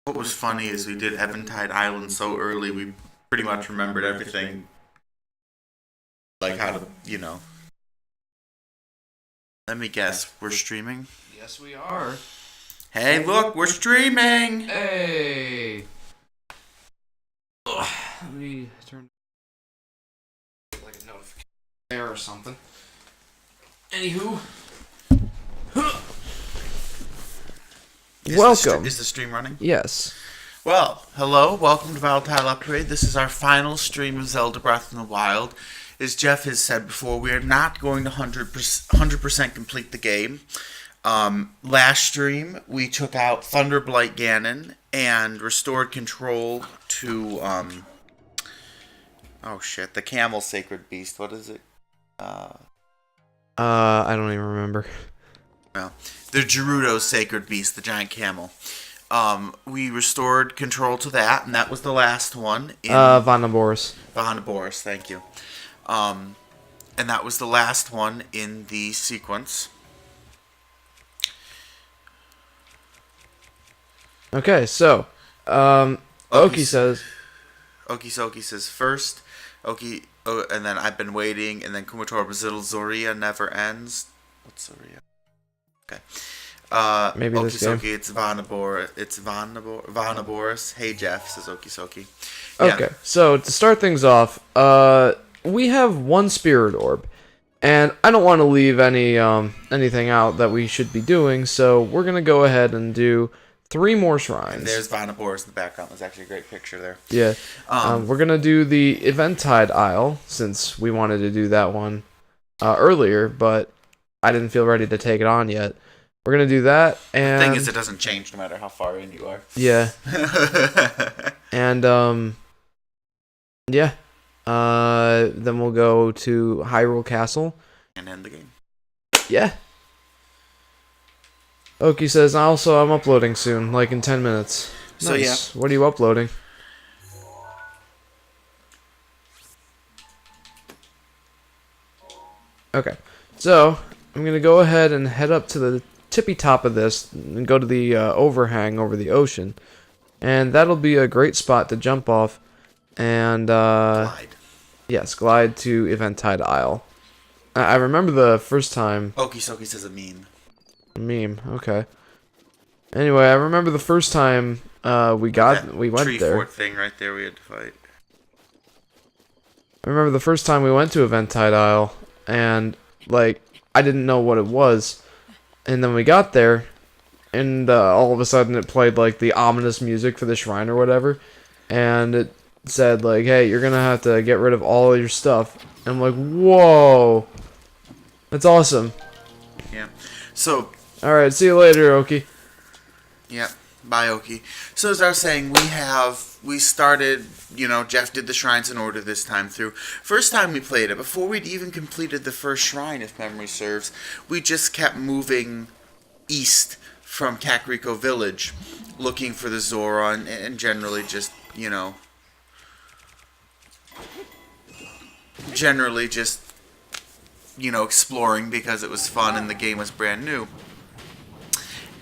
What was funny is we did Eventide Island so early, we pretty much remembered everything, like how to. Let me guess, we're streaming? Yes, we are. Hey, look, we're streaming! Hey! Ugh, let me turn like a notification there or something. Anywho. Welcome. Is the stream running? Yes. Well, hello, welcome to Volatile Upgrade. This is our final stream of Zelda Breath of the Wild. As Jeff has said before, we are not going to 100% complete the game. Last stream, we took out Thunderblight Ganon and restored control to, the Camel Sacred Beast. What is it? I don't even remember. Well, the Gerudo Sacred Beast, the giant camel. We restored control to that, and that was the last one. Vanaboris. Vanaboris, thank you. And that was the last one in the sequence. Okay, so, Oki says... Okisoki says first. And then I've been waiting, and then Kumatora Brazil Zoria never ends. What's Zoria? Okay. Maybe this game. Okisoki, it's Vanaboris. Hey Jeff, says Okisoki. Okay, so to start things off, we have one Spirit Orb, and I don't want to leave anything out that we should be doing, so we're gonna go ahead and do 3 more shrines. And there's Vanaboris in the background. There's actually a great picture there. Yeah. We're gonna do the Eventide Isle, since we wanted to do that one earlier, but I didn't feel ready to take it on yet. We're gonna do that, and... The thing is, it doesn't change no matter how far in you are. Yeah. And, yeah. Then we'll go to Hyrule Castle. And end the game. Yeah. Oki says, also, I'm uploading soon, like in 10 minutes. So, nice. Yeah. What are you uploading? Okay. So, I'm going to go ahead and head up to the tippy top of this and go to the overhang over the ocean. And that'll be a great spot to jump off and... Glide. Yes, glide to Eventide Isle. I remember the first time... Okisoki says a meme. Meme, okay. Anyway, I remember the first time we went tree there. fort thing right there we had to fight. I remember the first time we went to Eventide Isle, and, like, I didn't know what it was. And then we got there, and all of a sudden it played, like, the ominous music for the shrine or whatever. And it said, like, hey, you're gonna have to get rid of all of your stuff. And I'm like, whoa! That's awesome. Yeah. So... Alright, see you later, Oki. Yeah, bye, Oki. So as I was saying, we started, Jeff did the shrines in order this time through. First time we played it, before we'd even completed the first shrine, if memory serves, we just kept moving east from Kakariko Village, looking for the Zora, and generally just, exploring because it was fun and the game was brand new.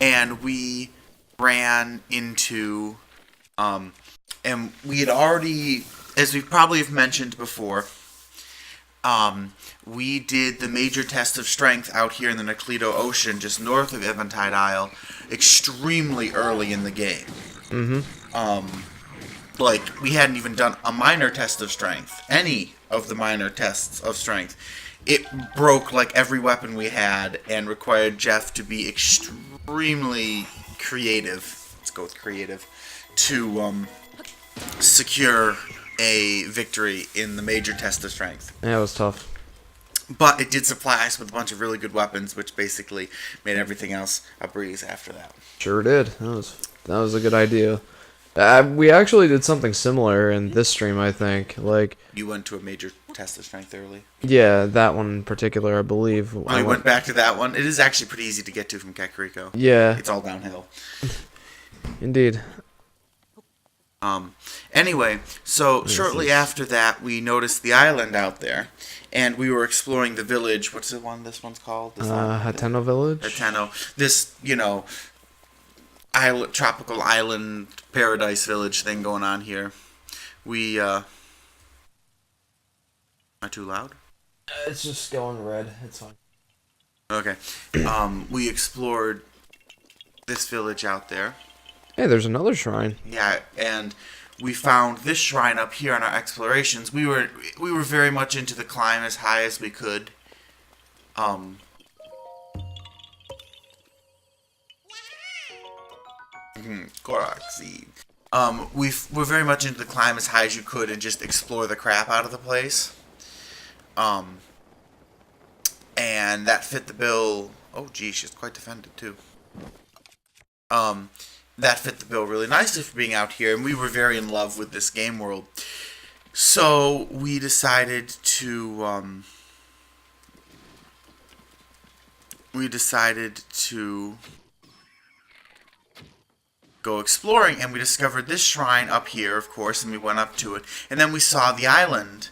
And we ran into, and we had already, as we probably have mentioned before, we did the major test of strength out here in the Nakleto Ocean, just north of Eventide Isle, extremely early in the game. Like, we hadn't even done a minor test of strength, any of the minor tests of strength. It broke, like, every weapon we had and required Jeff to be extremely creative, let's go with creative, to secure a victory in the major test of strength. Yeah, it was tough. But it did supply us with a bunch of really good weapons, which basically made everything else a breeze after that. Sure did. That was a good idea. We actually did something similar in this stream, I think. Like, you went to a major test of strength early? Yeah, that one in particular, I believe. I went back to that one. It is actually pretty easy to get to from Kakariko. Yeah. It's all downhill. Indeed. Anyway, so shortly after that, we noticed the island out there, and we were exploring the village. What's this one's called? Hatena Village? Hateno. This, tropical island paradise village thing going on here. We am I too loud? It's just going red. It's fine. Okay. We explored this village out there. Hey, there's another shrine. Yeah, and we found this shrine up here on our explorations. We were very much into the climb as high as we could. Koraxi. We're very much into the climb as high as you could and just explore the crap out of the place. And that fit the bill. Oh, gee, she's quite defended too. That fit the bill really nicely for being out here, and we were very in love with this game world. So we decided to go exploring, and we discovered this shrine up here, of course, and we went up to it, and then we saw the island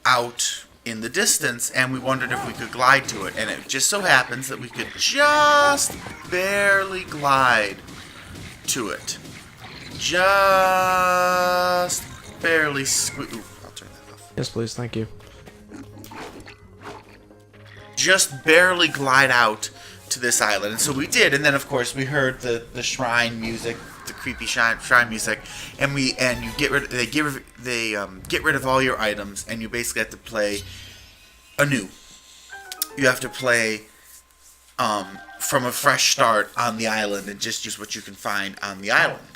out in the distance, and we wondered if we could glide to it, and it just so happens that we could just barely glide to it. Just barely squeeze. I'll turn that off. Yes, please. Thank you. Just barely glide out to this island, and so we did. And then, of course, we heard the shrine music, the creepy shrine music, and you get rid. They get rid of all your items, and you basically have to play anew. You have to play from a fresh start on the island and just use what you can find on the island.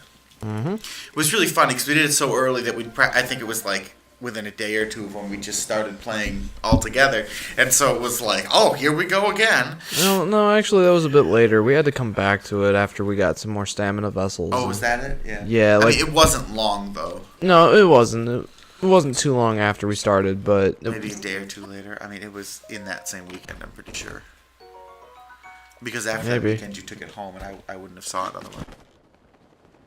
Mm-hmm. It was really funny because we did it so early that I think it was like within a day or two of when we just started playing all together, and so it was like, oh, here we go again. No, actually, that was a bit later. We had to come back to it after we got some more stamina vessels. Oh, was that it? Yeah. Yeah, I mean, it wasn't long though. No, it wasn't. It wasn't too long after we started, but maybe a day or two later. I mean, it was in that same weekend, I'm pretty sure. Because after that weekend, you took it home, and I wouldn't have saw it otherwise.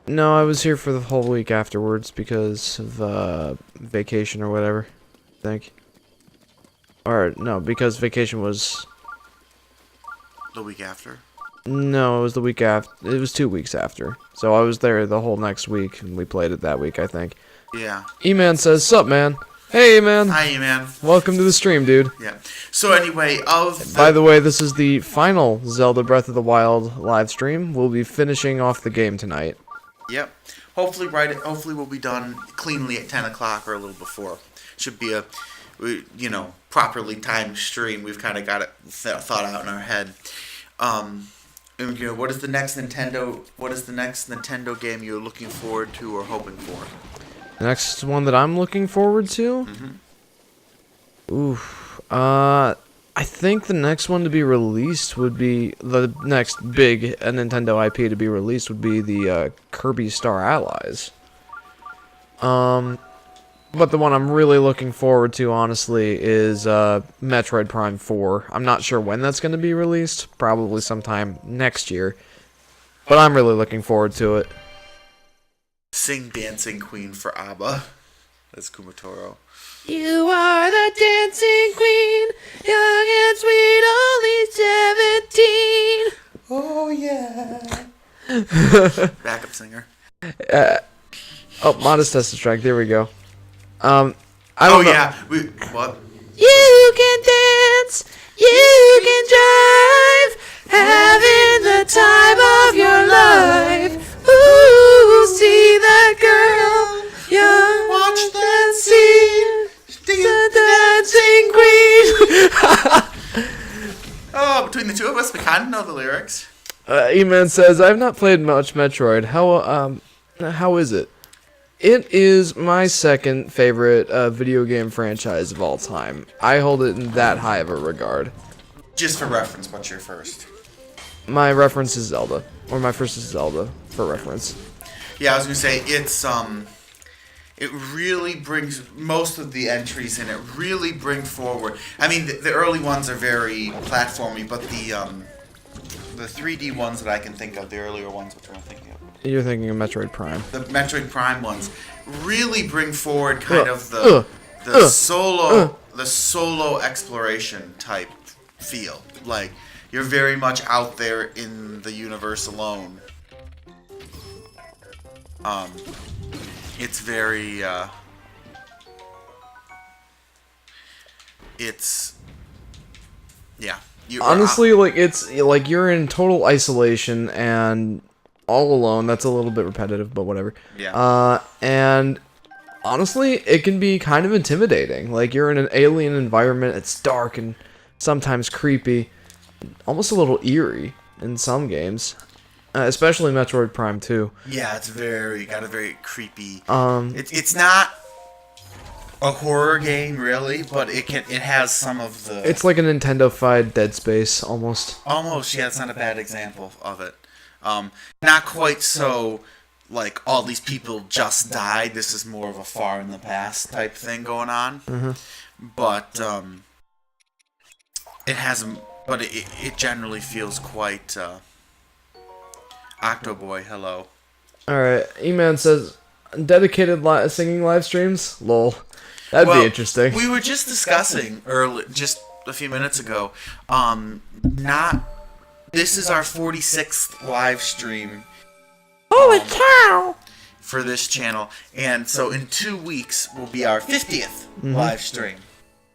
No, I was here for the whole week afterwards because of vacation or whatever, I think. Or, no, because vacation was... The week after? No, it was the week after. It was 2 weeks after. So I was there the whole next week, and we played it that week, I think. Yeah. E-Man says, sup, man? Hey, man. Hi, E-Man. Welcome to the stream, dude. Yeah. So anyway, By the way, this is the final Zelda Breath of the Wild live stream. We'll be finishing off the game tonight. Yep. Hopefully we'll be done cleanly at 10 o'clock or a little before. Should be a, properly timed stream. We've kind of got it thought out in our head. What is the next Nintendo game you're looking forward to or hoping for? The next one that I'm looking forward to? Mm-hmm. Oof. I think the next one to be released would be the next big Nintendo IP to be released would be the Kirby Star Allies. But the one I'm really looking forward to, honestly, is Metroid Prime 4. I'm not sure when that's going to be released. Probably sometime next year. But I'm really looking forward to it. Sing Dancing Queen for ABBA. That's Kumatoro. You are the dancing queen, young and sweet, only 17. Oh, yeah. Backup singer. Modest test of strength. There we go. I Oh, don't know. yeah. What? You can dance, you can drive, having the time of your life. Ooh, see that girl, young, watch that scene. The dancing queen. Oh, between the two of us, we kind of know the lyrics. E-Man says, I've not played much Metroid. How is it? It is my second favorite video game franchise of all time. I hold it in that high of a regard. Just for reference, what's your first? My reference is Zelda. Or my first is Zelda, for reference. Yeah, I was going to say, it really brings, most of the entries in it really bring forward. I mean, the early ones are very platformy, but the 3D ones that I can think of, the earlier ones, which I'm thinking of. You're thinking of Metroid Prime. The Metroid Prime ones really bring forward kind of the solo exploration type feel. Like, you're very much out there in the universe alone. It's very, it's, yeah. Honestly, like, it's like you're in total isolation and all alone. That's a little bit repetitive, but whatever. Yeah. And honestly, it can be kind of intimidating. Like, you're in an alien environment, it's dark and sometimes creepy, almost a little eerie in some games. Especially Metroid Prime 2. Yeah, it's got a very creepy. Um, It's not a horror game really, but it has some of the. it's like a Nintendo-fied Dead Space, almost. Almost, yeah. It's not a bad example of it. Not quite so. Like all these people just died. This is more of a far in the past type thing going on. Mm-hmm. But it has. But it generally feels quite. Octoboy, hello. Alright, E-Man says, dedicated singing live streams? Lol. That'd be interesting. We were just discussing just a few minutes ago. This is our 46th live stream. Holy cow! For this channel, and so in 2 weeks will be our 50th live stream.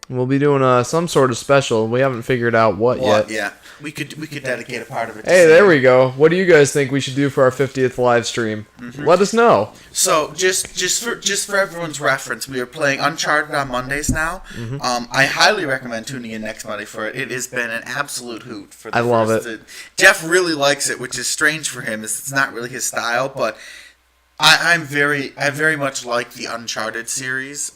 We'll be doing some sort of special. We haven't figured out what yet. Yeah, we could dedicate a part of it. Hey, there we go. What do you guys think we should do for our 50th live stream? Let us know. So just for everyone's reference, we are playing Uncharted on Mondays now. I highly recommend tuning in next Monday for it. It has been an absolute hoot. I love it. Jeff really likes it, which is strange for him. It's not really his style, but I very much like the Uncharted series.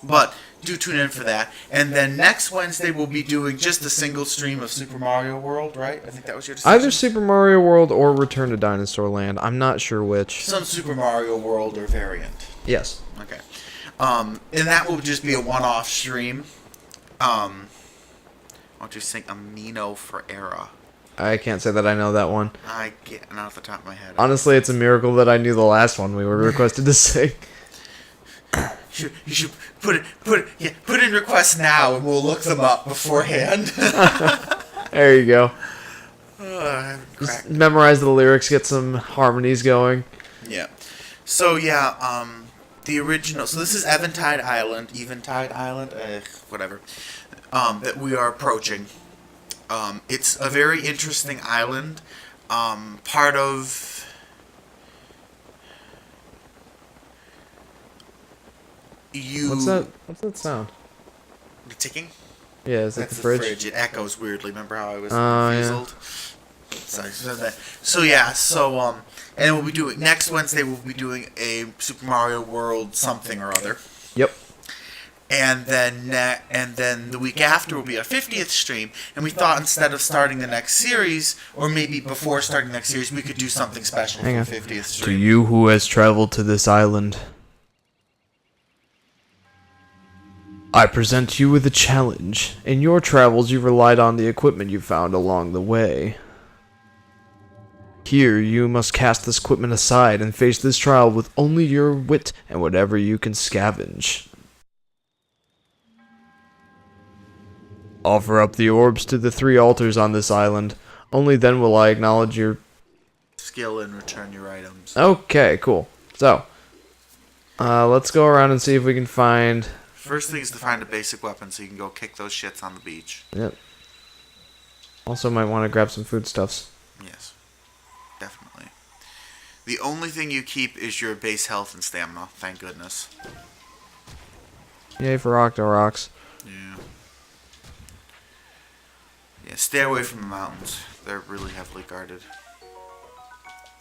But do tune in for that. And then next Wednesday we'll be doing just a single stream of Super Mario World, right? I think that was your decision. Either Super Mario World or Return to Dinosaur Land. I'm not sure which. Some Super Mario World or variant. Yes. Okay. And that will just be a one-off stream. Why don't you sing Amino for Era? I can't say that I know that one. I get not off the top of my head. Honestly, it's a miracle that I knew the last one we were requested to sing. You should put in requests now, and we'll look them up beforehand. There you go. Just memorize the lyrics, get some harmonies going. Yeah. So yeah, the original. So this is Eventide Island, whatever. That we are approaching. It's a very interesting island. Part of. What's that sound? The ticking? Yeah, is that That's the fridge? It echoes weirdly. Remember how I was Yeah. Sorry. So yeah. And we'll be doing next Wednesday. We'll be doing a Super Mario World something or other. Yep. And then the week after will be our 50th stream. And we thought instead of starting the next series, or maybe before starting the next series, we could do something special for the 50th stream. To you who has traveled to this island, I present you with a challenge. In your travels, you relied on the equipment you found along the way. Here, you must cast this equipment aside and face this trial with only your wit and whatever you can scavenge. Offer up the orbs to the 3 altars on this island. Only then will I acknowledge your skill and return your items. Okay, cool. So, let's go around and see if we can find... First thing is to find a basic weapon so you can go kick those shits on the beach. Yep. Also might want to grab some foodstuffs. Yes. Definitely. The only thing you keep is your base health and stamina, thank goodness. Yay for Octoroks. Yeah. Yeah, stay away from the mountains. They're really heavily guarded.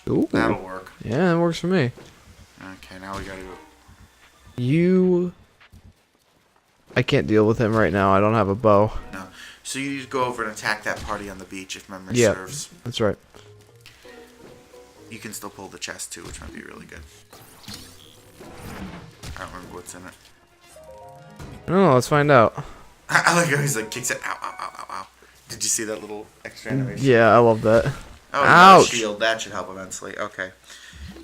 Ooh. That'll work. Yeah, that works for me. Okay, now we gotta go. I can't deal with him right now. I don't have a bow. No. So you need to go over and attack that party on the beach if memory Yeah, serves. that's right. You can still pull the chest too, which might be really good. I don't remember what's in it. Oh, let's find out. I like how he's like kicks it. Ow, ow, ow, ow, ow. Did you see that little extra animation? Yeah, I love that. Oh, ouch! Shield. That should help immensely. Okay.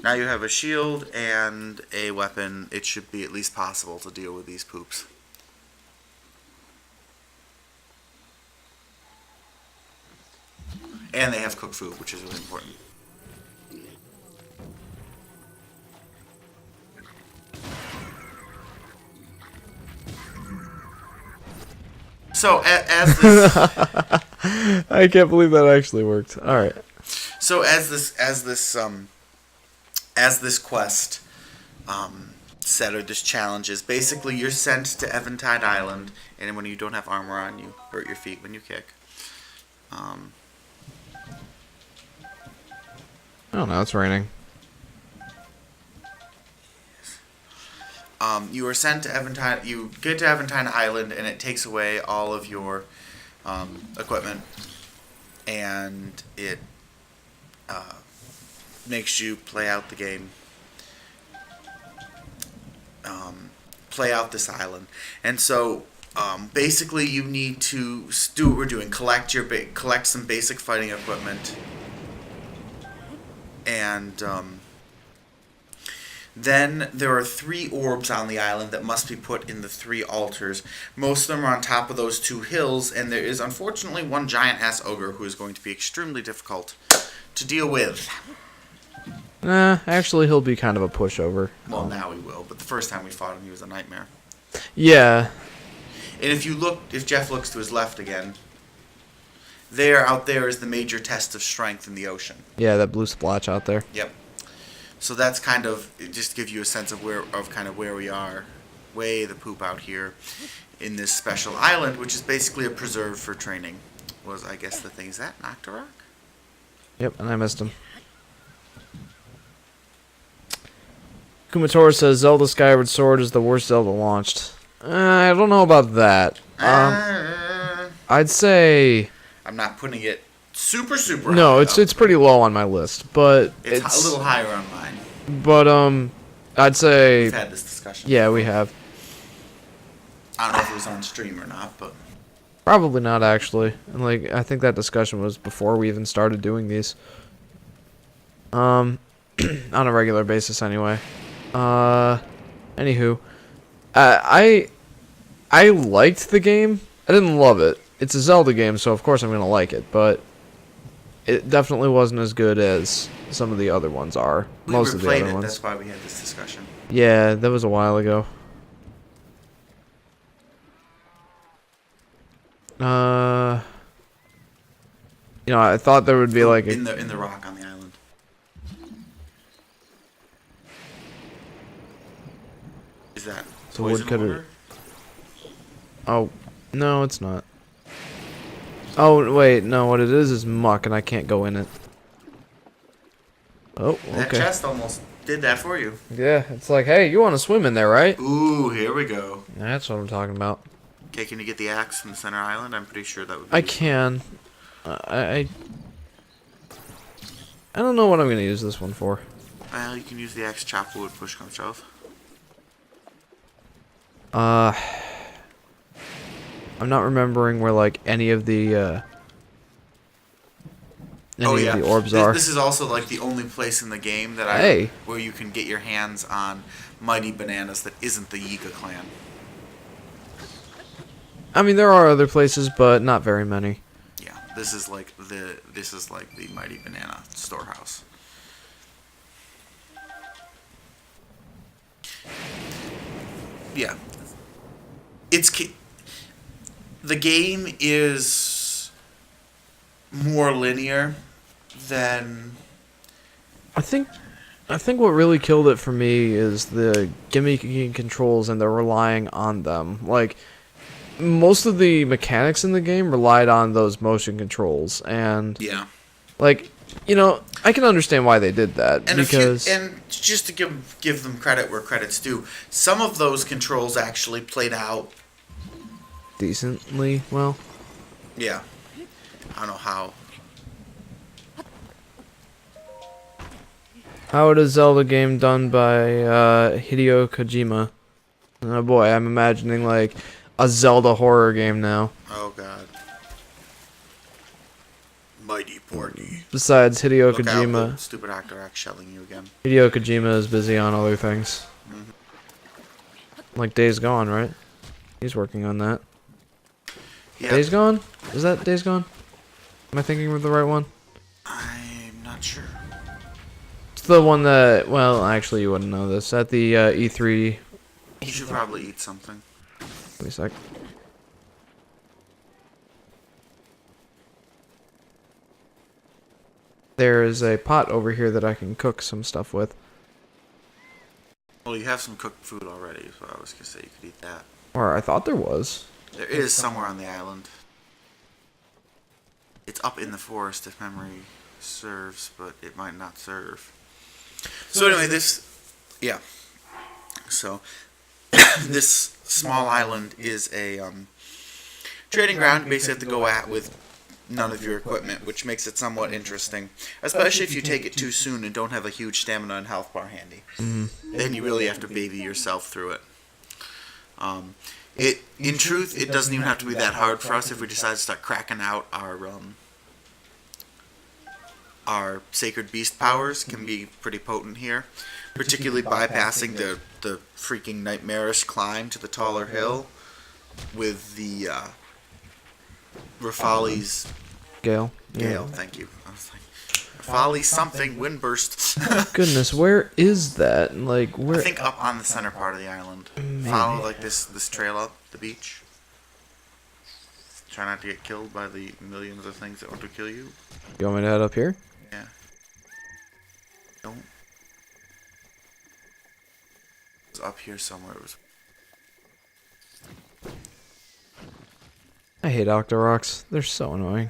Now you have a shield and a weapon. It should be at least possible to deal with these poops. And they have cooked food, which is really important. So as this, I can't believe that actually worked. All right. so as this quest set or this challenge is basically you're sent to Eventide Island, and when you don't have armor on, you hurt your feet when you kick. Oh no, it's raining. You are sent to Eventide. You get to Eventide Island, and it takes away all of your equipment, and it makes you play out the game. Play out this island, and so basically you need to do what we're doing: collect some basic fighting equipment, and then there are 3 orbs on the island that must be put in the 3 altars. Most of them are on top of those 2 hills, and there is unfortunately one giant-ass ogre who is going to be extremely difficult to deal with. Nah, actually, he'll be kind of a pushover. Well, now he will, but the first time we fought him, he was a nightmare. Yeah. And if Jeff looks to his left again, out there is the major test of strength in the ocean. Yeah, that blue splotch out there. Yep. So that's kind of just to give you a sense of where we are, way the poop out here, in this special island, which is basically a preserve for training. Was I guess the thing is that Nocturok? Yep, and I missed him. Kumatora says Zelda Skyward Sword is the worst Zelda launched. I don't know about that. I'd say I'm not putting it super no. high, It's pretty low on my list, but it's a little higher on mine. But I'd say We've had this discussion. Yeah, we have. I don't know if it was on stream or not, but Probably not actually. And like I think that discussion was before we even started doing these. On a regular basis anyway. Anywho, I liked the game. I didn't love it. It's a Zelda game, so of course I'm gonna like it, but it definitely wasn't as good as some of the other ones are. Most of the other ones. That's why we had this discussion. Yeah, that was a while ago. You know, I thought there would be like in the rock on the island. Is that So poison woodcutter- water? Oh, no, it's not. Oh, wait, no, what it is muck, and I can't go in it. Oh, That okay. chest almost did that for you. Yeah, it's like, hey, you want to swim in there, right? Ooh, here we go. That's what I'm talking about. Okay, can you get the axe from the center island? I'm pretty sure that would be I useful. can. I don't know what I'm going to use this one for. Well, you can use the axe, chop wood, push come shove. I'm not remembering where, like, any of the orbs are. This is also like the only place in the game that where you can get your hands on mighty bananas that isn't the Yiga clan. I mean, there are other places, but not very many. Yeah, this is like the mighty banana storehouse. Yeah, the game is more linear than I think what really killed it for me is the gimmicky controls and the relying on them. Like, most of the mechanics in the game relied on those motion controls, and yeah. like, you know, I can understand why they did that, And because and just to give them credit where credit's due, some of those controls actually played out. decently well. Yeah, I don't know how. How would a Zelda game done by Hideo Kojima? Oh boy, I'm imagining like a Zelda horror game now. Oh God. Mighty Porky. Besides Hideo Look out, Kojima, the stupid actor act shelling you again. Hideo Kojima is busy on other things. Mm-hmm. Like Days Gone, right? He's working on that. Yeah, Days Gone? Is that Days Gone? Am I thinking of the right one? I'm not sure. It's the one that, well, actually you wouldn't know this. At the E3... You should probably eat something. Wait a sec. There's a pot over here that I can cook some stuff with. Well, you have some cooked food already, so I was gonna say you could eat that. Or I thought there was. There is somewhere on the island. It's up in the forest if memory serves, but it might not serve. So anyway, yeah. So this small island is a trading ground you basically have to go at with none of your equipment, which makes it somewhat interesting, especially if you take it too soon and don't have a huge stamina and health bar handy. Then you really have to baby yourself through it. In truth, it doesn't even have to be that hard for us if we decide to start cracking out our sacred beast powers. Can be pretty potent here, particularly bypassing the freaking nightmarish climb to the taller hill with the Rafali's Gale. Gale. Thank you. I was like, Rafali something windburst. Goodness, where is that? Like, where? I think up on the center part of the island. Maybe. Follow like this trail up the beach. Try not to get killed by the millions of things that want to kill you. You want me to head up here? Yeah. Don't. It was up here somewhere. It was. I hate Octoroks. They're so annoying.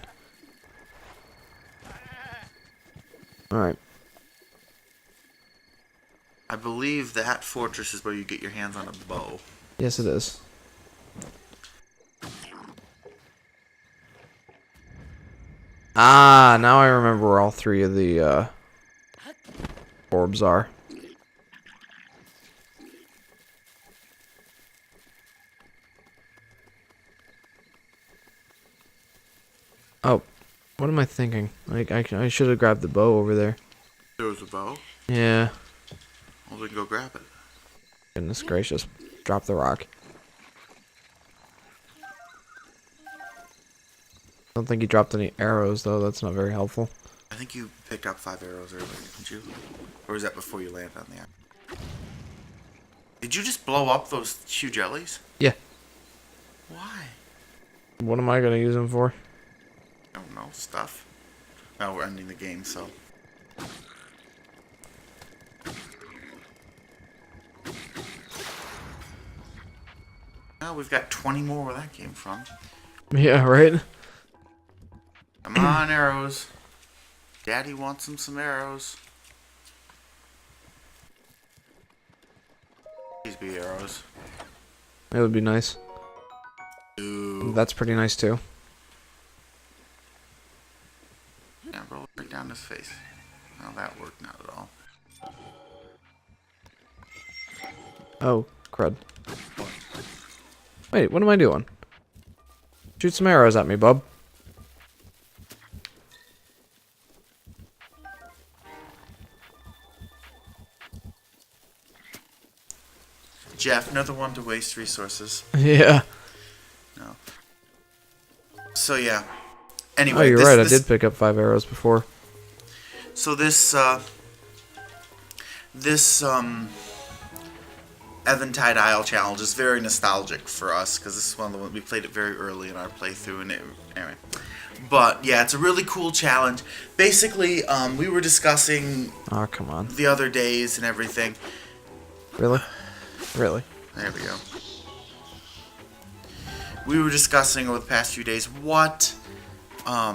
Alright. I believe that fortress is where you get your hands on a bow. Yes, it is. Ah, now I remember where all three of the orbs are. Oh, what am I thinking? Like, I should have grabbed the bow over there. There was a bow? Yeah. Well, we can go grab it. Goodness gracious. Drop the rock. I don't think he dropped any arrows, though. That's not very helpful. I think you picked up 5 arrows earlier, didn't you? Or was that before you landed on the island? Did you just blow up those huge jellies? Yeah. Why? What am I going to use them for? I don't know. Stuff. Well, we're ending the game, so... Well, we've got 20 more where that came from. Yeah, right? Come on, arrows. Daddy wants some arrows. These be arrows. It would be nice. Ooh. That's pretty nice, too. Yeah, roll it right down his face. Well, that worked not at all. Oh, crud. Wait, what am I doing? Shoot some arrows at me, bub. Jeff, another one to waste resources. Yeah. No. So yeah. Anyway, Oh, you're right. I did pick up 5 arrows before. So this Eventide Isle challenge is very nostalgic for us because this is one of the ones we played it very early in our playthrough, and anyway. But yeah, it's a really cool challenge. Basically, we were discussing Oh, come on. the other days and everything. Really? Really? There we go. We were discussing over the past few days what I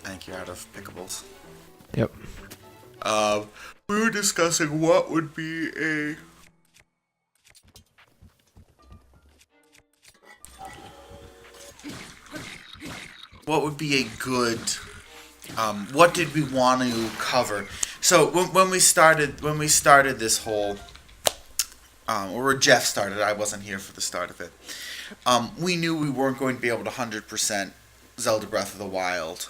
think you're out of pickables. Yep. We were discussing what would be a good what did we want to cover? So when we started this whole or Jeff started, I wasn't here for the start of it. We knew we weren't going to be able to 100% Zelda Breath of the Wild.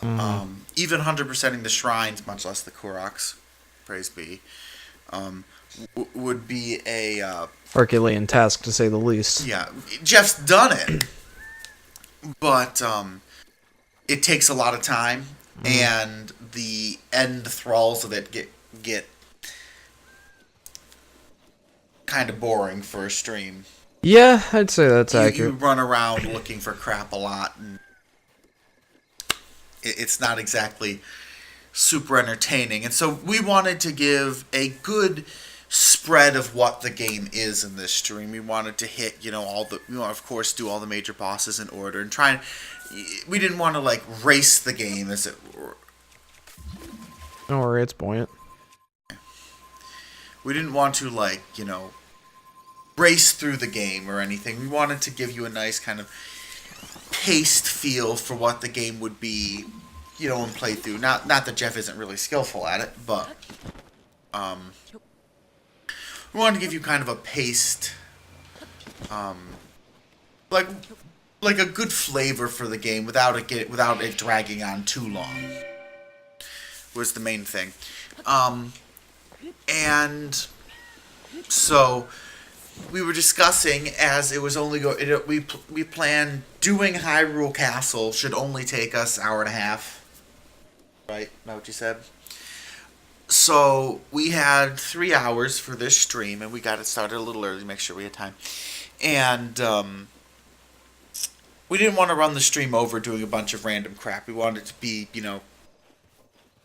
Even 100%ing the shrines, much less the Koroks, praise be, would be a Herculean task, to say the least. yeah. Jeff's done it, but it takes a lot of time, and the end thralls of it get kind of boring for a stream. Yeah, I'd say that's You accurate. run around looking for crap a lot, and it's not exactly super entertaining. And so we wanted to give a good spread of what the game is in this stream. We wanted to hit, we want to, of course, do all the major bosses in order and try and, we didn't want to, like, race the game as it were. Don't worry, it's buoyant. We didn't want to, like, race through the game or anything. We wanted to give you a nice kind of paced feel for what the game would be, in playthrough. Not that Jeff isn't really skillful at it, but we wanted to give you kind of a paced, like a good flavor for the game without it dragging on too long. Was the main thing, and so we were discussing as it was only we planned doing Hyrule Castle should only take us an hour and a half. Right? Know what you said? So we had 3 hours for this stream, and we got it started a little early to make sure we had time. And we didn't want to run the stream over doing a bunch of random crap. We wanted it to be,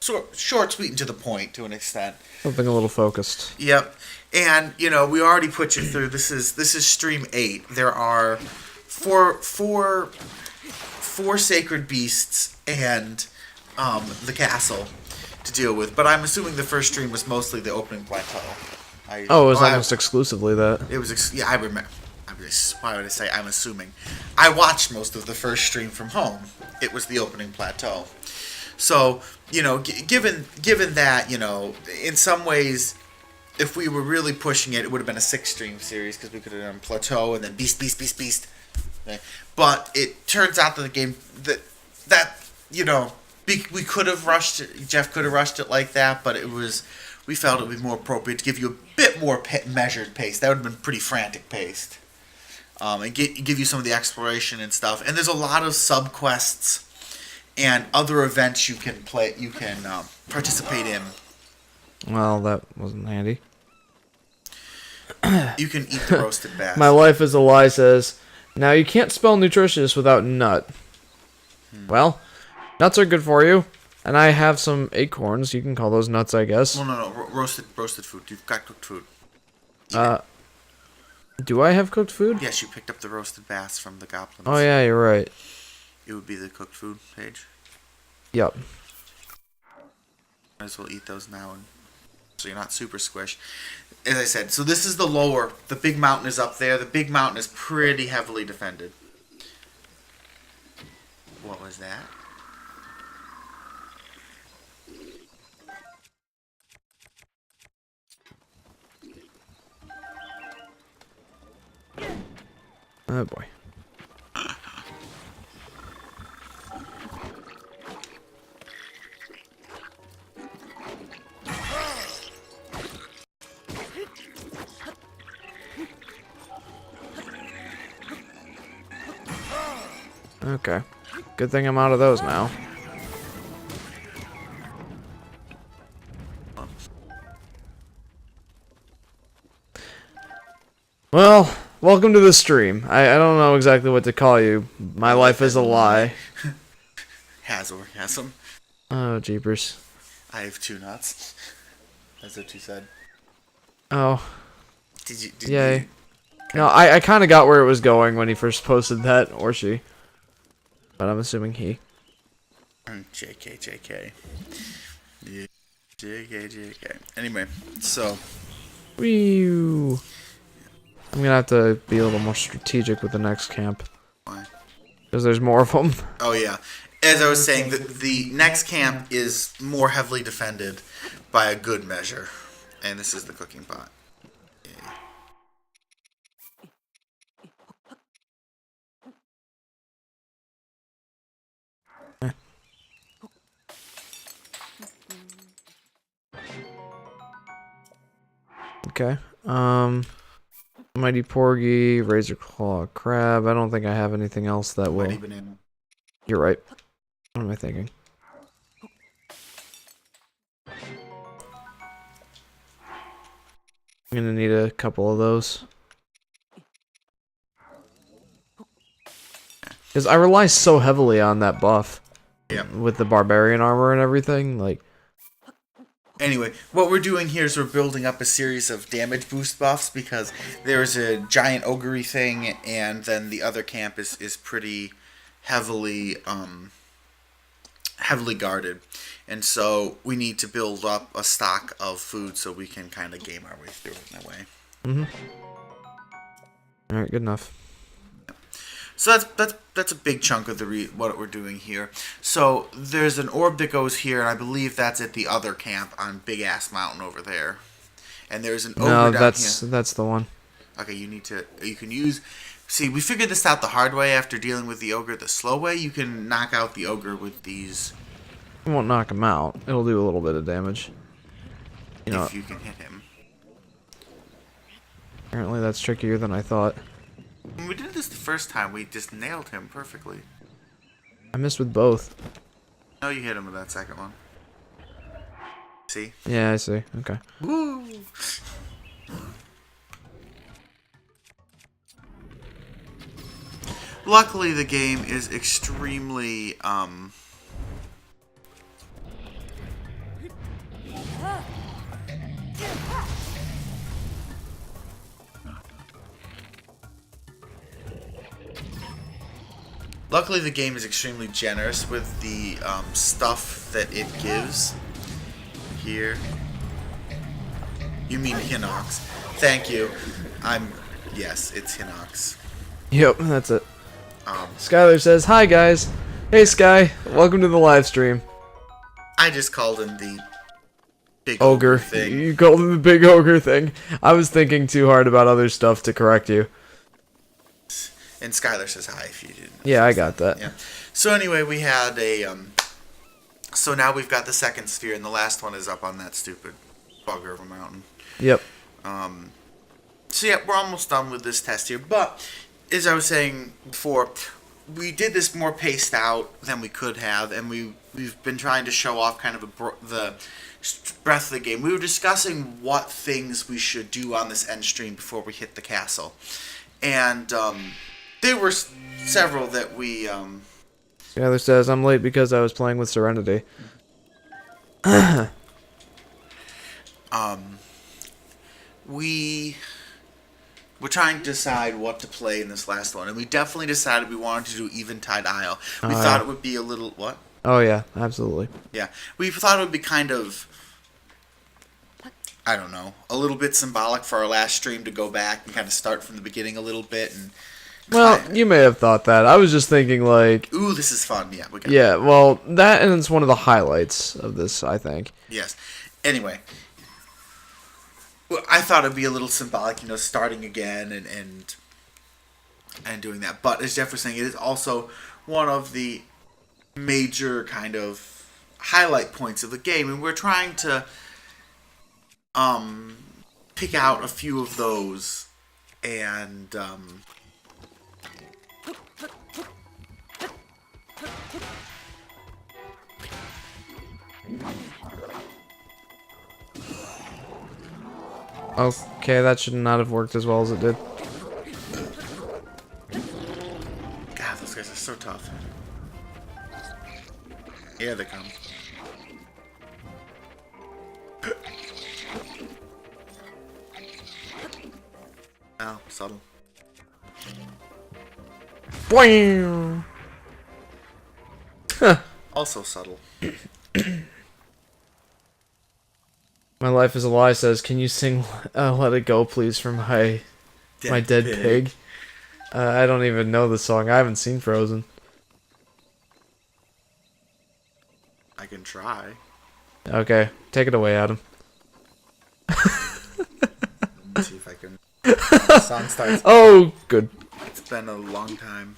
short, sweet, and to the point to an extent. Something a little focused. Yep. And, we already put you through. This is stream 8. There are four sacred beasts and the castle to deal with. But I'm assuming the first stream was mostly the opening plateau. It was almost exclusively that. It was, I remember. Why would I say I'm assuming? I watched most of the first stream from home. It was the opening plateau. So, given that, in some ways, if we were really pushing it, it would have been a 6-stream series because we could have done plateau and then beast. Okay? But it turns out that the game we could have rushed it. Jeff could have rushed it like that, but we felt it would be more appropriate to give you a bit more measured pace. That would have been pretty frantic paced, and give you some of the exploration and stuff. And there's a lot of sub quests and other events you can participate in. Well, that wasn't handy. You can eat the roasted bass. My life is a lie says, now you can't spell nutritious without nut. Well, nuts are good for you, and I have some acorns. You can call those nuts, I guess. Well, no, roasted food. You've got cooked food. Do I have cooked food? Yes, you picked up the roasted bass from the goblins. Oh yeah, you're right. It would be the cooked food page. Yep. Might as well eat those now, so you're not super squish. As I said, so this is the lower. The big mountain is up there. The big mountain is pretty heavily defended. What was that? Oh boy. Okay. Good thing I'm out of those now. Well, welcome to the stream. I don't know exactly what to call you. My life is a lie. Has orgasm. Oh, jeepers. I have 2 nuts. That's what you said. Oh. Did Yay. you? No, I kind of got where it was going when he first posted that, or she. But I'm assuming he. JK. Yeah, JK. Anyway, so. Whew. I'm gonna have to be a little more strategic with the next camp. Why? Because there's more of them. Oh, yeah. As I was saying, the next camp is more heavily defended by a good measure. And this is the cooking pot. Yeah. Okay. Mighty Porgy, Razor Claw Crab. I don't think I have anything else that will. Mighty banana. You're right. What am I thinking? I'm gonna need a couple of those. Because I rely so heavily on that buff. Yeah. With the barbarian armor and everything. Like, Anyway, what we're doing here is we're building up a series of damage boost buffs because there's a giant ogre thing, and then the other camp is pretty heavily heavily guarded, and so we need to build up a stock of food so we can kind of game our way through it in that way. All right, good enough. So that's a big chunk of what we're doing here. So there's an orb that goes here, and I believe that's at the other camp on Big Ass Mountain over there. And there's an ogre down here. That's the one. Okay, you can use. See, we figured this out the hard way after dealing with the ogre the slow way. You can knock out the ogre with these. It won't knock him out. It'll do a little bit of damage. If you can hit him. Apparently that's trickier than I thought. When we did this the first time, we just nailed him perfectly. I missed with both. No, you hit him with that second one. See? Yeah, I see. Okay. Woo! Luckily, the game is extremely, Luckily, the game is extremely generous with the stuff that it gives. Here. You mean Hinox. Thank you. Yes, it's Hinox. Yep, that's it. Skylar says, "Hi guys. Hey Sky, welcome to the live stream." I just called him the big Ogre thing. You called him the big ogre thing. I was thinking too hard about other stuff to correct you. And Skylar says hi if you didn't. Yeah, I got that. Yeah. So anyway, we had a so now we've got the second sphere, and the last one is up on that stupid bugger of a mountain. Yep. So yeah, we're almost done with this test here, but as I was saying before, we did this more paced out than we could have, and we've been trying to show off kind of the breadth of the game. We were discussing what things we should do on this end stream before we hit the castle, and there were several that we. Skylar says, "I'm late because I was playing with Serenity." We were trying to decide what to play in this last one, and we definitely decided we wanted to do Eventide Isle. We thought it would be a little what? Oh yeah, absolutely. Yeah, we thought it would be kind of, I don't know, a little bit symbolic for our last stream to go back and kind of start from the beginning a little bit. And well, you may have thought that. I was just thinking like, ooh, this is fun. Yeah, we got yeah. Well, that and it's one of the highlights of this, I think. Yes. Anyway, well, I thought it'd be a little symbolic, starting again and doing that. But as Jeff was saying, it is also one of the major kind of highlight points of the game, and we're trying to pick out a few of those and Okay, that should not have worked as well as it did. God, those guys are so tough. Here they come. Oh, subtle. Boing! Also subtle. My Life is a Lie says, "Can you sing Let It Go, please, from my dead pig?" I don't even know the song. I haven't seen Frozen. I can try. Okay, take it away, Adam. Let's see if I can. The song starts. Oh, good. It's been a long time.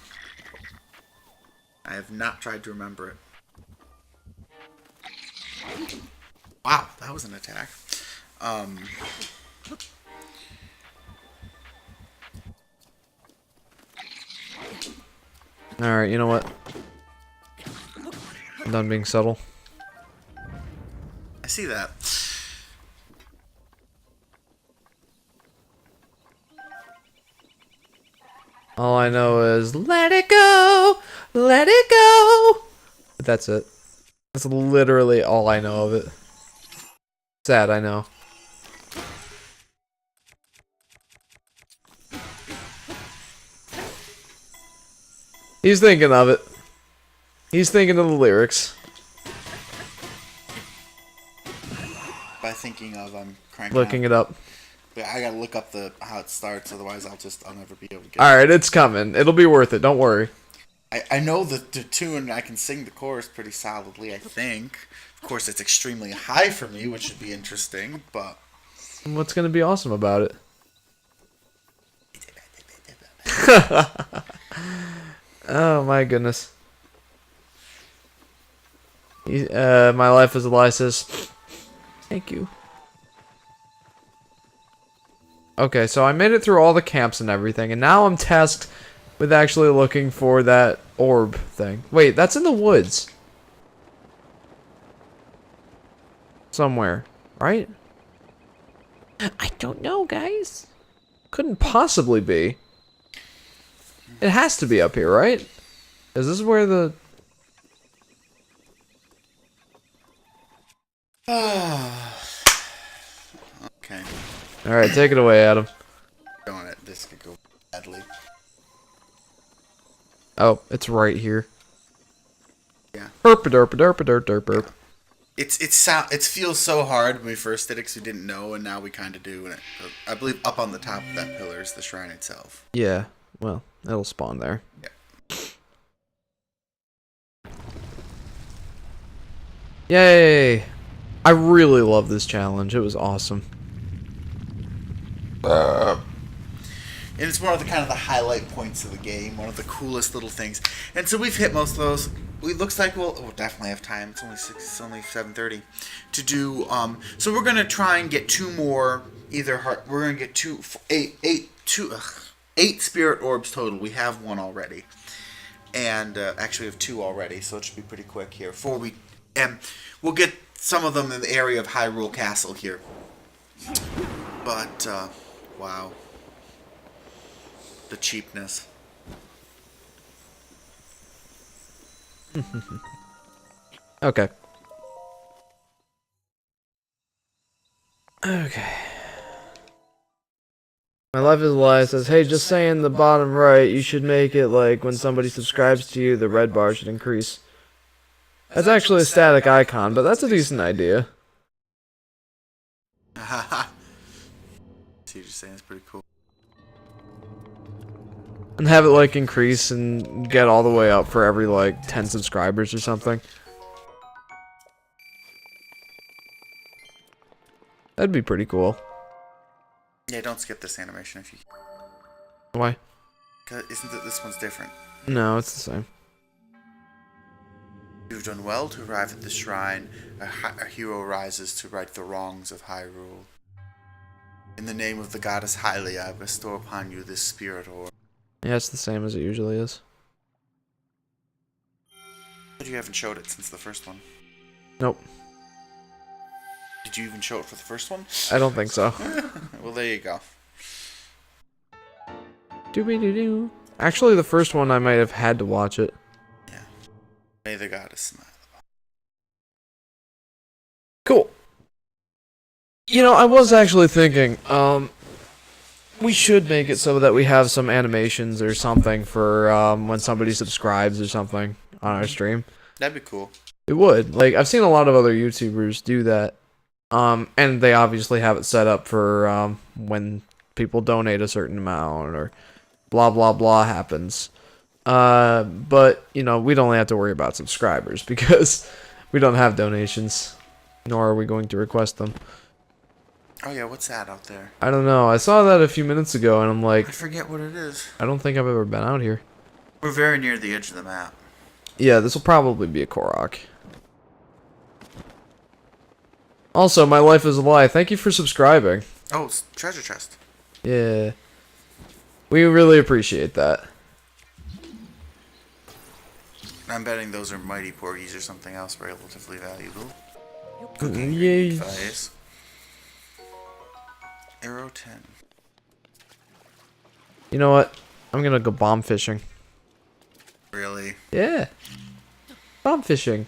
I have not tried to remember it. Wow, that was an attack. Alright, you know what? I'm done being subtle. I see that. All I know is, let it go! Let it go! That's it. That's literally all I know of it. Sad, I know. He's thinking of it. He's thinking of the lyrics. By thinking of, I'm cranking Looking it up. But I gotta look up how it starts, otherwise I'll never be able to get Alright, it's coming. It'll be worth it, don't worry. I know the tune, I can sing the chorus pretty solidly, I think. Of course, it's extremely high for me, which should be interesting, but... What's gonna be awesome about it? Oh my goodness. My life as a lie says, thank you. Okay, so I made it through all the camps and everything, and now I'm tasked with actually looking for that orb thing. Wait, that's in the woods. Somewhere, right? I don't know, guys. Couldn't possibly be. It has to be up here, right? Is this where the... Okay. Alright, take it away, Adam. Darn it, this could go badly. Oh, it's right here. Yeah. Burp-a-derp-a-derp-a-derp-derp-derp. It feels so hard when we first did it because we didn't know, and now we kind of do. And I believe up on the top of that pillar is the shrine itself. Yeah, well, it'll spawn there. Yeah. Yay! I really love this challenge. It was awesome. And it's one of the kind of the highlight points of the game, one of the coolest little things. And so we've hit most of those. It looks like we'll definitely have time. It's only 7:30 to do. So we're gonna try and get 2 more. We're gonna get 8 spirit orbs total. We have 1 already, and actually we have 2 already. So it should be pretty quick here. We'll get some of them in the area of Hyrule Castle here. But wow. The cheapness. Okay. Okay. My life is a lie says, hey, just saying the bottom right, you should make it like when somebody subscribes to you, the red bar should increase. That's actually a static icon, but that's a decent idea. Haha. See, you're just saying it's pretty cool. And have it like increase and get all the way up for every like 10 subscribers or something. That'd be pretty cool. Yeah, don't skip this animation if you... Why? 'Cause isn't it this one's different? No, it's the same. You've done well to arrive at the shrine. A hero rises to right the wrongs of Hyrule. In the name of the goddess Hylia, I bestow upon you this spirit orb. Yeah, it's the same as it usually is. But you haven't showed it since the first one. Nope. Did you even show it for the first one? I don't think so. Well, there you go. Doo-be-doo-doo. Actually, the first one I might have had to watch it. Yeah. May the goddess smile. Cool. You know, I was actually thinking, we should make it so that we have some animations or something for when somebody subscribes or something on our stream. That'd be cool. It would. Like, I've seen a lot of other YouTubers do that. And they obviously have it set up for when people donate a certain amount or blah blah blah happens. But, you know, we don't have to worry about subscribers because we don't have donations, nor are we going to request them. Oh yeah, what's that out there? I don't know. I saw that a few minutes ago and I'm I like, forget what it is. I don't think I've ever been out here. We're very near the edge of the map. Yeah, this will probably be a Korok. Also, my life is a lie. Thank you for subscribing. Oh, it's treasure chest. Yeah. We really appreciate that. I'm betting those are mighty porgies or something else relatively valuable. Yay. Device. Arrow 10. You know what? I'm gonna go bomb fishing. Really? Yeah. Bomb fishing.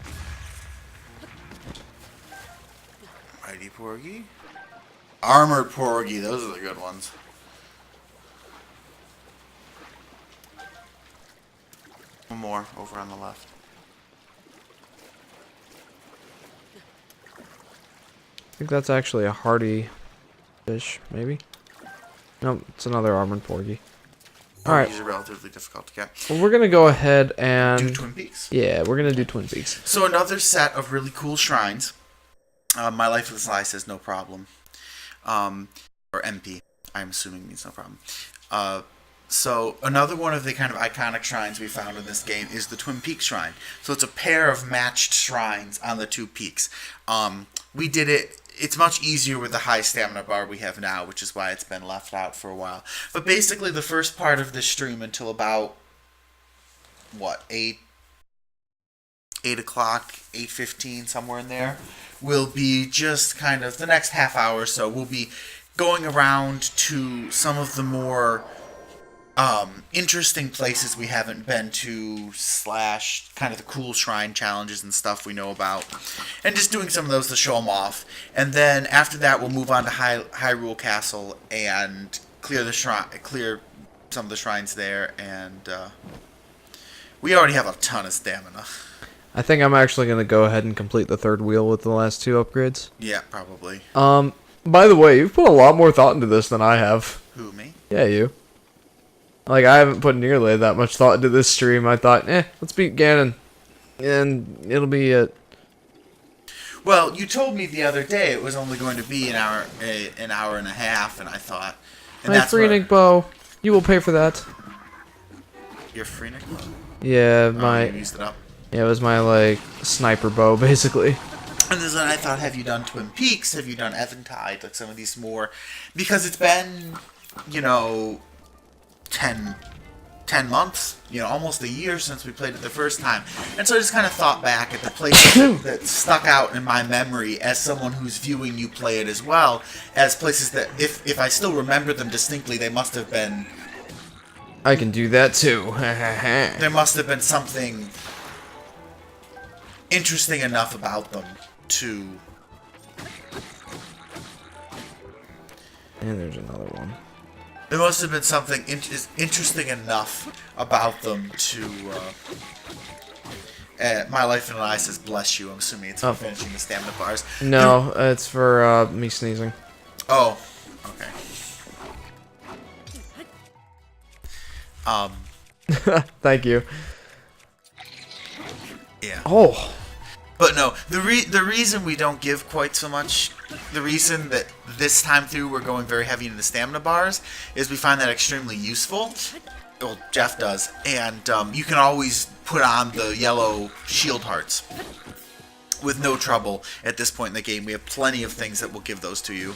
Mighty Mighty Porgy. Armored Porgy. Those are the good ones. One more over on the left. I think that's actually a hardy fish, maybe? Nope, it's another armored porgy. Alright. These are relatively difficult to get. Well, we're gonna go ahead and... Do Twin Peaks. Yeah, we're gonna do Twin Peaks. So another set of really cool shrines. My Life with Sly says no problem. Or MP, I'm assuming means no problem. So another one of the kind of iconic shrines we found in this game is the Twin Peaks shrine. So it's a pair of matched shrines on the two peaks. We did it. It's much easier with the high stamina bar we have now, which is why it's been left out for a while. But basically, the first part of this stream until about, what, 8 o'clock, 8:15, somewhere in there, will be just kind of the next half hour or so. We'll be going around to some of the more interesting places we haven't been to, / kind of the cool shrine challenges and stuff we know about, and just doing some of those to show them off. And then after that, we'll move on to Hyrule Castle and clear some of the shrines there. And we already have a ton of stamina. I think I'm actually gonna go ahead and complete the third wheel with the last two upgrades. Yeah, probably. By the way, you've put a lot more thought into this than I have. Who, me? Yeah, you. Like, I haven't put nearly that much thought into this stream. I thought, let's beat Ganon. And it'll be it. Well, you told me the other day it was only going to be an hour and a half, and I thought... And My Phoenix bow. You will pay for that. Your Phoenix bow? Yeah, you used it up. Yeah, it was my, like, sniper bow, basically. And then I thought, have you done Twin Peaks? Have you done Eventide? Like, some of these more... Because it's been, 10 months, almost a year since we played it the first time. And so I just kind of thought back at the places that stuck out in my memory as someone who's viewing you play it as well, as places that, if I still remember them distinctly, they must have been... I can do that too. There must have been something interesting enough about them to... And there's another one. There must have been something interesting enough about them to... My Life in an Eye says, bless you. I'm assuming it's for finishing the stamina bars. No, it's for me sneezing. Oh, okay. Thank you. Yeah. Oh. But no, the reason we don't give quite so much, the reason that this time through we're going very heavy into the stamina bars is we find that extremely useful. Well, Jeff does. And you can always put on the yellow shield hearts with no trouble at this point in the game. We have plenty of things that will give those to you.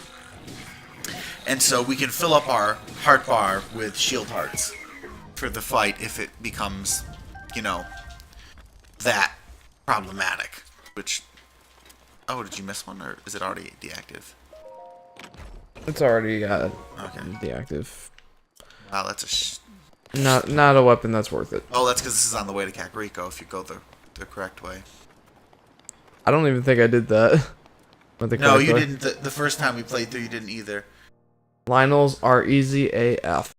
And so we can fill up our heart bar with shield hearts for the fight if it becomes, that problematic. Which, did you miss one, or is it already deactive? It's already Okay. deactive. Wow, that's Not a weapon that's worth it. Oh, that's because this is on the way to Kakariko if you go the correct way. I don't even think I did that. No, you didn't. The first time we played through, you didn't either. Lionels are easy AF.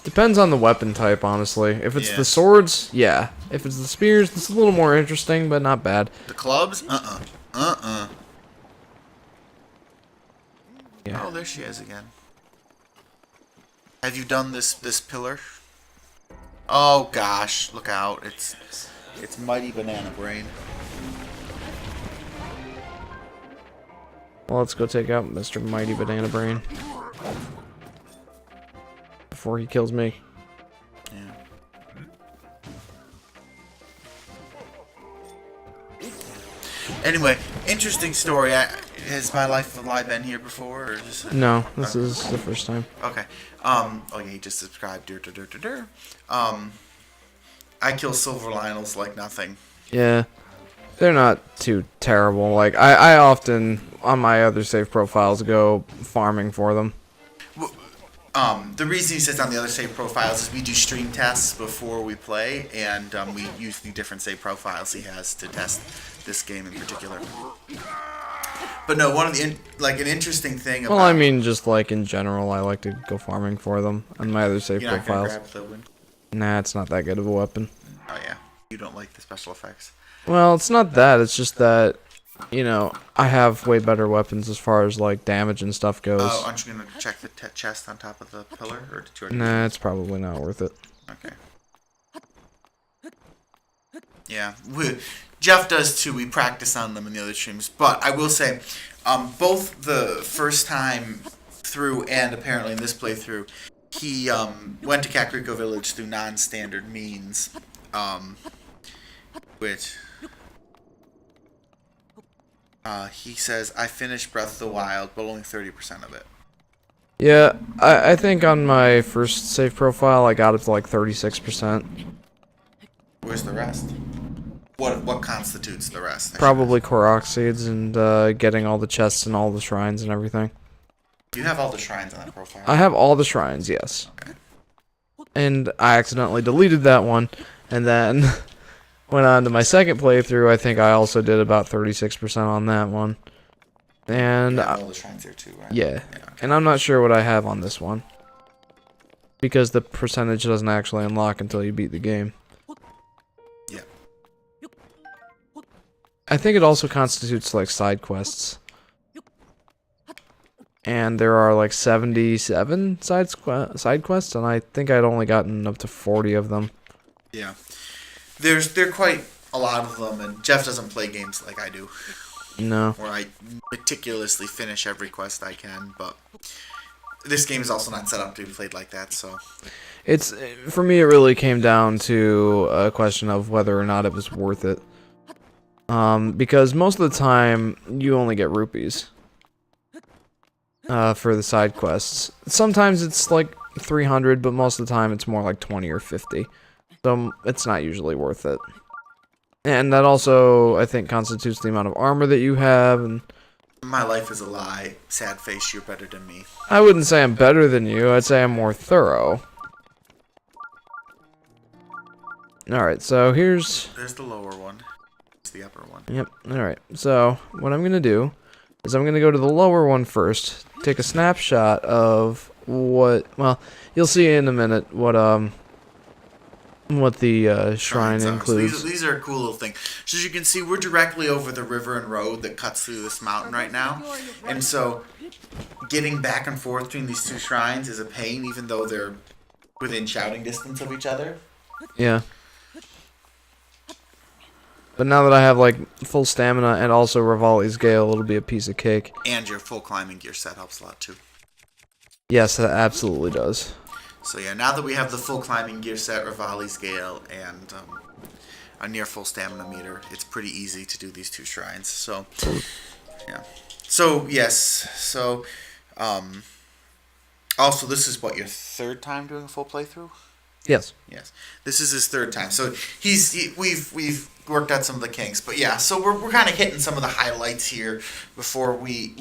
Depends on the weapon type, honestly. If it's the swords, yeah. If it's the spears, it's a little more interesting, but not bad. The clubs? Yeah. Oh, there she is again. Have you done this pillar? Oh gosh, look out! It's Mighty Banana Brain. Well, let's go take out Mr. Mighty Banana Brain before he kills me. Yeah. Anyway, interesting story. Has My Life with Lie been here before, or just... No, this is the first time. Okay. Oh yeah, he just subscribed. I kill silver Lionels like nothing. Yeah, they're not too terrible. Like I often on my other save profiles go farming for them. The reason he says on the other save profiles is we do stream tests before we play, and we use the different save profiles he has to test this game in particular. But no, one of the an interesting thing about... Well, I mean, just like in general, I like to go farming for them on my other save You're not gonna profiles. grab the win? Nah, it's not that good of a weapon. Oh yeah, you don't like the special effects. Well, it's not that. It's just that, you know, I have way better weapons as far as like damage and stuff goes. Oh, aren't you gonna check the chest on top of the pillar, or did you already? Nah, it's probably not worth it. Okay. Yeah, Jeff does too. We practice on them in the other streams, but I will say, both the first time through and apparently in this playthrough, he went to Kakariko Village through non-standard means, which he says I finished Breath of the Wild, but only 30% of it. Yeah, I think on my first save profile, I got it to like 36%. Where's the rest? What constitutes the rest? Probably Korok seeds and getting all the chests and all the shrines and everything. You have all the shrines on that profile. I have all the shrines, yes. Okay. And I accidentally deleted that one, and then went on to my second playthrough. I think I also did about 36% on that one. And You have all the shrines here too, right? yeah, and I'm not sure what I have on this one. Because the percentage doesn't actually unlock until you beat the game. Yeah. I think it also constitutes like side quests. And there are like 77 side quests, and I think I'd only gotten up to 40 of them. Yeah. There are quite a lot of them, and Jeff doesn't play games like I do, No. where I meticulously finish every quest I can, but this game is also not set up to be played like that, so... It's, for me, it really came down to a question of whether or not it was worth it. Because most of the time, you only get rupees. For the side quests. Sometimes it's like 300, but most of the time it's more like 20 or 50. So it's not usually worth it. And that also, I think, constitutes the amount of armor that you have. And My life is a lie. Sad face, you're better than me. I wouldn't say I'm better than you. I'd say I'm more thorough. Alright, so here's... There's the lower one. It's the upper one. Yep, alright. So, what I'm going to do is I'm going to go to the lower one first. Take a snapshot of what... Well, you'll see in a minute what the shrine includes. So these are a cool little thing. So as you can see, we're directly over the river and road that cuts through this mountain right now. And so getting back and forth between these two shrines is a pain, even though they're within shouting distance of each other. Yeah. But now that I have, like, full stamina and also Rivali's Gale, it'll be a piece of cake. And your full climbing gear set helps a lot, too. Yes, that absolutely does. So yeah, now that we have the full climbing gear set, Rivali's Gale, and a near full stamina meter, it's pretty easy to do these two shrines. So, yeah. So, yes. So, also, this is, what, your third time doing a full playthrough? Yes. Yes, this is his third time. So we've worked out some of the kinks, but yeah. So we're kind of hitting some of the highlights here before we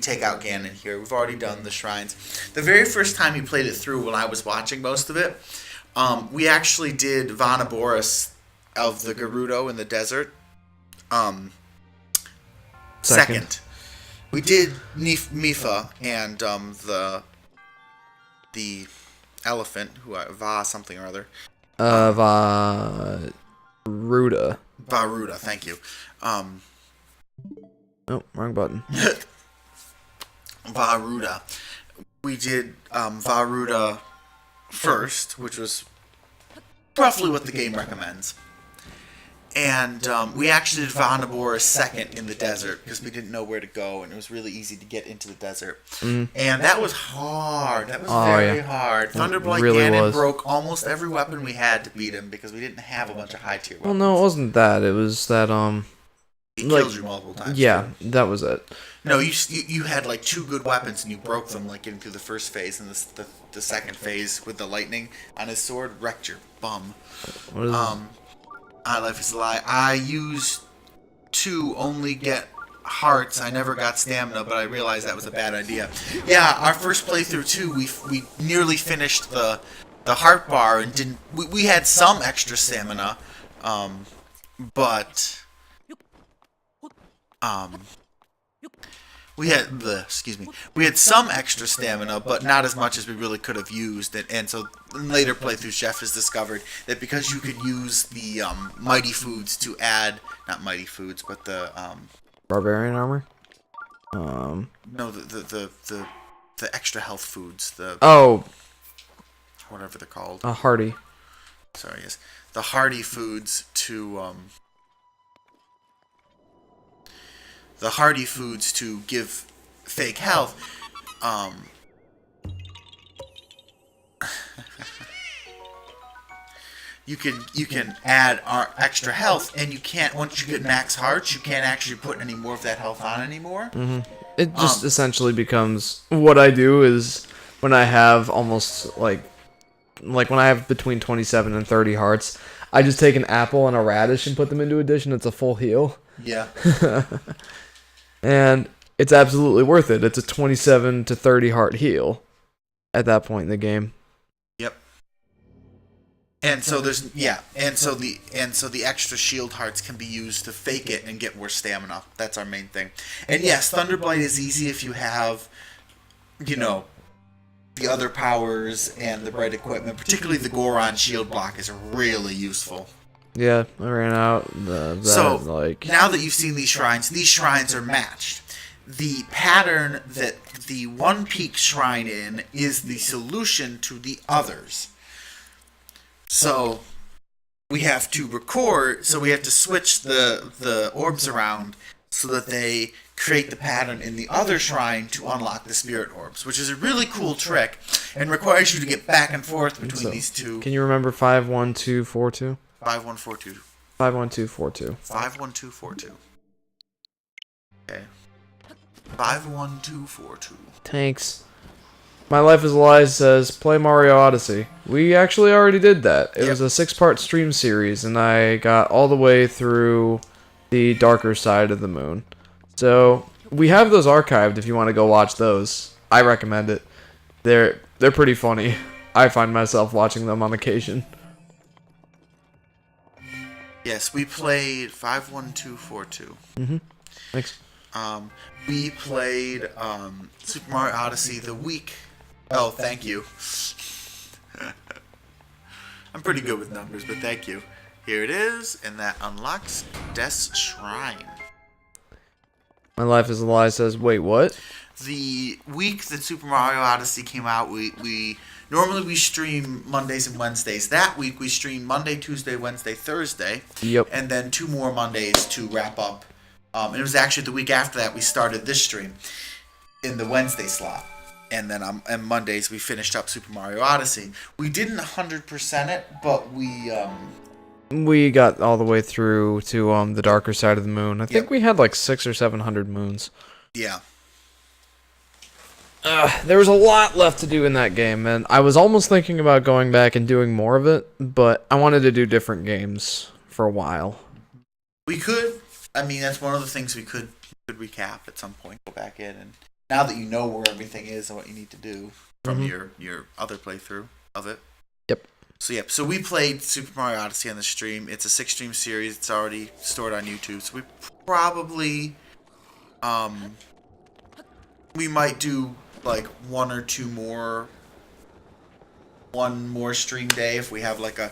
take out Ganon here. We've already done the shrines. The very first time he played it through, when I was watching most of it, we actually did Vonaboris of the Gerudo in the desert. Second. We did Mifa and the elephant, Va something or other. Varuda. Varuda, thank you. Oh, wrong button. Varuda. We did Varuda first, which was roughly what the game recommends. And we actually did Vonaboris second in the desert because we didn't know where to go, and it was really easy to get into the desert. And that was hard. That was very hard. Thunderblight really Ganon was. broke almost every weapon we had to beat him because we didn't have a bunch of high tier weapons. Well, no, it wasn't that. It was that, He like, killed you multiple times. yeah, that was it. No, you had like two good weapons and you broke them like getting through the first phase, and the second phase with the lightning on his sword wrecked your bum. What is Life is a lie. I used to only get hearts. I never got stamina, but I realized that was a bad idea. Yeah, our first playthrough too, we nearly finished the heart bar and didn't. We had some extra stamina, but we had we had some extra stamina, but not as much as we really could have used. And so in later playthroughs, Jeff has discovered that because you could use the mighty foods to add, not mighty foods, but the Barbarian armor. no, the extra health foods, the whatever they're called. Hardy. Sorry, yes, the hardy foods to give fake health. You can add our extra health, and you can't, once you get max hearts, you can't actually put any more of that health on anymore. It just essentially becomes, what I do is when I have almost like when I have between 27 and 30 hearts, I just take an apple and a radish and put them into addition. It's a full heal. Yeah. And it's absolutely worth it. It's a 27 to 30 heart heal at that point in the game. Yep. And so there's and so the extra shield hearts can be used to fake it and get more stamina. That's our main thing. And yes, Thunderblight is easy if you have, the other powers and the right equipment. Particularly the Goron shield block is really useful. Yeah, I ran out. Now that you've seen these shrines are matched. The pattern that the One Peak shrine in is the solution to the others. So we have to switch the orbs around so that they create the pattern in the other shrine to unlock the spirit orbs, which is a really cool trick and requires you to get back and forth between these two. Can you remember 51242? 5142. 51242. 51242. Okay. 51242. Tanks. My Life is a Lie says, play Mario Odyssey. We actually already did that. It was a 6-part stream series, and I got all the way through the darker side of the moon. So, we have those archived if you want to go watch those. I recommend it. They're pretty funny. I find myself watching them on occasion. Yes, we played 51242. Thanks. We played Super Mario Odyssey the week. Oh, thank you. I'm pretty good with numbers, but thank you. Here it is, and that unlocks Death's Shrine. My Life is a Lie says, wait, what? The week that Super Mario Odyssey came out, we normally we stream Mondays and Wednesdays. That week we streamed Monday, Tuesday, Wednesday, Thursday. Yep. And then 2 more Mondays to wrap up. And it was actually the week after that we started this stream in the Wednesday slot. And then on Mondays we finished up Super Mario Odyssey. We didn't 100% it, but we got all the way through to the darker side of the moon. I think we had like 600 or 700 moons. Yeah. There was a lot left to do in that game, and I was almost thinking about going back and doing more of it, but I wanted to do different games for a while. We could. I mean, that's one of the things we could recap at some point. Go back in, and now that you know where everything is and what you need to do from your other playthrough of it. Yep. So we played Super Mario Odyssey on the stream. It's a 6-stream series. It's already stored on YouTube. So we probably we might do like one more stream day if we have like a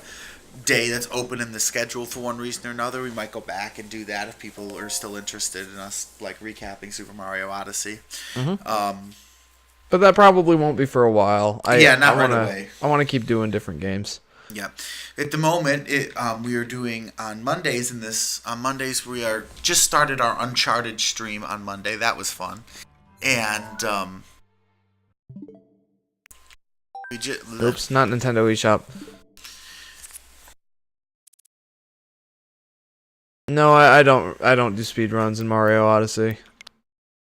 day that's open in the schedule for one reason or another. We might go back and do that if people are still interested in us like recapping Super Mario Odyssey. But that probably won't be for a while. Not right away. I want to keep doing different games. Yeah. At the moment, we are doing on Mondays on Mondays we are just started our Uncharted stream on Monday. That was fun. And oops, not Nintendo eShop. No, I don't do speedruns in Mario Odyssey.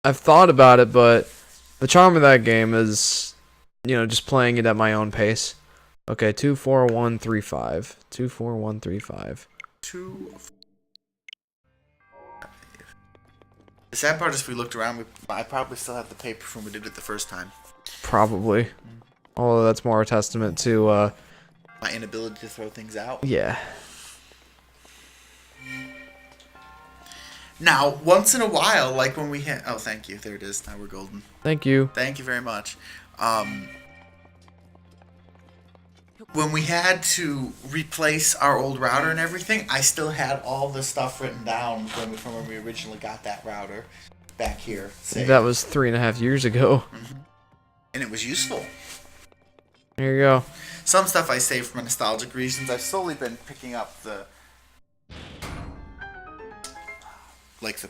I've thought about it, but the charm of that game is, just playing it at my own pace. Okay, 24135. 24135. The sad part is if we looked around, I probably still have the paper from when we did it the first time. Probably. Although that's more a testament to my inability to throw things out. Yeah. Now, once in a while, like when we hit... Oh, thank you. There it is. Now we're golden. Thank you. Thank you very much. When we had to replace our old router and everything, I still had all the stuff written down from when we originally got that router back here. Saved. That was 3.5 years ago. Mm-hmm. And it was useful. Here you go. Some stuff I saved for nostalgic reasons. I've slowly been picking up the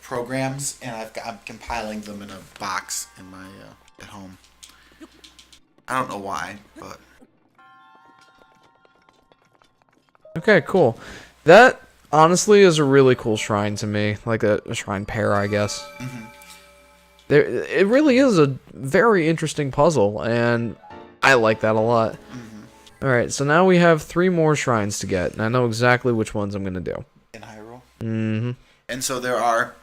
programs, and I'm compiling them in a box in my at home. I don't know why, but Okay, cool. That honestly is a really cool shrine to me, like a shrine pair, I guess. Mm-hmm. It really is a very interesting puzzle, and I like that a lot. Mm-hmm. Alright, so now we have 3 more shrines to get, and I know exactly which ones I'm going to do. In Hyrule. Mm-hmm. And so there are...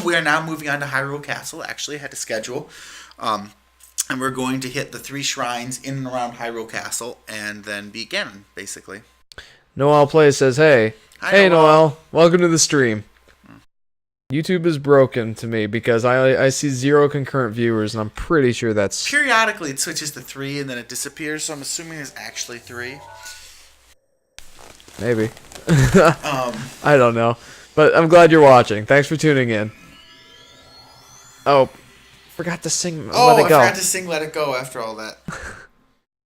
we are now moving on to Hyrule Castle. Actually, I had to schedule. And we're going to hit the 3 shrines in and around Hyrule Castle, and then beat Ganon, basically. Noel Plays says, hey. Hi, Hey, Noel. Noel. Welcome to the stream. YouTube is broken to me because I see 0 concurrent viewers, and I'm pretty sure that's... Periodically, it switches to 3, and then it disappears, so I'm assuming there's actually 3. Maybe. I don't know. But I'm glad you're watching. Thanks for tuning in. Oh, forgot to sing Let It Go. I forgot to sing Let It Go after all that.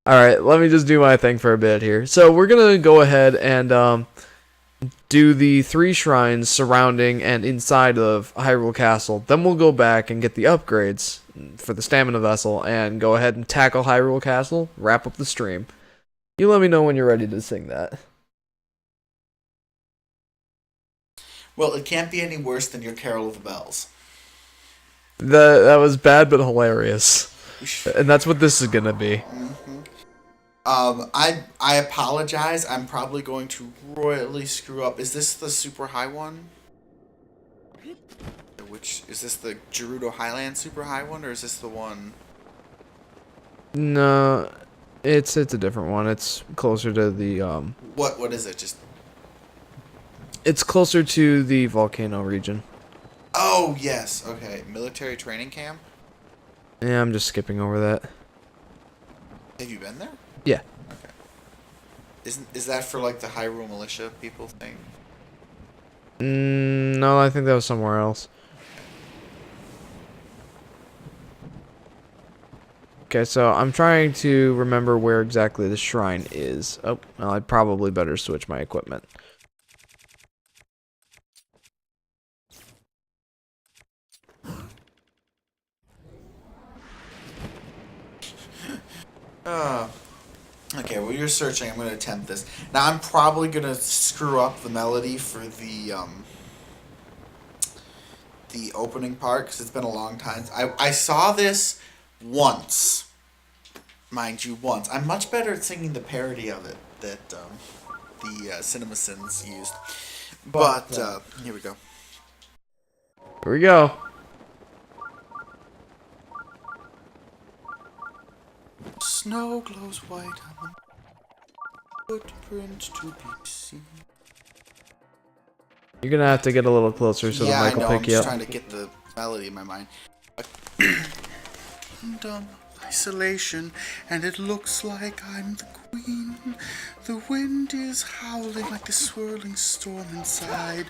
Alright, let me just do my thing for a bit here. So we're going to go ahead and do the 3 shrines surrounding and inside of Hyrule Castle. Then we'll go back and get the upgrades for the stamina vessel and go ahead and tackle Hyrule Castle, wrap up the stream. You let me know when you're ready to sing that. Well, it can't be any worse than your Carol of the Bells. That was bad but hilarious. And that's what this is going to be. Mm-hmm. I apologize. I'm probably going to royally screw up. Is this the super high one? Which is this the Gerudo Highland super high one, or is this the one? No, it's a different one. It's closer to the What is it? Just. It's closer to the volcano region. Oh yes. Okay. Military training camp. Yeah, I'm just skipping over that. Have you been there? Yeah. Okay. Is that for like the Hyrule militia people thing? No, I think that was somewhere else. Okay, so I'm trying to remember where exactly the shrine is. Oh, well, I'd probably better switch my equipment. Okay, well, you're searching. I'm going to attempt this. Now, I'm probably going to screw up the melody for the opening part, because it's been a long time. I saw this once. Mind you, once. I'm much better at singing the parody of it that the CinemaSins used. But, here we go. Here we go. Snow glows white on the footprint to be seen. You're gonna have to get a little closer so the mic will pick you up. I'm just trying to get the melody in my mind. Kingdom of isolation, and it looks like I'm the queen. The wind is howling like the swirling storm inside.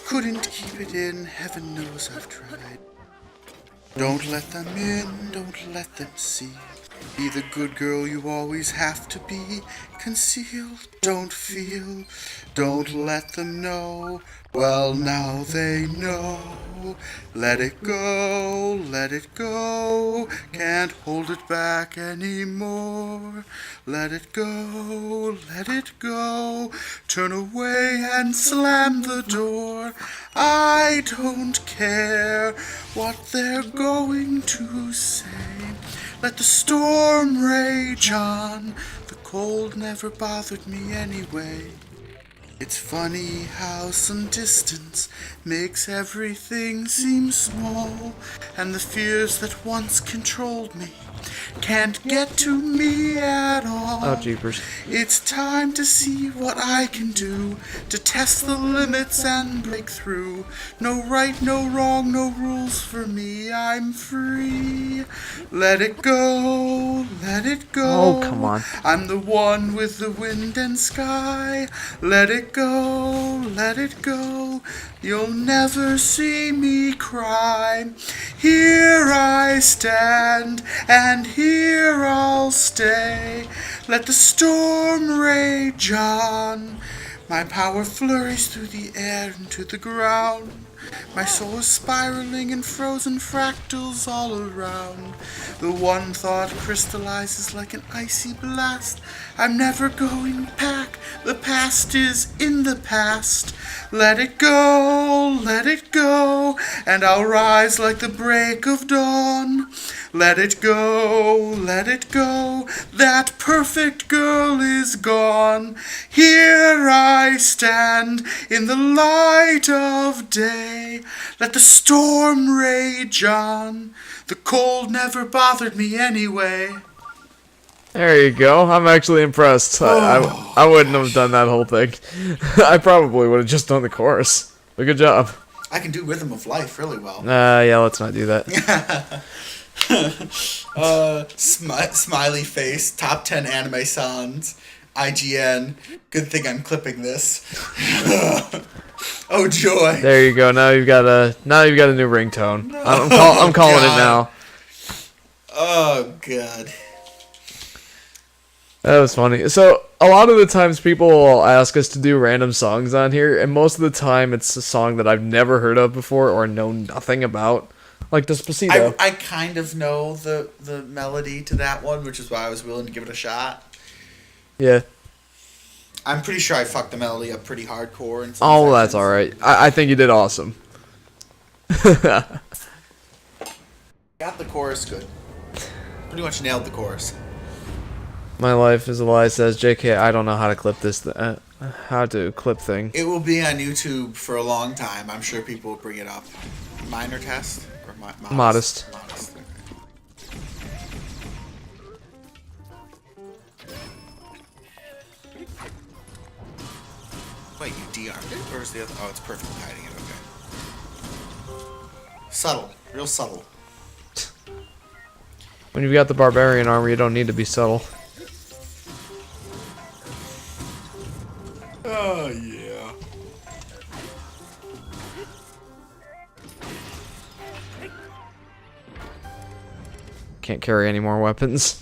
Couldn't keep it in, heaven knows I've tried. Don't let them in, don't let them see. Be the good girl you always have to be. Conceal, don't feel, don't let them know. Well, now they know. Let it go, let it go. Can't hold it back anymore. Let it go, let it go. Turn away and slam the door. I don't care what they're going to say. Let the storm rage on. The cold never bothered me anyway. It's funny how some distance makes everything seem small, and the fears that once controlled me can't get to me at all. Oh, jeepers. It's time to see what I can do to test the limits and break through. No right, no wrong, no rules for me. I'm free. Let it go, let it go. Oh, come on. I'm the one with the wind and sky. Let it go, let it go. You'll never see me cry. Here I stand, and here I'll stay. Let the storm rage on. My power flurries through the air and to the ground. My soul is spiraling in frozen fractals all around. The one thought crystallizes like an icy blast. I'm never going back. The past is in the past. Let it go, and I'll rise like the break of dawn. Let it go, that perfect girl is gone. Here I stand in the light of day. Let the storm rage on. The cold never bothered me anyway. There you go. I'm actually impressed. I wouldn't have done that whole thing. I probably would have just done the chorus. But good job. I can do Rhythm of Life really well. Yeah, let's not do that. Smiley face, top 10 anime songs, IGN. Good thing I'm clipping this. Oh joy! There you go. Now you've got a new ringtone. No. I'm calling it now. Oh god. That was funny. So a lot of the times people will ask us to do random songs on here, and most of the time it's a song that I've never heard of before or know nothing about. Like Despacito. I kind of know the melody to that one, which is why I was willing to give it a shot. Yeah. I'm pretty sure I fucked the melody up pretty hardcore. In some Oh, sections. that's alright. I think you did awesome. Got the chorus good. Pretty much nailed the chorus. My life is a lie says, JK, I don't know how to clip this, how to clip thing. It will be on YouTube for a long time. I'm sure people will bring it up. Minor test? Or Modest. Modest. Wait, you de-armed it? Or is the other... Oh, it's perfectly hiding it. Okay. Subtle. Real subtle. When you've got the barbarian armor, you don't need to be subtle. Oh, yeah. Can't carry any more weapons.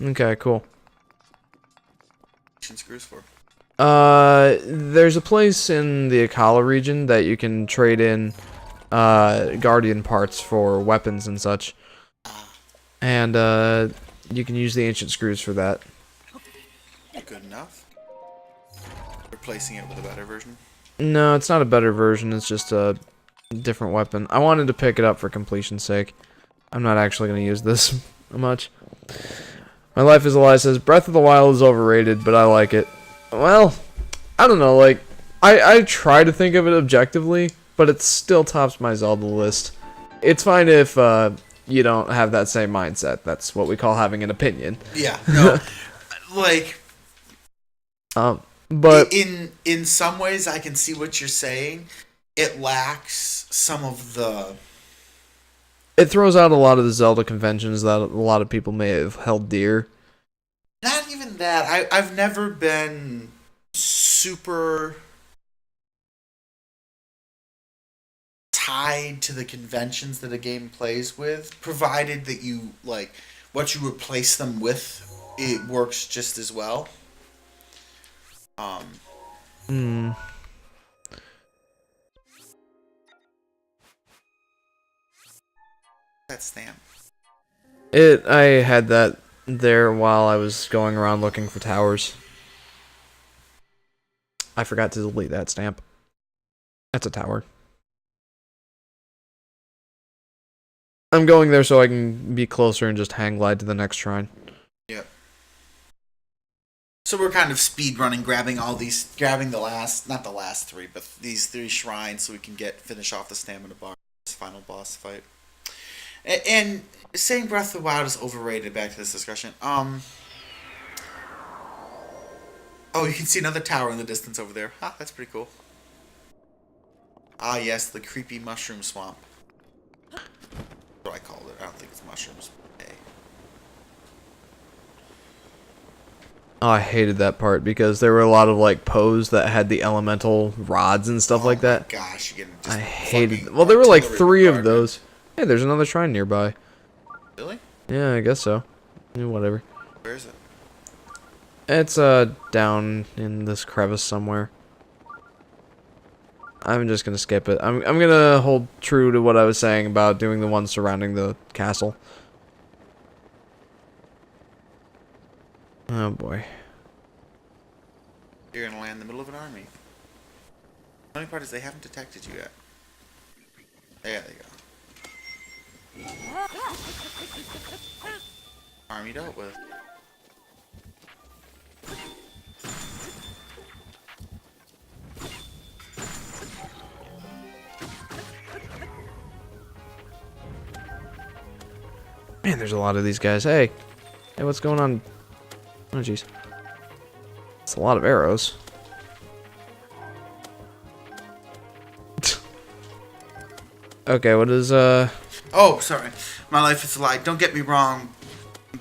Okay, cool. Screws for. There's a place in the Akala region that you can trade in Guardian parts for weapons and such. And you can use the ancient screws for that. Good enough. Replacing it with a better version. No, it's not a better version, it's just a different weapon. I wanted to pick it up for completion's sake. I'm not actually going to use this much. My life is a lie says, Breath of the Wild is overrated, but I like it. Well, I don't know, like, I try to think of it objectively, but it still tops my Zelda list. It's fine if you don't have that same mindset. That's what we call having an opinion. Yeah, no, like... But... In some ways, I can see what you're saying. It lacks some of the... It throws out a lot of the Zelda conventions that a lot of people may have held dear. Not even that. I've never been super tied to the conventions that a game plays with, provided that you, like, what you replace them with, it works just as well. That stamp. I had that there while I was going around looking for towers. I forgot to delete that stamp. That's a tower. I'm going there so I can be closer and just hang glide to the next shrine. Yep. So we're kind of speed running, grabbing the last, not the last three, but these three shrines so we can finish off the stamina bar. final boss fight. And saying Breath of the Wild is overrated. Back to this discussion. Oh, you can see another tower in the distance over there. Ah, that's pretty cool. Ah, yes, the creepy mushroom swamp. That's what I called it. I don't think it's mushrooms. Hey. Oh, I hated that part because there were a lot of like pose that had the elemental rods and stuff like that. Gosh, you're getting just I hated. Well, there were like 3 of those. Hey, there's another shrine nearby. Really? Yeah, I guess so. Yeah, whatever. Where is it? It's down in this crevice somewhere. I'm just gonna skip it. I'm gonna hold true to what I was saying about doing the ones surrounding the castle. Oh boy. You're gonna land in the middle of an army. The funny part is they haven't detected you yet. There they go. Army dealt with. Man, there's a lot of these guys. Hey, what's going on? Oh jeez, it's a lot of arrows. Okay, what is Oh, sorry. My Life is a Lie. Don't get me wrong.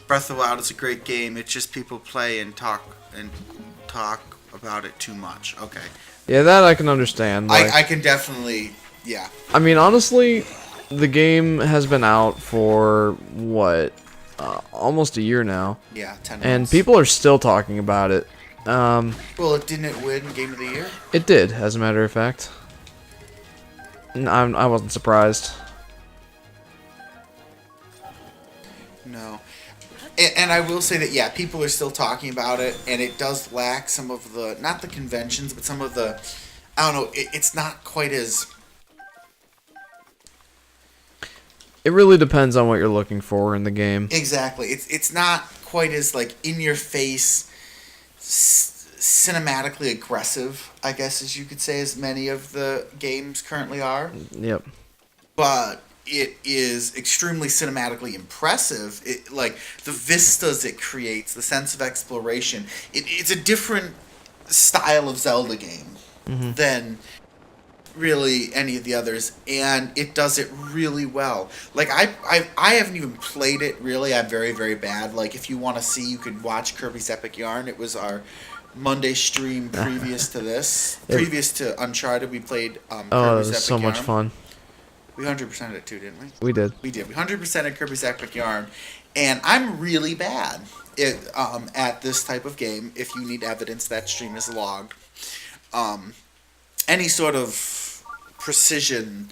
Breath of the Wild is a great game. It's just people play and talk about it too much. Okay. Yeah, that I can understand. Like, I can definitely, yeah. I mean, honestly, the game has been out for what, almost a year now, Yeah, 10 and months. people are still talking about it. Well, didn't it win Game of the Year? It did, as a matter of fact. I wasn't surprised. No. And I will say that, yeah, people are still talking about it, and it does lack some of the, not the conventions, but some of the, I don't know, it's not quite as... It really depends on what you're looking for in the game. Exactly. It's not quite as, like, in-your-face, cinematically aggressive, I guess, as you could say, as many of the games currently are. Yep. But it is extremely cinematically impressive. It, like, the vistas it creates, the sense of exploration. It's a different style of Zelda game than really any of the others, and it does it really well. Like, I haven't even played it, really. I'm very, very bad. Like, if you want to see, you could watch Kirby's Epic Yarn. It was our Monday stream previous to this. Previous to Uncharted, we played Kirby's Oh, it was Epic so much Yarn. fun. We 100%ed it too, didn't we? We did. We did. We 100%ed Kirby's Epic Yarn, and I'm really bad at this type of game. If you need evidence, that stream is logged. Any sort of precision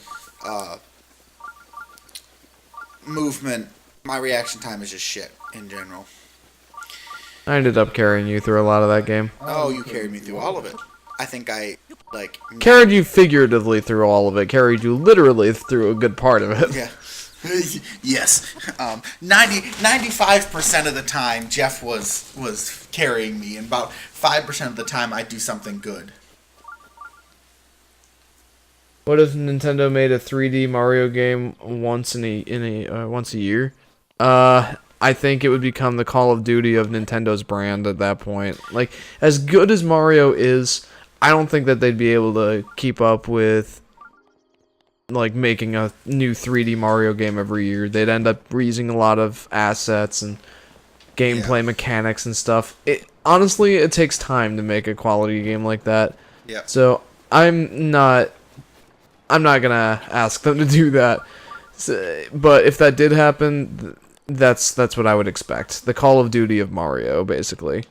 movement, my reaction time is just shit in general. I ended up carrying you through a lot of that game. Oh, you carried me through all of it. I think I, like... Carried you figuratively through all of it. Carried you literally through a good part of it. Yeah. Yes. 95% of the time, Jeff was carrying me, and about 5% of the time, I'd do something good. What if Nintendo made a 3D Mario game once once a year? I think it would become the Call of Duty of Nintendo's brand at that point. Like, as good as Mario is, I don't think that they'd be able to keep up with, like, making a new 3D Mario game every year. They'd end up reusing a lot of assets and gameplay mechanics and stuff. Honestly, it takes time to make a quality game like that. Yeah. So, I'm not gonna ask them to do that. But if that did happen, that's what I would expect. The Call of Duty of Mario, basically.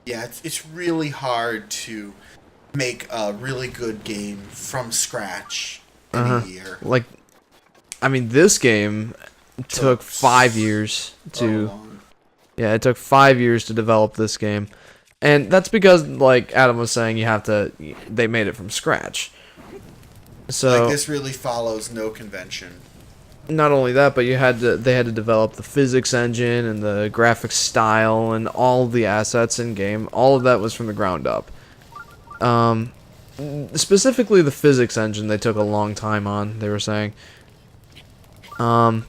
Yeah, it's really hard to make a really good game from scratch in a year. Like, I mean, this game took 5 years to... Yeah, it took 5 years to develop this game. And that's because, like Adam was saying, they made it from scratch. So, Like, this really follows no convention. not only that, but they had to develop the physics engine and the graphics style and all the assets in game. All of that was from the ground up. specifically the physics engine they took a long time on, they were saying. And,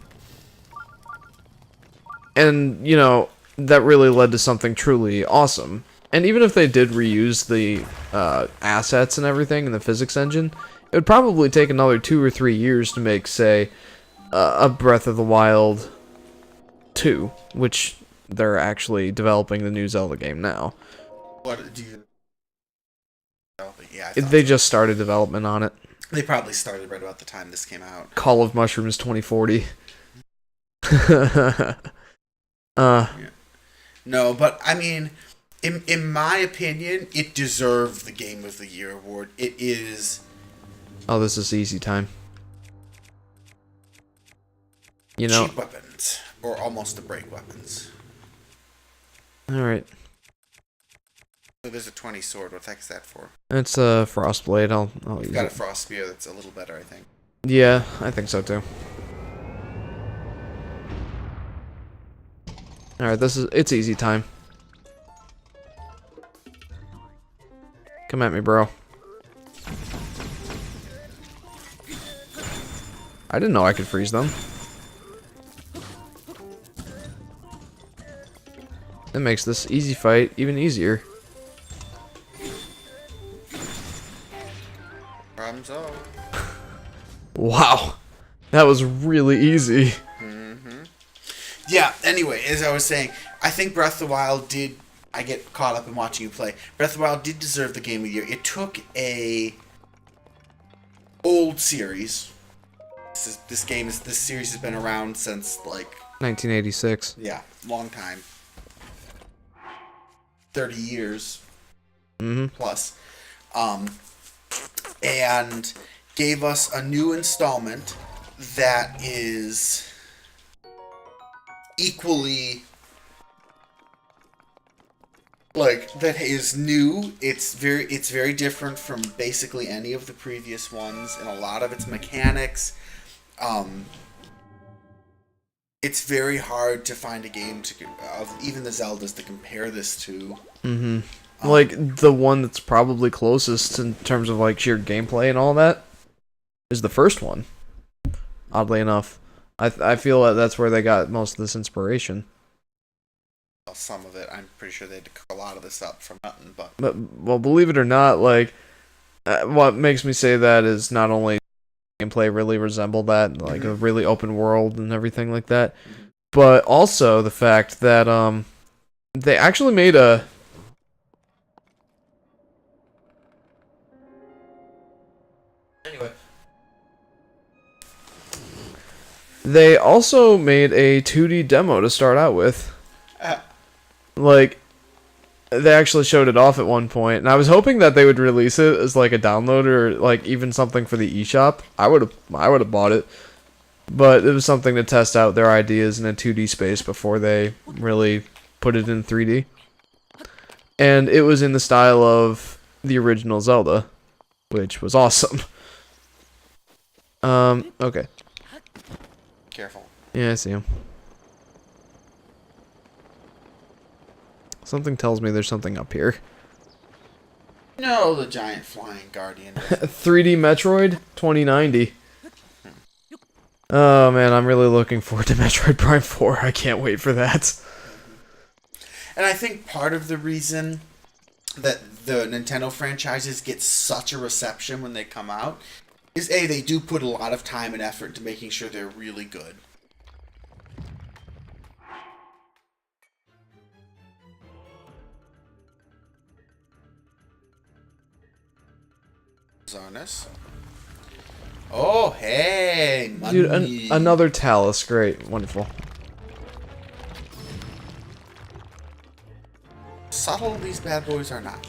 you know, that really led to something truly awesome. And even if they did reuse the assets and everything in the physics engine, it would probably take another 2 or 3 years to make, say, a Breath of the Wild 2, which they're actually developing the new Zelda game now. What do you... Yeah, They just started development on it. They probably started right about the time this came out. Call of Mushrooms 2040. Yeah. No, but I mean, in my opinion, it deserved the Game of the Year award. It is... Oh, this is easy time. You know... cheap weapons. Or almost to break weapons. Alright. So there's a 20 sword. What the heck is that for? It's a Frostblade. I'll We've use got it. a frost spear that's a little better, I think. Yeah, I think so too. Alright, it's easy time. Come at me, bro. I didn't know I could freeze them. That makes this easy fight even easier. Problem solved. Wow. That was really easy. Yeah, anyway, as I was saying, I think Breath of the Wild did... I get caught up in watching you play. Breath of the Wild did deserve the Game of the Year. It took a old series. This series has been around since, like... 1986. yeah, long time. 30 years. Plus. And gave us a new installment that is... equally, like, that is new. It's very different from basically any of the previous ones in a lot of its mechanics. It's very hard to find a game of even the Zeldas to compare this to. Like, the one that's probably closest in terms of, like, sheer gameplay and all that is the first one. Oddly enough. I feel that that's where they got most of this inspiration. Well, some of it, I'm pretty sure they had to cook a lot of this up from nothing, but... Well, believe it or not, like, what makes me say that is not only gameplay really resembled that, like a really open world and everything like that, but also the fact that they actually made a... Anyway. They also made a 2D demo to start out with. Like, they actually showed it off at one point, and I was hoping that they would release it as like a download or like even something for the eShop. I would have bought it, but it was something to test out their ideas in a 2D space before they really put it in 3D. And it was in the style of the original Zelda, which was awesome. Okay. Careful. Yeah, I see him. Something tells me there's something up here. No, the giant flying guardian. 3D Metroid 2090. Oh man, I'm really looking forward to Metroid Prime 4. I can't wait for that. And I think part of the reason that the Nintendo franchises get such a reception when they come out is A, they do put a lot of time and effort into making sure they're really good. Zarnus. Oh, hey, money. Dude, another Talus. Great. Wonderful. Subtle these bad boys are not.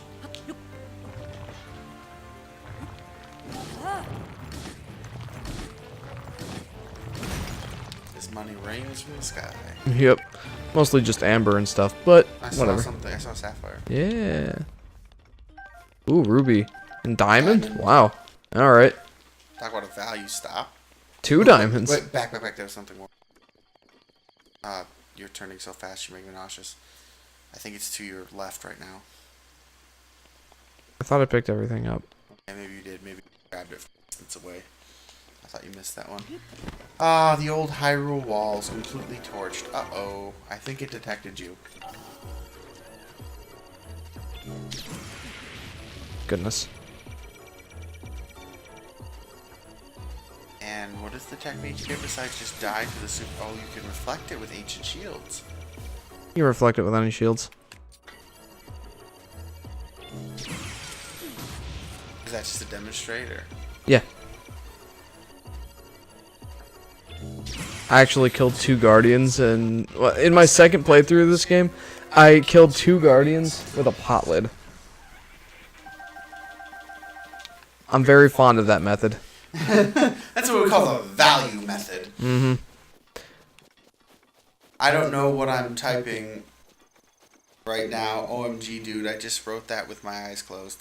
This money rains from the sky. Yep. Mostly just amber and stuff, but I saw whatever. something. I saw sapphire. Yeah. Ooh, ruby. And diamond? Wow. Alright. Talk about a value stop. 2 diamonds. Wait, back. There was something more. You're turning so fast, you make me nauseous. I think it's to your left right now. I thought I picked everything up. Yeah, maybe you did. Maybe you grabbed it from distance away. I thought you missed that one. Ah, the old Hyrule walls completely torched. Uh-oh. I think it detected you. Goodness. And what does the technique here besides just die to the super... Oh, you can reflect it with ancient shields. You reflect it with any shields. Is that just a demonstrator? Yeah. I actually killed 2 guardians, and well, in my second playthrough of this game, I killed 2 guardians with a pot lid. I'm very fond of that method. That's what we call the value method. Mm-hmm. I don't know what I'm typing right now. OMG, dude, I just wrote that with my eyes closed.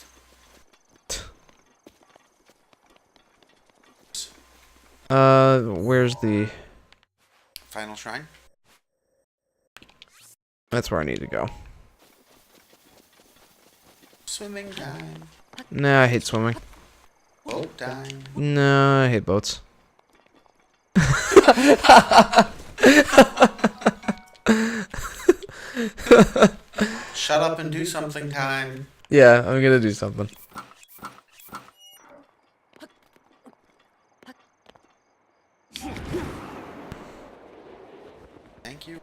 Where's the... Final shrine? That's where I need to go. Swimming time. Nah, I hate swimming. Boat time. No, I hate boats. Shut up and do something time. Yeah, I'm gonna do something. Thank you.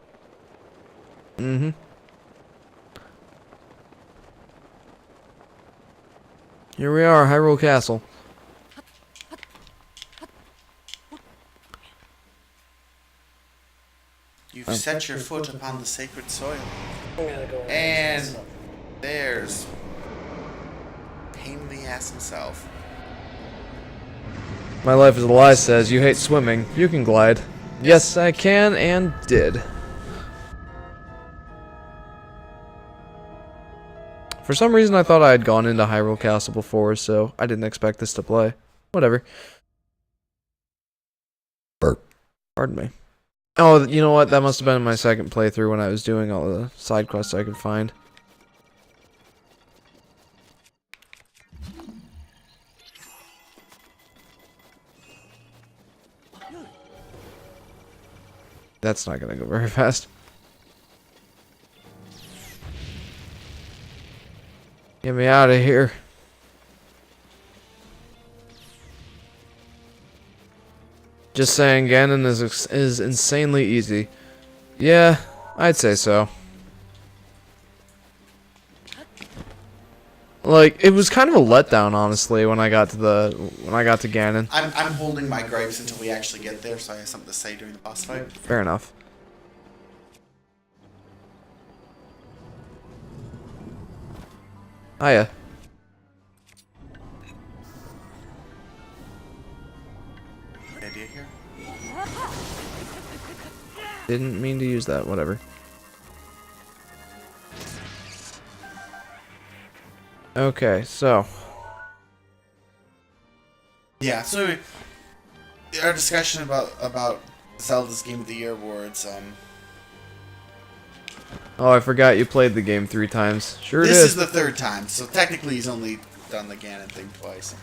Mm-hmm. Here we are, Hyrule Castle. You've set your foot upon the sacred soil. And there's pain in the ass himself. My life is a lie says you hate swimming. You can glide. Yes, I can and did. For some reason, I thought I had gone into Hyrule Castle before, so I didn't expect this to play. Whatever. Pardon me. Oh, you know what? That must have been my second playthrough when I was doing all the side quests I could find. That's not gonna go very fast. Get me out of here. Just saying, Ganon is insanely easy. Yeah, I'd say so. Like, it was kind of a letdown, honestly, when I got to Ganon. I'm holding my gripes until we actually get there, so I have something to say during the boss fight. Fair enough. Hiya. Good idea here. Didn't mean to use that, whatever. Okay, so. Yeah, so our discussion about Zelda's Game of the Year awards, Oh, I forgot you played the game 3 times. Sure this did. is the 3rd time, so technically he's only done the Ganon thing twice.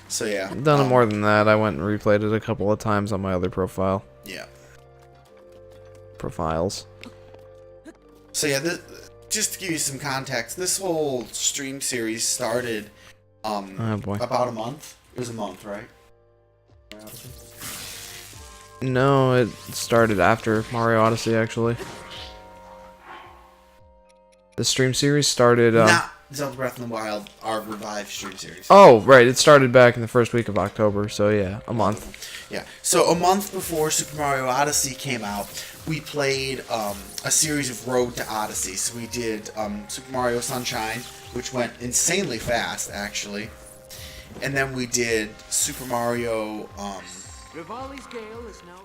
So yeah. I've done it more than that. I went and replayed it a couple of times on my other profile. Yeah. Profiles. So yeah, just to give you some context, this whole stream series started Oh boy. about a month. It was a month, right? No, it started after Mario Odyssey, actually. The stream series started... Not Zelda Breath of the Wild, our revived stream series. Oh, right. It started back in the first week of October, so yeah, a month. Yeah. So a month before Super Mario Odyssey came out, we played a series of Road to Odyssey. So we did Super Mario Sunshine, which went insanely fast, actually. And then we did Super Mario... Rivali's Gale is now...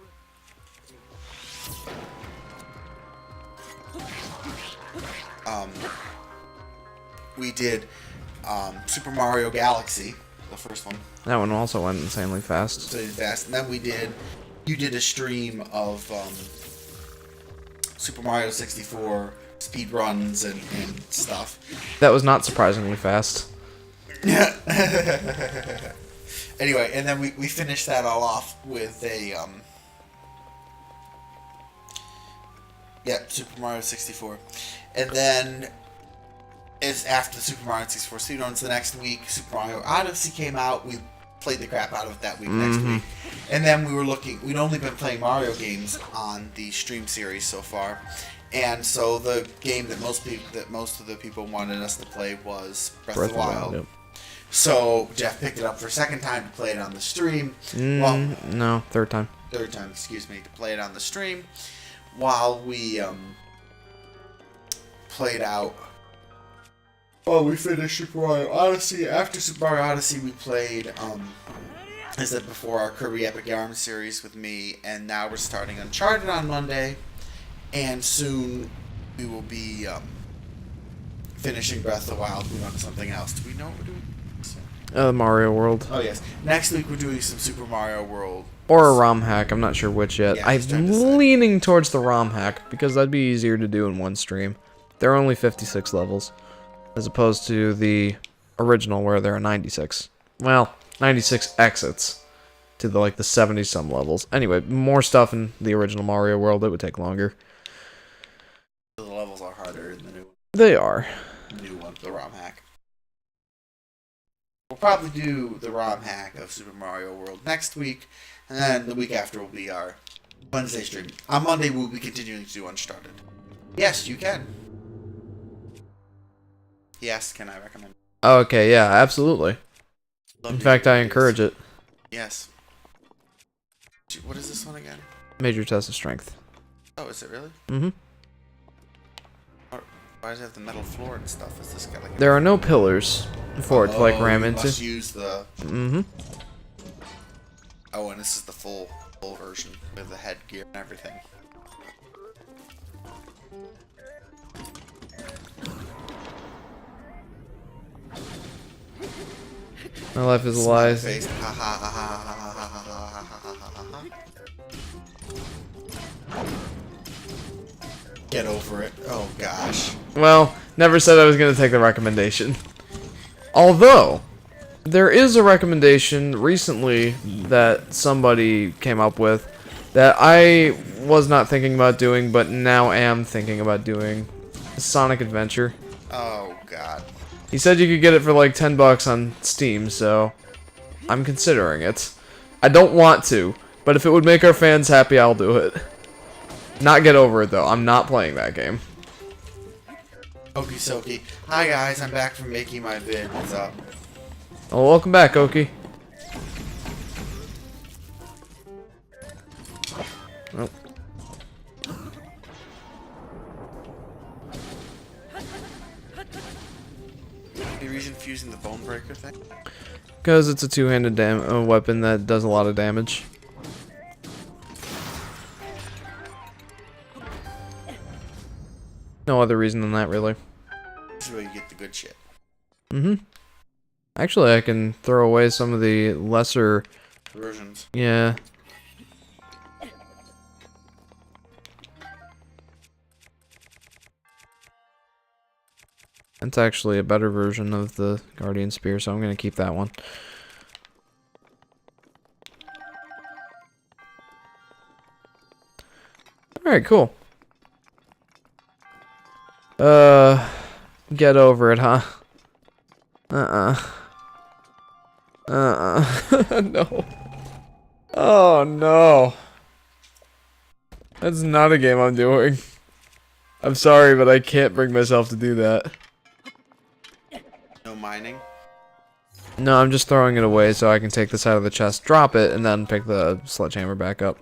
we did Super Mario Galaxy, the first one. That one also went insanely fast. So fast. And then you did a stream of Super Mario 64 speed runs and stuff. That was not surprisingly fast. Anyway, and then we finished that all off with a Super Mario 64, and then is after Super Mario 64. So it's the next week. Super Mario Odyssey came out. We played the crap out of it that week. Next week, and then we'd only been playing Mario games on the stream series so far. And so the game that most of the people wanted us to play was Breath of the Wild. Yep. So Jeff picked it up for a second time to play it on the stream. No, third time. Third time, excuse me, to play it on the stream while we played out. Well, we finished Super Mario Odyssey. After Super Mario Odyssey, we played, as I said before, our Kirby Epic Yarn series with me, and now we're starting Uncharted on Monday. And soon we will be finishing Breath of the Wild. We want something else. Do we know what we're doing? Mario World. Oh, yes. Next week we're doing some Super Mario World. Or a ROM hack. I'm not sure which yet. Yeah, I'm leaning towards the ROM hack because that'd be easier to do in one stream. There are only 56 levels, as opposed to the original where there are 96. Well, 96 exits to the 70-some levels. Anyway, more stuff in the original Mario World. It would take longer. The levels are harder in the new one. They are. The new one, the ROM hack. We'll probably do the ROM hack of Super Mario World next week, and then the week after will be our Wednesday stream. On Monday, we'll be continuing to do Uncharted. Yes, you can. Yes, can I recommend? Okay, yeah, absolutely. In fact, I encourage it. Yes. What is this one again? Major test of strength. Oh, is it really? Mm-hmm. Why does it have the metal floor and stuff? Is this got There are no pillars for it to ram into. Must use the. Mm-hmm. Oh, and this is the full version with the headgear and everything. My life is a lie. Face. Ha ha ha ha ha ha ha ha ha ha ha. Get over it. Oh gosh. Well, never said I was going to take the recommendation. Although, there is a recommendation recently that somebody came up with that I was not thinking about doing, but now am thinking about doing. Sonic Adventure. Oh god. He said you could get it for like $10 on Steam, so I'm considering it. I don't want to, but if it would make our fans happy, I'll do it. Not Get Over It, though. I'm not playing that game. Okie dokie. Hi guys, I'm back from making my vid. What's up? Oh, welcome back, Oki. Oh. Any reason for using the bone breaker thing? Because it's a two-handed weapon that does a lot of damage. No other reason than that, really. This is where you get the good shit. Mm-hmm. Actually, I can throw away some of the lesser... Versions. Yeah. It's actually a better version of the Guardian Spear, so I'm going to keep that one. Alright, cool. Get over it, huh? No. Oh, no. That's not a game I'm doing. I'm sorry, but I can't bring myself to do that. No mining? No, I'm just throwing it away so I can take this out of the chest, drop it, and then pick the sledgehammer back up.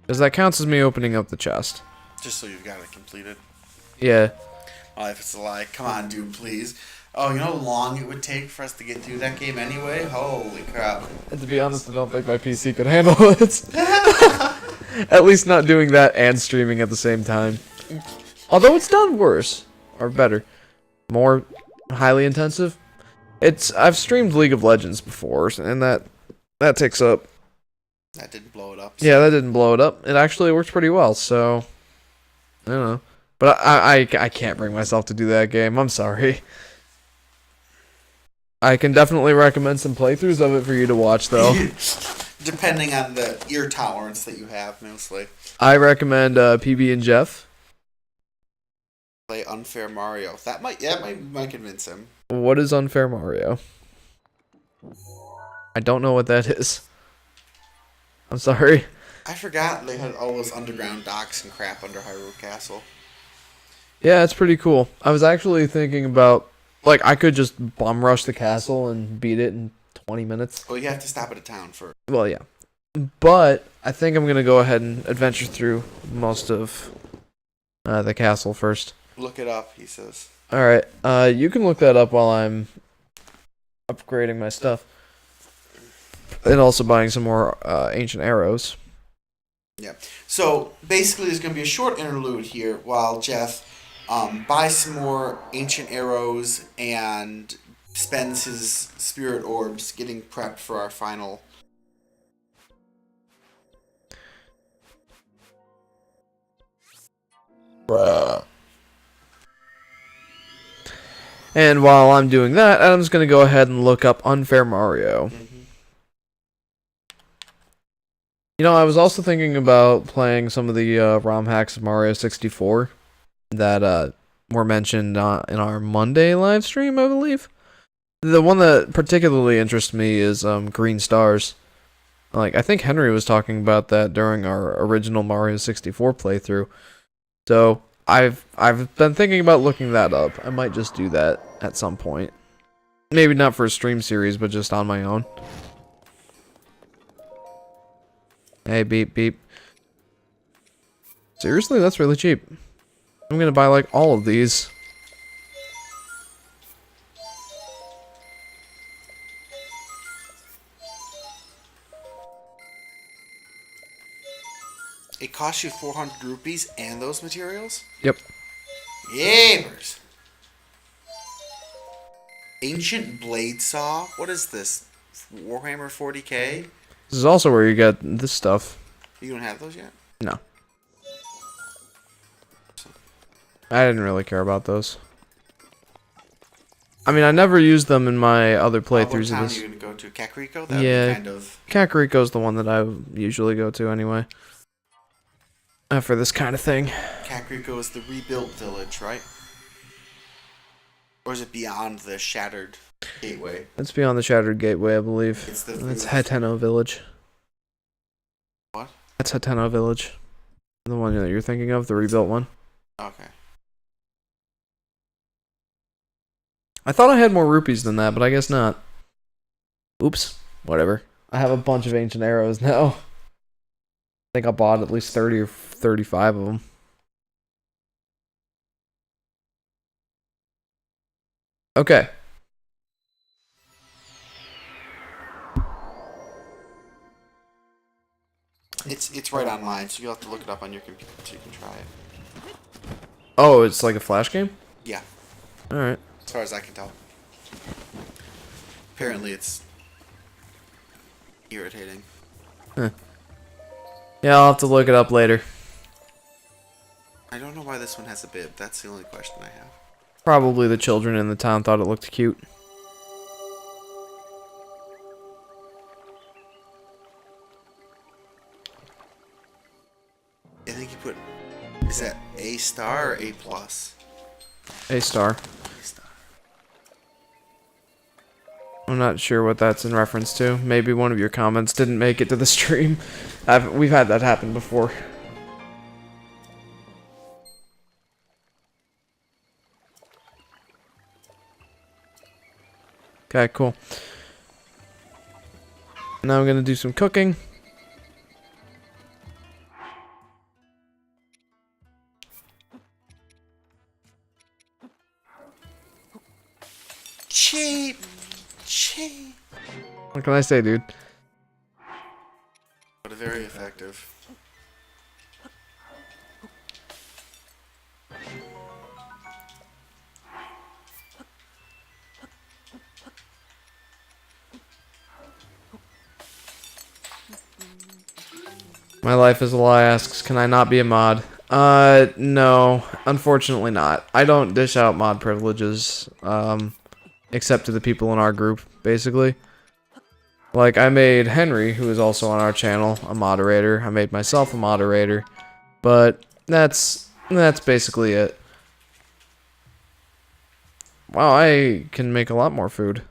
Because that counts as me opening up the chest. Just so you've got it completed. Yeah. My life is a lie. Come on, dude, please. Oh, you know how long it would take for us to get through that game anyway? Holy crap. And to be honest, I don't think my PC could handle it. At least not doing that and streaming at the same time. Although it's done worse. Or better. More highly intensive. I've streamed League of Legends before, and that takes up. That didn't blow it up. So. Yeah, that didn't blow it up. It actually works pretty well, so I don't know. But I can't bring myself to do that game. I'm sorry. I can definitely recommend some playthroughs of it for you to watch, though. Depending on the ear tolerance that you have, mostly. I recommend PB and Jeff. Play Unfair Mario. That might convince him. What is Unfair Mario? I don't know what that is. I'm sorry. I forgot they had all those underground docks and crap under Hyrule Castle. Yeah, it's pretty cool. I was actually thinking about, like, I could just bum rush the castle and beat it in 20 minutes. Well, you have to stop at a town first. Well, yeah. But I think I'm going to go ahead and adventure through most of the castle first. Look it up, he says. Alright, you can look that up while I'm upgrading my stuff. And also buying some more ancient arrows. Yeah. So, basically, there's going to be a short interlude here while Jeff buys some more ancient arrows and spends his spirit orbs getting prepped for our final... Bruh. And while I'm doing that, Adam's going to go ahead and look up Unfair Mario. Mm-hmm. You know, I was also thinking about playing some of the ROM hacks of Mario 64 that were mentioned in our Monday live stream, I believe. The one that particularly interests me is Green Stars. Like, I think Henry was talking about that during our original Mario 64 playthrough. So, I've been thinking about looking that up. I might just do that at some point. Maybe not for a stream series, but just on my own. Hey, beep, beep. Seriously? That's really cheap. I'm gonna buy, like, all of these. It costs you 400 rupees and those materials? Yep. Yavers! Ancient Blade Saw? What is this? Warhammer 40k? This is also where you get this stuff. You don't have those yet? No. I didn't really care about those. I mean, I never used them in my other playthroughs What of town this. are you going to go to? Kakariko? That would Yeah. be kind of... Kakariko's the one that I usually go to anyway. For this kind of thing. Kakariko is the rebuilt village, right? Or is it beyond the shattered gateway? It's beyond the Shattered Gateway, I believe. It's That's Hatena Village. What? That's Hatena Village. The one that you're thinking of, the rebuilt one. Okay. I thought I had more rupees than that, but I guess not. Oops. Whatever. I have a bunch of ancient arrows now. I think I bought at least 30 or 35 of them. Okay. It's right online, so you'll have to look it up on your computer so you can try it. Oh, it's like a flash game? Yeah, Alright. as far as I can tell. Apparently it's irritating. Yeah, I'll have to look it up later. I don't know why this one has a bib. That's the only question I have. Probably the children in the town thought it looked cute. I think you put... Is that A star or A plus? A star. A star. I'm not sure what that's in reference to. Maybe one of your comments didn't make it to the stream. We've had that happen before. Okay, cool. Now I'm gonna do some cooking. Cheap! What can I say, dude? But very effective. My life is a lie asks, can I not be a mod? No, unfortunately not. I don't dish out mod privileges. except to the people in our group, basically. Like, I made Henry, who is also on our channel, a moderator. I made myself a moderator. But that's basically it. Wow, I can make a lot more food.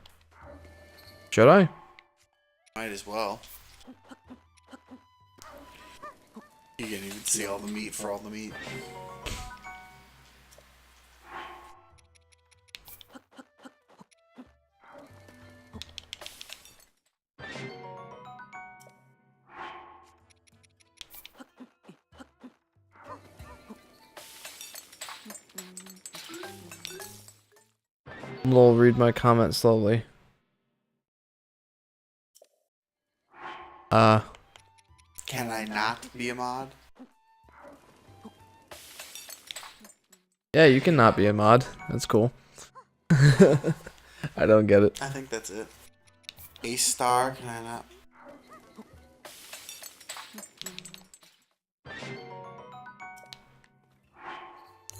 Should I? Might as well. You can't even see all the meat for all the meat. I'll read my comment slowly. Can I not be a mod? Yeah, you can not be a mod. That's cool. I don't get it. I think that's it. A star, can I not?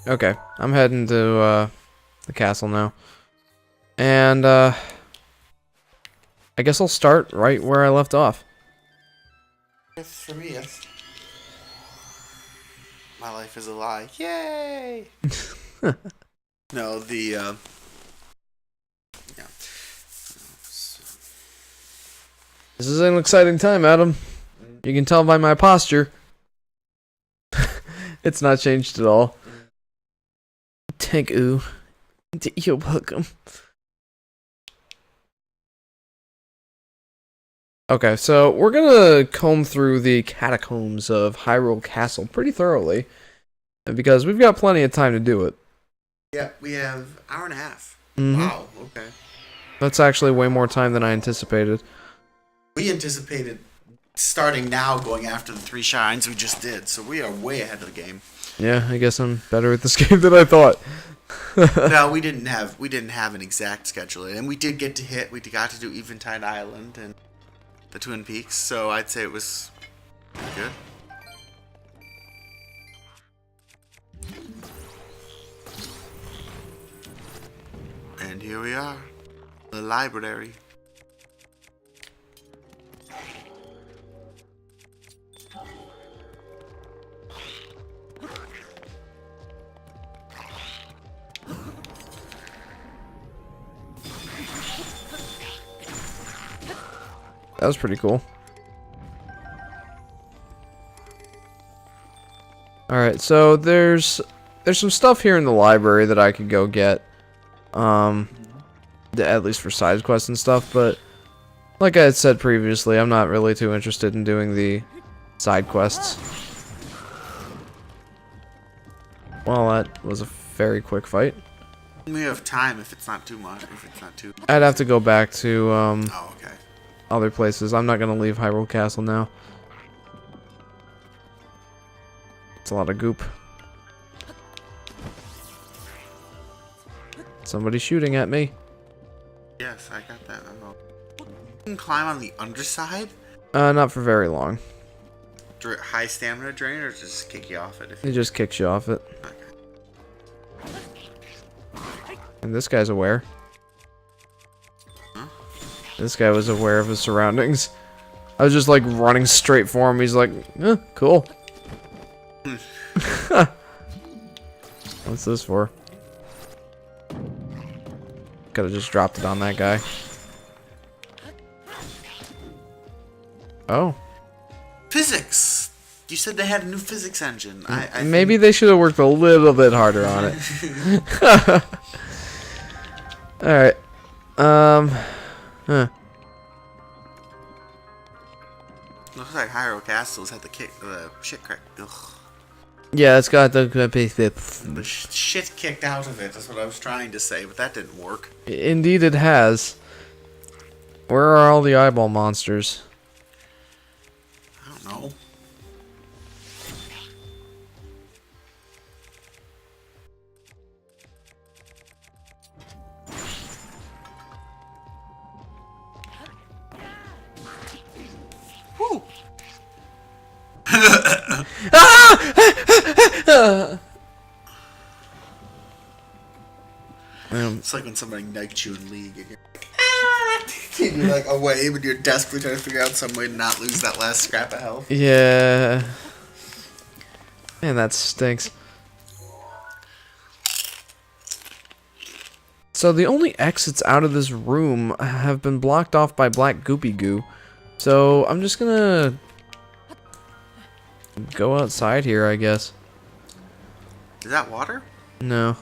Okay, I'm heading to the castle now. And I guess I'll start right where I left off. Yes, for me, yes. My life is a lie. Yay! No, yeah. This is an exciting time, Adam. You can tell by my posture. It's not changed at all. Thank you. You're welcome. Okay, so we're gonna comb through the catacombs of Hyrule Castle pretty thoroughly, because we've got plenty of time to do it. Yeah, we have an hour and a half. Mhm. Wow, okay. That's actually way more time than I anticipated. We anticipated starting now going after the 3 shines we just did, so we are way ahead of the game. Yeah, I guess I'm better at this game than I thought. No, we didn't have an exact schedule, and we did get to hit. We got to do Eventide Island and the Twin Peaks, so I'd say it was good. And here we are, the library. That was pretty cool. Alright, so there's some stuff here in the library that I could go get. At least for side quests and stuff, but like I had said previously, I'm not really too interested in doing the side quests. Well, that was a very quick fight. We have time if it's not too much, if it's not too... I'd have to go back to, Oh, okay. other places. I'm not gonna leave Hyrule Castle now. It's a lot of goop. Somebody's shooting at me. Yes, I got that. You can climb on the underside? Not for very long. High stamina drain, or just kick you off it? It just kicks you off it. Okay. And this guy's aware. Huh? This guy was aware of his surroundings. I was just like running straight for him. He's like, cool. What's this for? Could have just dropped it on that guy. Oh. Physics! You said they had a new physics engine. I Maybe they should have worked a little bit harder on it. Alright. Looks like Hyrule Castle's had the shit cracked. Ugh. Yeah, it's got the The shit kicked out of it. That's what I was trying to say, but that didn't work. Indeed it has. Where are all the eyeball monsters? I don't know. Whew. It's like when somebody knifed you in League and you're and you're like away, but you're desperately trying to figure out some way to not lose that last scrap of health. Yeah. Man, that stinks. So the only exits out of this room have been blocked off by black goopy goo. So I'm just gonna go outside here, I guess. Is that water? No.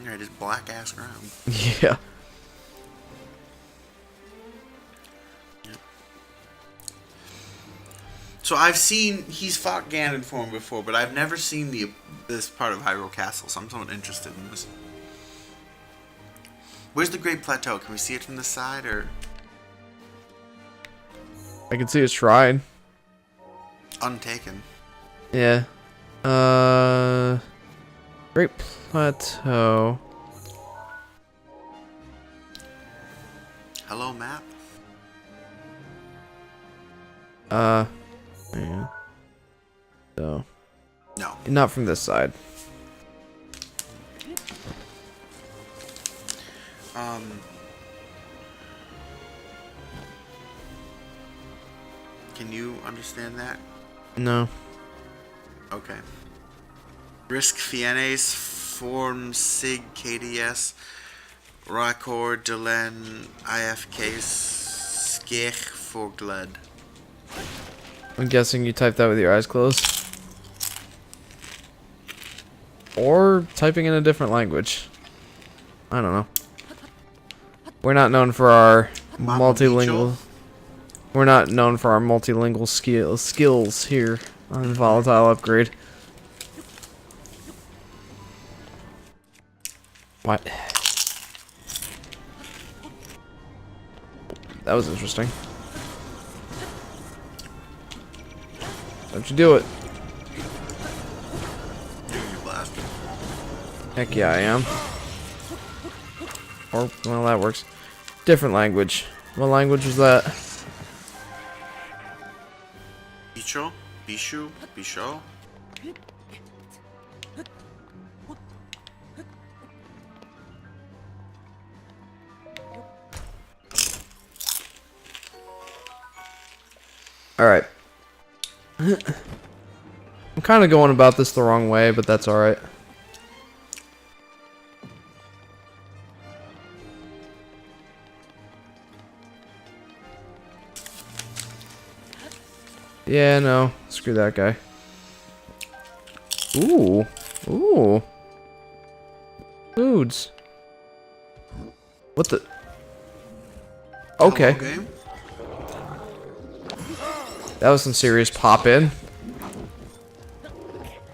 Yeah, just black ass ground. Yeah. So I've seen he's fought Ganon form before, but I've never seen this part of Hyrule Castle, so I'm somewhat interested in this. Where's the Great Plateau? Can we see it from this side, or I can see a shrine. untaken? Yeah. Great Plateau. Hello, map. Yeah. So. No. Not from this side. Can you understand that? No. Okay. Risk Fienes Form Sig KDS Rakor Delen IFK Skech Forgled. I'm guessing you typed that with your eyes closed. Or typing in a different language. I don't know. We're not known for our multilingual. We're not known for our multilingual skills here on Volatile Upgrade. What? That was interesting. Don't you do it. Heck yeah, I am. Or, well, that works. Different language. What language was that? Bicho? Bishu? Bisho? Alright. I'm kind of going about this the wrong way, but that's alright. Yeah, no. Screw that guy. Ooh. Ooh. Foods. What the? Okay. Hello, game? That was some serious pop-in.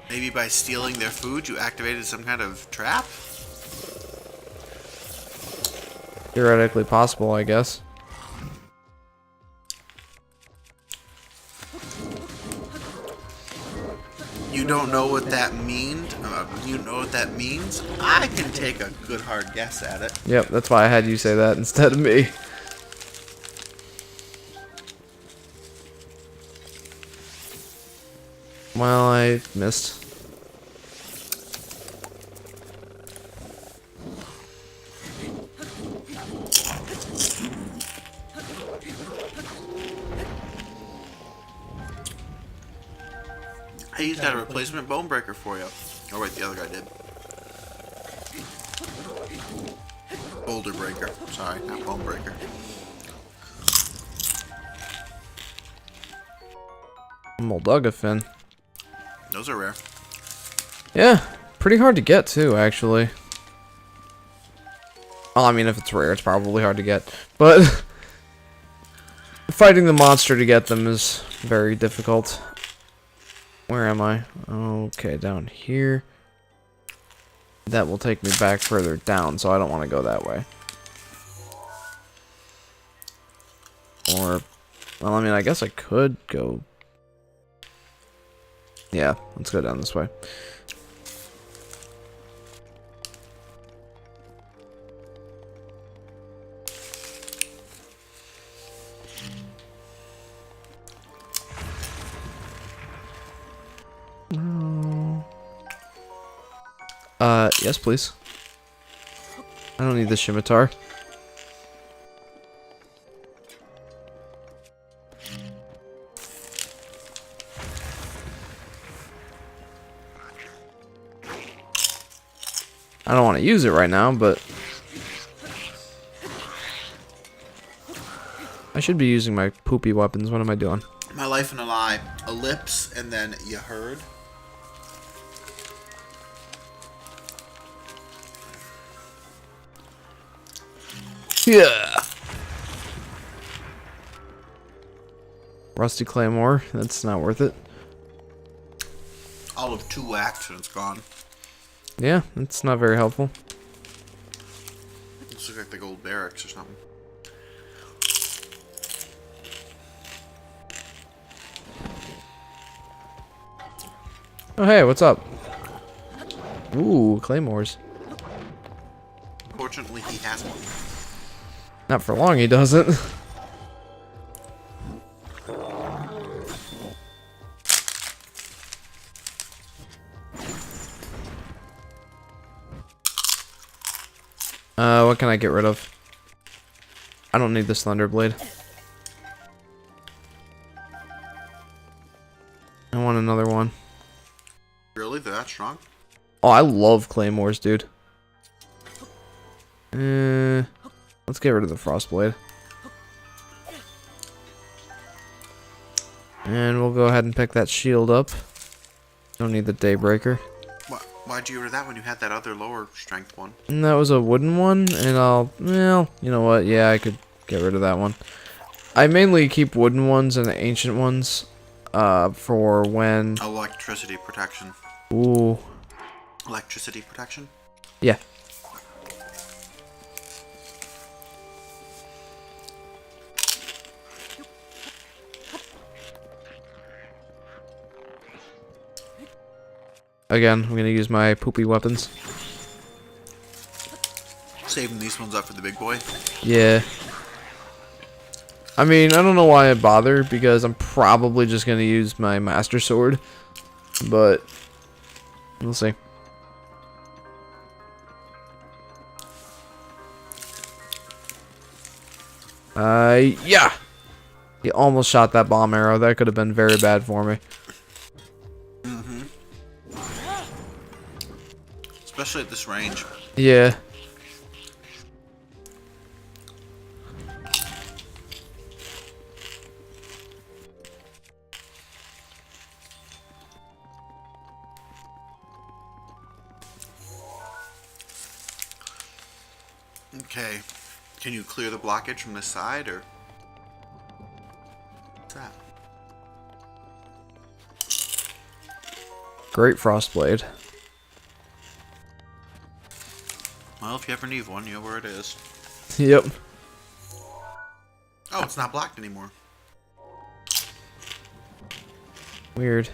Maybe by stealing their food, you activated some kind of trap? Theoretically possible, I guess. You don't know what that means? You know what that means? I can take a good hard guess at it. Yep, that's why I had you say that instead of me. Well, I missed. I used that a replacement bone breaker for you. Oh wait, the other guy did. Boulder breaker. Sorry, not bone breaker. Molduga fin. Those are rare. Yeah, pretty hard to get too, actually. Well, I mean, if it's rare, it's probably hard to get. But fighting the monster to get them is very difficult. Where am I? Okay, down here. That will take me back further down, so I don't want to go that way. Or, well, I mean, I guess I could go. Yeah, let's go down this way. Yes, please. don't need the scimitar. I don't want to use it right now, but I should be using my poopy weapons. What am I doing? My life in a lie. Ellipse, and then you heard. Yeah. Rusty Claymore. That's not worth it. All of 2 whacks and it's gone. Yeah, it's not very helpful. This looks like the gold barracks or something. Oh, hey, what's up? Ooh, claymores. Fortunately, he has one. Not for long, he doesn't. What can I get rid of? I don't need the Slender Blade. I want another one. Really? They're that strong? Oh, I love claymores, dude. Let's get rid of the Frostblade. And we'll go ahead and pick that shield up. Don't need the Daybreaker. Why'd you get rid of that when you had that other lower strength one? And that was a wooden one, and well, you know what? Yeah, I could get rid of that one. I mainly keep wooden ones and the ancient ones, for when... Electricity protection. Ooh. Electricity protection? Yeah. Again, I'm gonna use my poopy weapons. Saving these ones up for the big boy? Yeah. I mean, I don't know why I bother, because I'm probably just gonna use my Master Sword. But, we'll see. Yeah! He almost shot that bomb arrow. That could have been very bad for me. Especially at this range. Yeah. Okay. Can you clear the blockage from this side, or... What's that? Great Frostblade. Well, if you ever need one, you know where it is. Yep. Oh, it's not blocked anymore. Weird.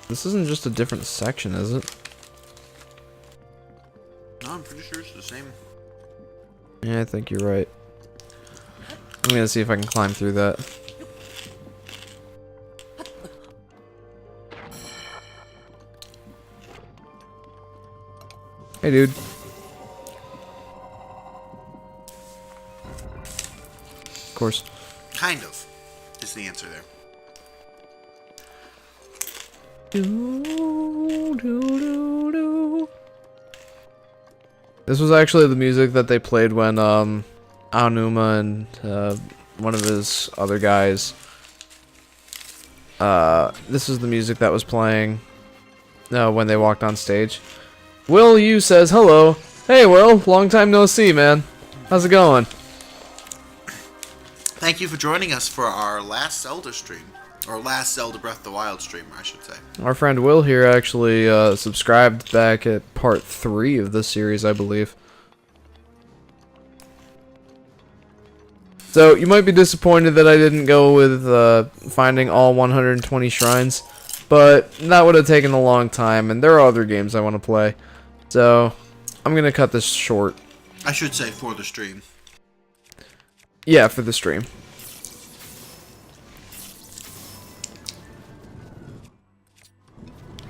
This isn't just a different section, is it? No, I'm pretty sure it's the same. Yeah, I think you're right. I'm gonna see if I can climb through that. Hey, dude. Of course. Kind of, is the answer there. This was actually the music that they played when Aonuma and one of his other guys. This is the music that was playing when they walked on stage. Will Yu says hello. Hey Will, long time no see, man. How's it going? Thank you for joining us for our last Zelda stream. Or last Zelda Breath of the Wild stream, I should say. Our friend Will here actually subscribed back at part 3 of this series, I believe. So, you might be disappointed that I didn't go with finding all 120 shrines, but that would have taken a long time, and there are other games I want to play. So, I'm going to cut this short. I should say for the stream. Yeah, for the stream.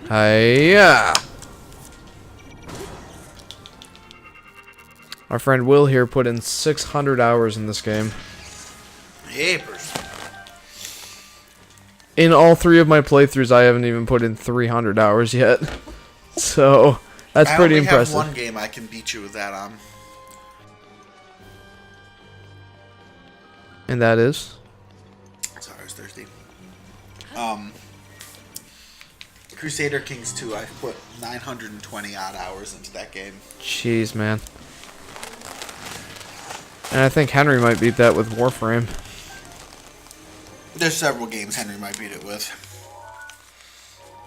Hiya! Our friend Will here put in 600 hours in this game. Yapers. In all 3 of my playthroughs, I haven't even put in 300 hours yet. So, that's pretty impressive. I only have one game I can beat you with that on. And that is? Sorry, I was thirsty. Crusader Kings 2, I've put 920 odd hours into that game. Jeez, man. And I think Henry might beat that with Warframe. There's several games Henry might beat it with.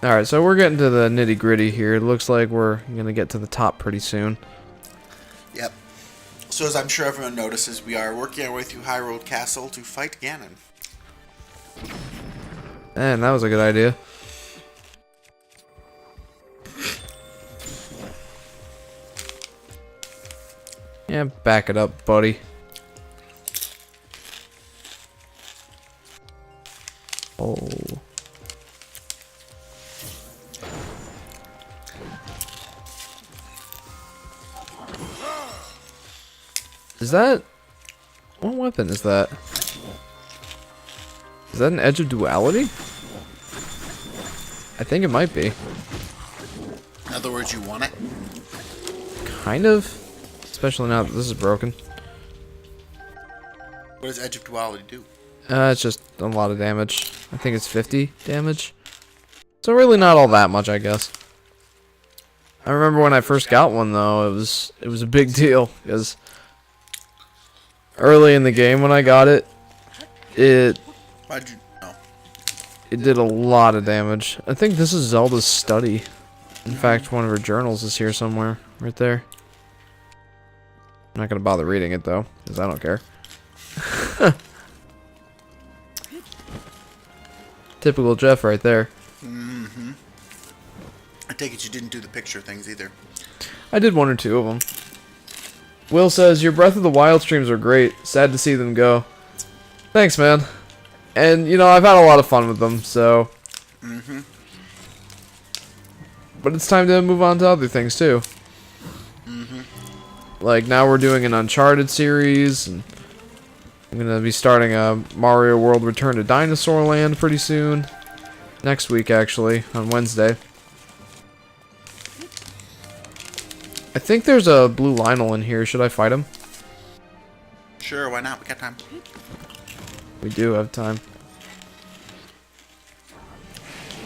Alright, so we're getting to the nitty gritty here. It looks like we're going to get to the top pretty soon. Yep. So as I'm sure everyone notices, we are working our way through Hyrule Castle to fight Ganon. And that was a good idea. Yeah, back it up, buddy. Oh. Is that... What weapon is that? Is that an Edge of Duality? I think it might be. In other words, you want it? Kind of. Especially now that this is broken. What does Edge of Duality do? It's just a lot of damage. I think it's 50 damage. So really not all that much, I guess. I remember when I first got one though, it was a big deal because early in the game when I got it, Why'd you know? it did a lot of damage. I think this is Zelda's study. In fact, one of her journals is here somewhere, right there. I'm not gonna bother reading it though, because I don't care. Typical Jeff right there. Mm-hmm. I take it you didn't do the picture things either. I did 1 or 2 of them. Will says, your Breath of the Wild streams are great. Sad to see them go. Thanks, man. And, you know, I've had a lot of fun with them, so... Mm-hmm. But it's time to move on to other things, too. Mm-hmm. Like, now we're doing an Uncharted series, and I'm going to be starting a Mario World Return to Dinosaur Land pretty soon. Next week, actually, on Wednesday. I think there's a blue Lionel in here. Should I fight him? Sure, why not? We got time. We do have time.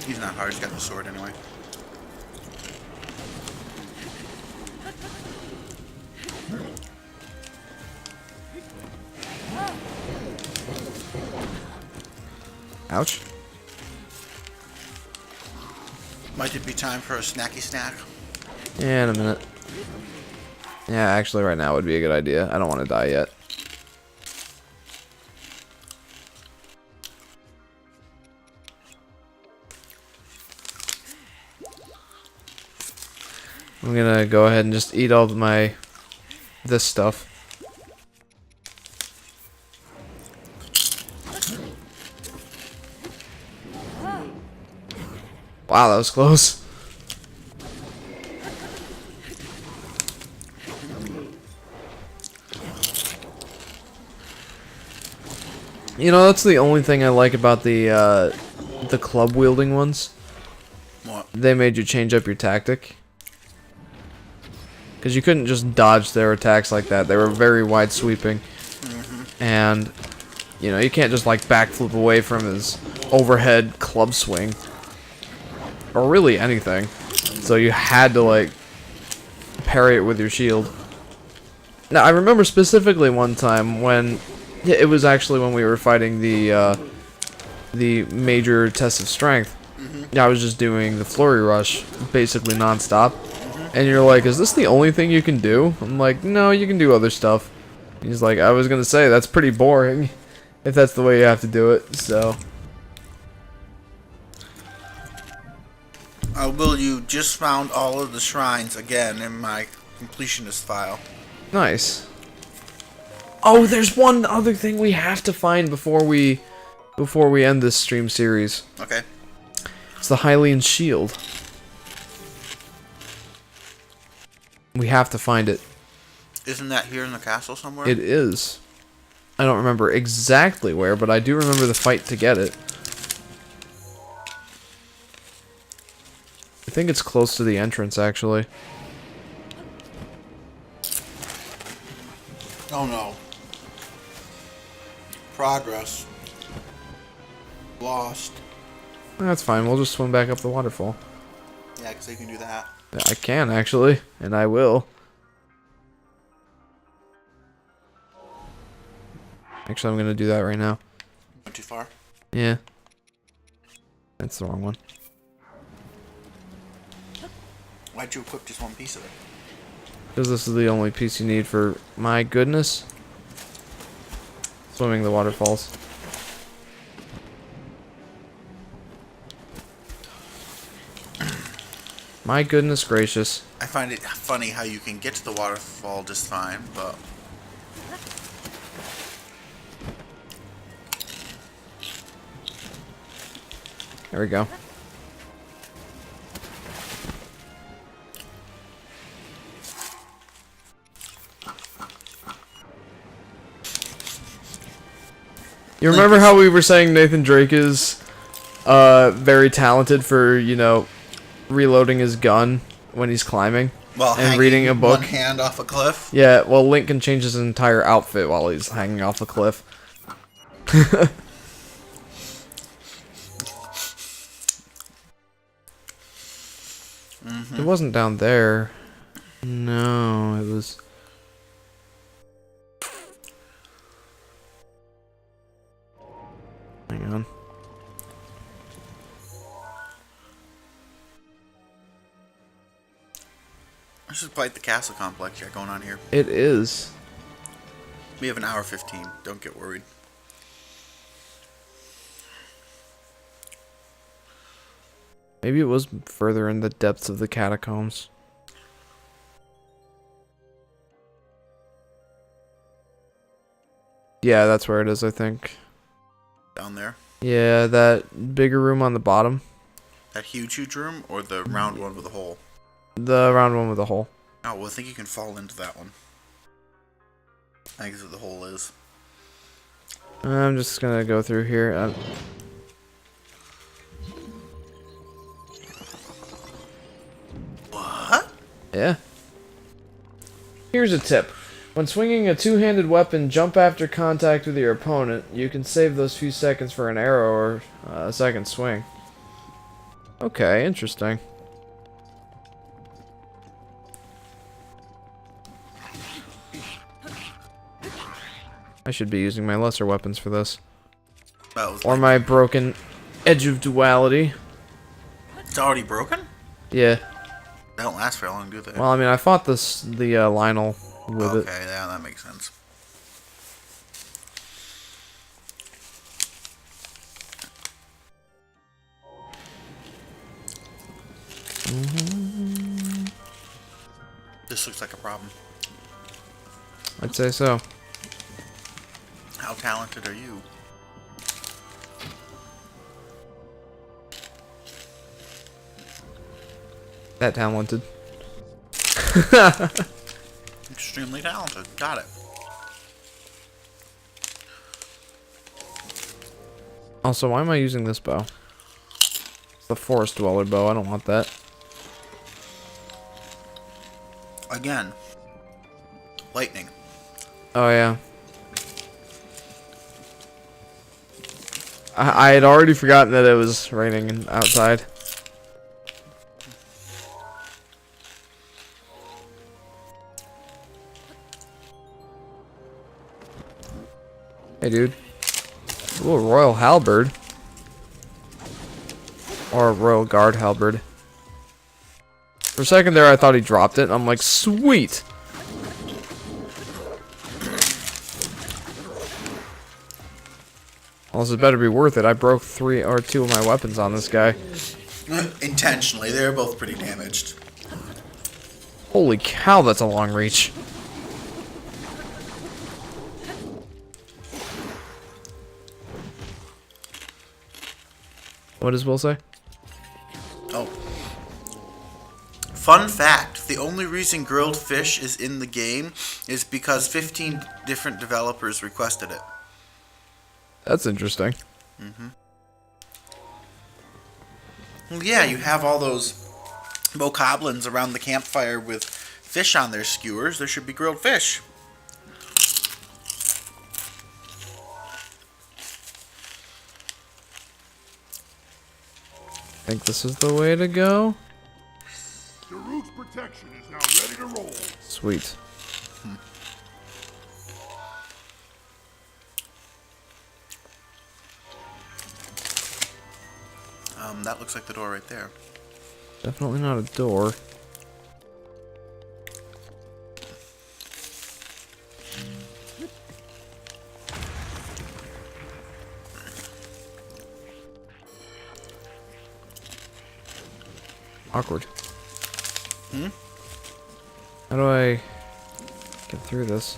He's not hard, he's got the sword anyway. Ouch. Might it be time for a snacky snack? Yeah, in a minute. Yeah, actually right now would be a good idea. I don't want to die yet. I'm gonna go ahead and just eat all of this stuff. Wow, that was close. You know, that's the only thing I like about the club wielding ones. What? They made you change up your tactic. Because you couldn't just dodge their attacks like that. They were very wide sweeping. And, you know, you can't just like backflip away from his overhead club swing. Or really anything. So you had to like parry it with your shield. Now, I remember specifically one time when... Yeah, it was actually when we were fighting the major test of strength. I was just doing the flurry rush, basically non-stop. And you're like, is this the only thing you can do? I'm like, no, you can do other stuff. He's like, I was gonna say, that's pretty boring, if that's the way you have to do it, so... Will, you just found all of the shrines again in my completionist file. Nice. Oh, there's one other thing we have to find before we end this stream series. Okay. It's the Hylian Shield. We have to find it. Isn't that here in the castle somewhere? It is. I don't remember exactly where, but I do remember the fight to get it. I think it's close to the entrance, actually. Oh no. Progress. Lost. That's fine, we'll just swim back up the waterfall. Yeah, because they can do that. I can, actually, and I will. Actually, I'm gonna do that right now. Went too far? Yeah. That's the wrong one. Why'd you equip just one piece of it? Because this is the only piece you need for, my goodness, swimming the waterfalls. My goodness gracious. I find it funny how you can get to the waterfall just fine, but... There we go. You remember how we were saying Nathan Drake is very talented for, you know, reloading his gun when he's climbing Well, and reading a book? One hand off a cliff. Yeah, well, Link can change his entire outfit while he's hanging off a cliff. It wasn't down there. No, it was... Hang on. This is quite the castle complex you got going on here. It is. We have an hour 15. Don't get worried. Maybe it was further in the depths of the catacombs. Yeah, that's where it is, I think. Down there. Yeah, that bigger room on the bottom. That huge room, or the round one with a hole? The round one with a hole. Oh, well, I think you can fall into that one. I think that's what the hole is. I'm just gonna go through here. What? Yeah. Here's a tip. When swinging a two-handed weapon, jump after contact with your opponent. You can save those few seconds for an arrow or a second swing. Okay, interesting. I should be using my lesser weapons for this. Or my broken Edge of Duality. It's already broken? Yeah. They don't last very long, do they? Well, I mean, I fought the Lionel with it. Okay, yeah, that makes sense. This looks like a problem. I'd say so. How talented are you? That talented. Extremely talented. Got it. Also, why am I using this bow? It's the Forest Dweller bow. I don't want that. Again. Lightning. Oh, yeah. I had already forgotten that it was raining outside. Hey, dude. Ooh, a Royal Halberd. Or a Royal Guard Halberd. For a second there, I thought he dropped it, and I'm like, sweet! Well, this better be worth it. I broke 2 of my weapons on this guy. Intentionally. They're both pretty damaged. Holy cow, that's a long reach. What does Will say? Oh. Fun fact, the only reason grilled fish is in the game is because 15 different developers requested it. That's interesting. Well, yeah, you have all those bokoblins around the campfire with fish on their skewers. There should be grilled fish. I think this is the way to go. The root's protection is now ready to roll. Sweet. That looks like the door right there. Definitely not a door. Awkward. How do I get through this?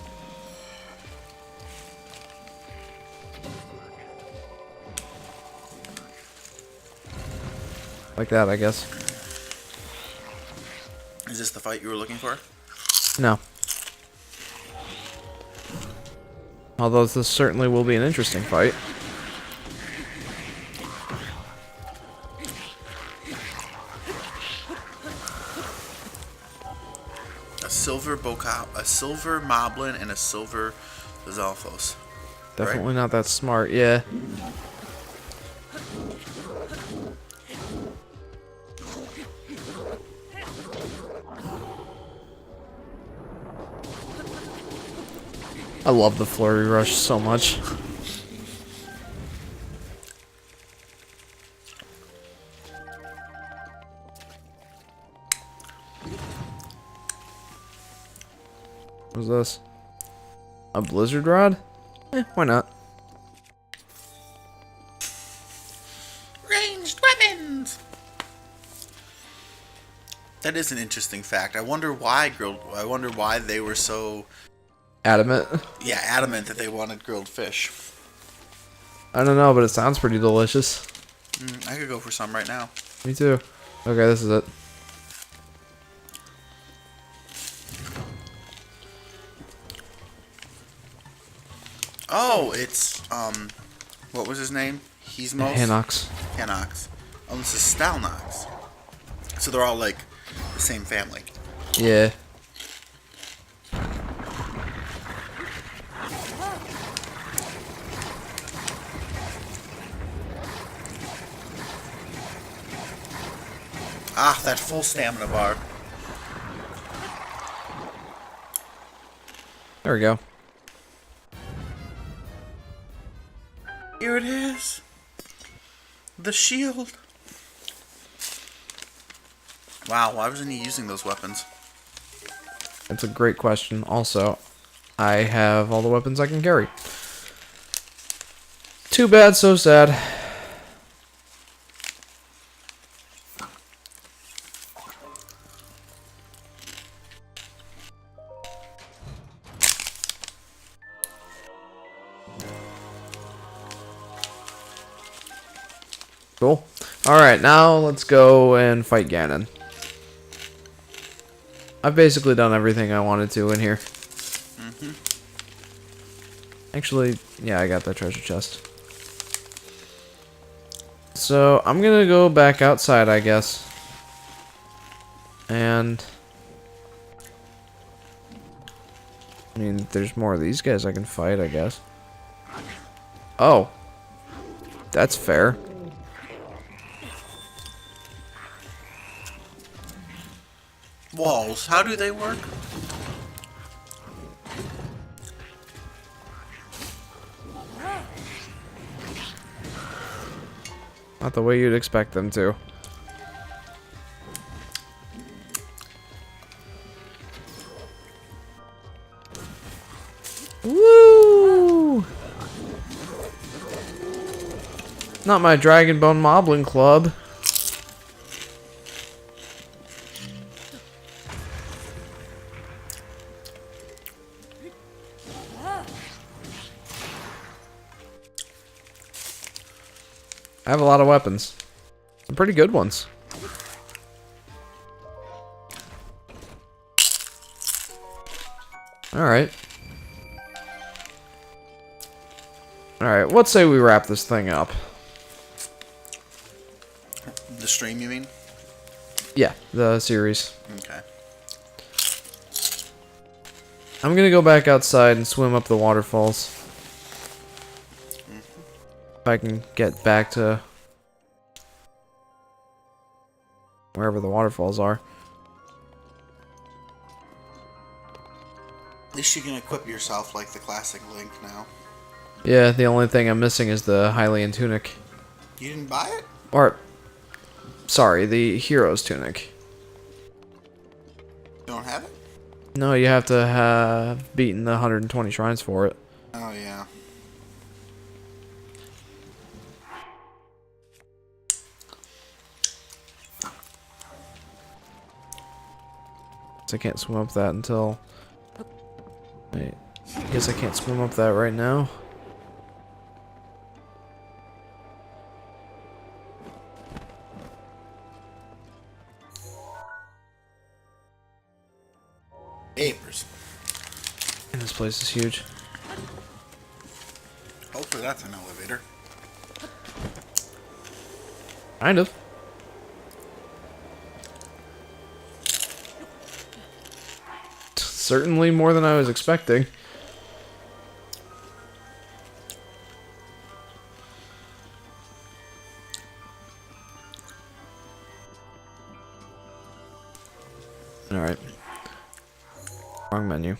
Like that, I guess. Is this the fight you were looking for? No. Although this certainly will be an interesting fight. A silver moblin and a silver Zalfos. Definitely not that smart, yeah. I love the flurry rush so much. What's this? A blizzard rod? Why not? Ranged weapons. That is an interesting fact. I wonder why they were so Adamant? adamant that they wanted grilled fish. I don't know, but it sounds pretty delicious. I could go for some right now. Me too. Okay, this is it. Oh, it's what was his name? Heesmos? Hinox. Hinox. Oh, this is Stalnox. So they're all like the same family. Yeah. Ah, that full stamina bar. There we go. Here it is. The shield. Wow, why wasn't he using those weapons? That's a great question. Also, I have all the weapons I can carry. Too bad, so sad. Cool. Alright, now let's go and fight Ganon. I've basically done everything I wanted to in here. Actually, yeah, I got that treasure chest. So, I'm gonna go back outside, I guess. And... I mean, there's more of these guys I can fight, I guess. Oh. That's fair. Walls, how do they work? Not the way you'd expect them to. Woo! Not my Dragonbone Moblin Club. I have a lot of weapons. Some pretty good ones. Alright. Alright, let's say we wrap this thing up. The stream, you mean? Yeah, the series. Okay. I'm gonna go back outside and swim up the waterfalls. If I can get back to wherever the waterfalls are. At least you can equip yourself like the classic Link now. Yeah, the only thing I'm missing is the Hylian tunic. You didn't buy it? Or, sorry, the hero's tunic. You don't have it? No, you have to have beaten the 120 shrines for it. Oh, yeah. So I can't swim up that until... Wait, I guess I can't swim up that right now. Papers. And this place is huge. Hopefully that's an elevator. Kind of. Certainly more than I was expecting. Alright. Wrong menu.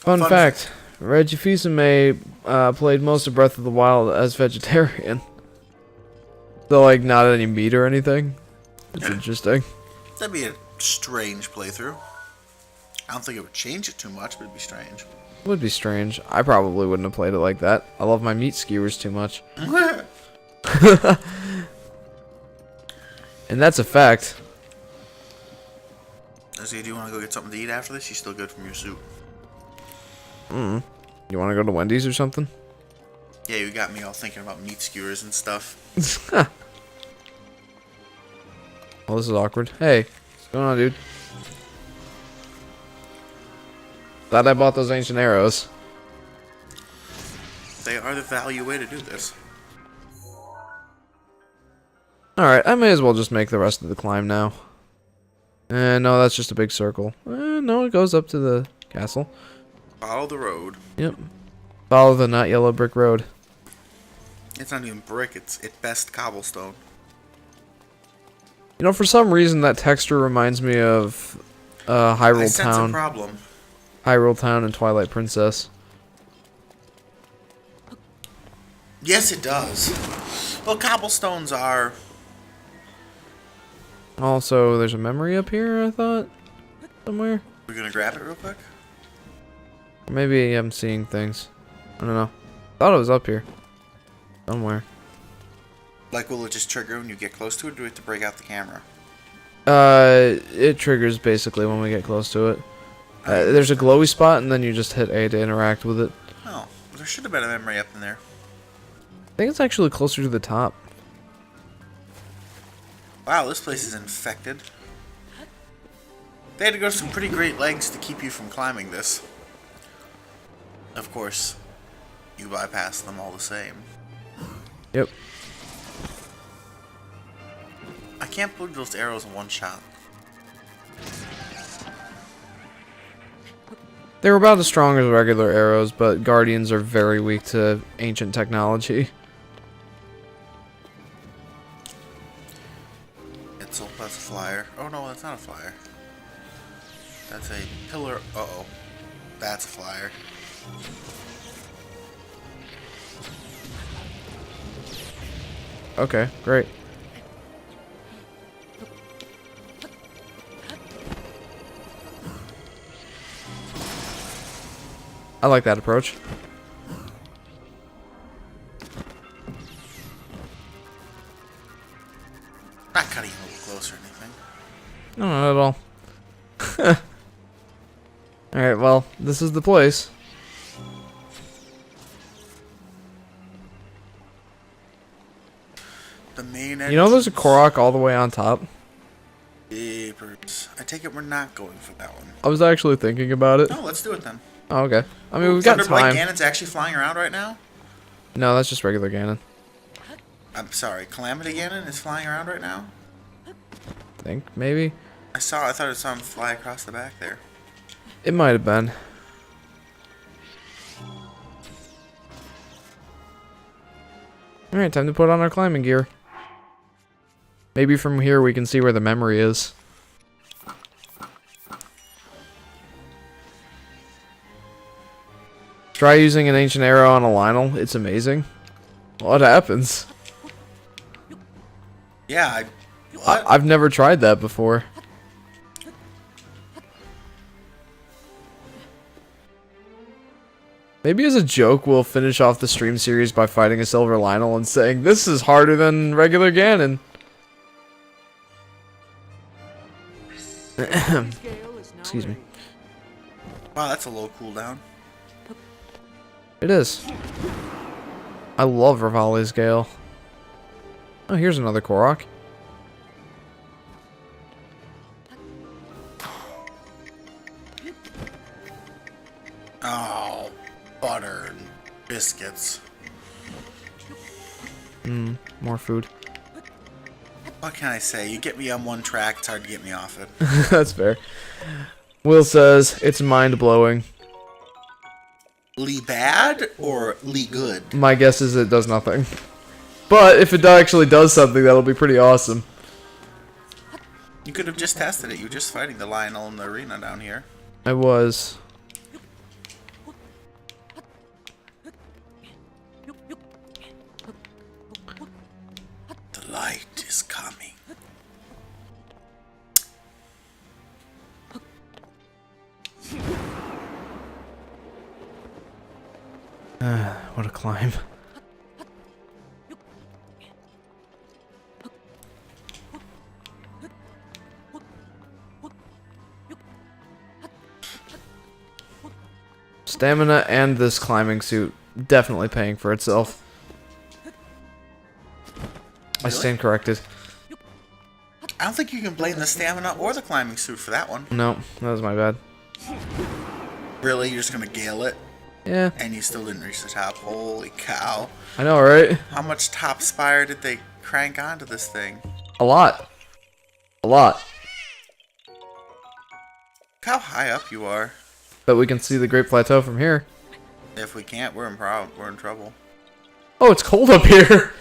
Fun fact, Reggie Fils-Aimé played most of Breath of the Wild as vegetarian. So, like, not any meat or anything. It's interesting. That'd be a strange playthrough. I don't think it would change it too much, but it'd be strange. Would be strange. I probably wouldn't have played it like that. I love my meat skewers too much. And that's a fact. Izzy, do you want to go get something to eat after this? You still good from your soup? You want to go to Wendy's or something? Yeah, you got me all thinking about meat skewers and stuff. Well, this is awkward. Hey, what's going on, dude? Glad I bought those ancient arrows. They are the value way to do this. Alright, I may as well just make the rest of the climb now. No, that's just a big circle. No, it goes up to the castle. Follow the road. Yep. Follow the not yellow brick road. It's not even brick, it's at best cobblestone. You know, for some reason that texture reminds me of I Hyrule sense a Town. problem. Hyrule Town and Twilight Princess. Yes, it does. Well, cobblestones are... Also, there's a memory up here, I thought. Somewhere. We're gonna grab it real quick? Or maybe I'm seeing things. I don't know. Thought it was up here. Somewhere. Like, will it just trigger when you get close to it, or do we have to break out the camera? It triggers basically when we get close to it. There's a glowy spot, and then you just hit A to interact with it. Oh, there should have been a memory up in there. I think it's actually closer to the top. Wow, this place is infected. They had to go to some pretty great lengths to keep you from climbing this. Of course, you bypass them all the same. Yep. I can't believe those arrows in one shot. They were about as strong as regular arrows, but Guardians are very weak to ancient technology. That's a flyer. Oh no, that's not a flyer. That's a pillar. Uh-oh. That's a flyer. Okay, great. I like that approach. Not cutting a little close or anything. No, not at all. Alright, well, this is the place. The main You know there's a entrance. Korok all the way on top? Jeepers. I take it we're not going for that one. I was actually thinking about it. No, let's do it then. Oh, okay. I mean, we've got Thunderblight time. Ganon's actually flying around right now? No, that's just regular Ganon. I'm sorry, Calamity Ganon is flying around right now? I think, maybe? I thought I saw him fly across the back there. It might have been. Alright, time to put on our climbing gear. Maybe from here we can see where the memory is. Try using an ancient arrow on a Lionel. It's amazing. What happens? Yeah, what? I've never tried that before. Maybe as a joke, we'll finish off the stream series by fighting a Silver Lionel and saying, this is harder than regular Ganon. Excuse me. Wow, that's a low cooldown. It is. I love Rivali's Gale. Oh, here's another Korok. Oh, butter and biscuits. More food. What can I say? You get me on one track, it's hard to get me off it. That's fair. Will says, it's mind-blowing. Lee bad or Lee good? My guess is it does nothing. But if it actually does something, that'll be pretty awesome. You could have just tested it. You were just fighting the Lionel in the arena down here. I was. The light is coming. What a climb. Stamina and this climbing suit definitely paying for itself. I stand corrected. I don't think you can blame the stamina or the climbing suit for that one. No, that was my bad. Really? You're just gonna gale it? Yeah, And you still didn't reach the top. Holy cow. I know, right? How much top spire did they crank onto this thing? A lot. A lot. Look how high up you are. But we can see the Great Plateau from here. If we can't, we're in trouble. Oh, it's cold up here.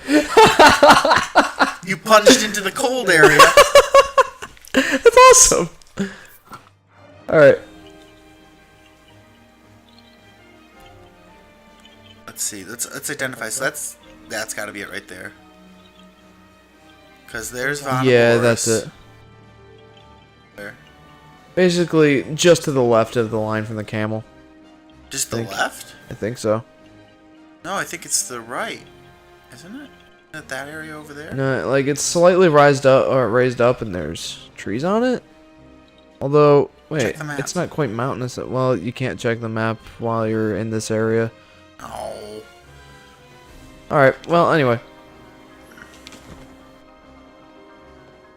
You plunged into the cold area. That's awesome. Alright. Let's see. Let's identify. So that's got to be it right there. Cause there's Von. Yeah, that's it. There. Basically, just to the left of the line from the camel. Just the left? I think so. No, I think it's the right. Isn't it? Isn't it that area over there? No, like it's slightly raised up, and there's trees on it. Although, wait, Check the map. it's not quite mountainous. Well, you can't check the map while you're in this area. Oh. Alright, well, anyway.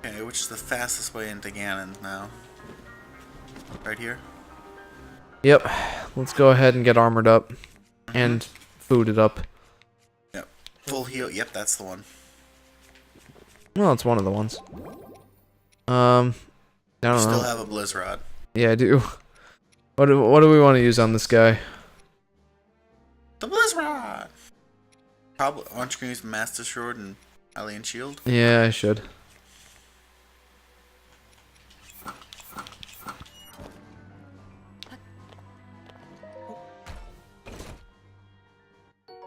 Okay, which is the fastest way into Ganon now? Right here? Yep, let's go ahead and get armored up. And fooded up. Yep. Full heal. Yep, that's the one. Well, it's one of the ones. I You don't still know. have a Blizzrod. Yeah, I do. What do we want to use on this guy? The Blizzrod! Probably. Why don't you use Master Sword and Hylian Shield? Yeah, I should.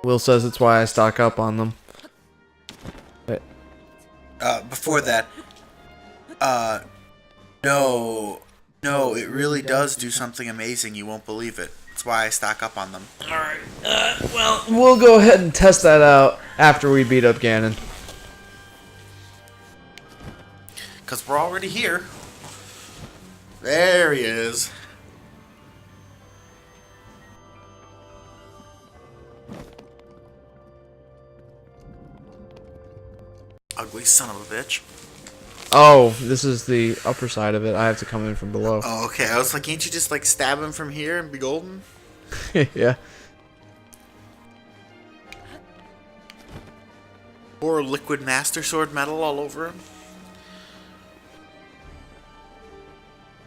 Will says it's why I stock up on them. Wait. Before that, no, it really does do something amazing. You won't believe it. That's why I stock up on them. Alright, well, we'll go ahead and test that out after we beat up Ganon. Because we're already here. There he is. Ugly son of a bitch. Oh, this is the upper side of it. I have to come in from below. Oh, okay. I was like, can't you just like stab him from here and be golden? Yeah. Or liquid master sword metal all over him?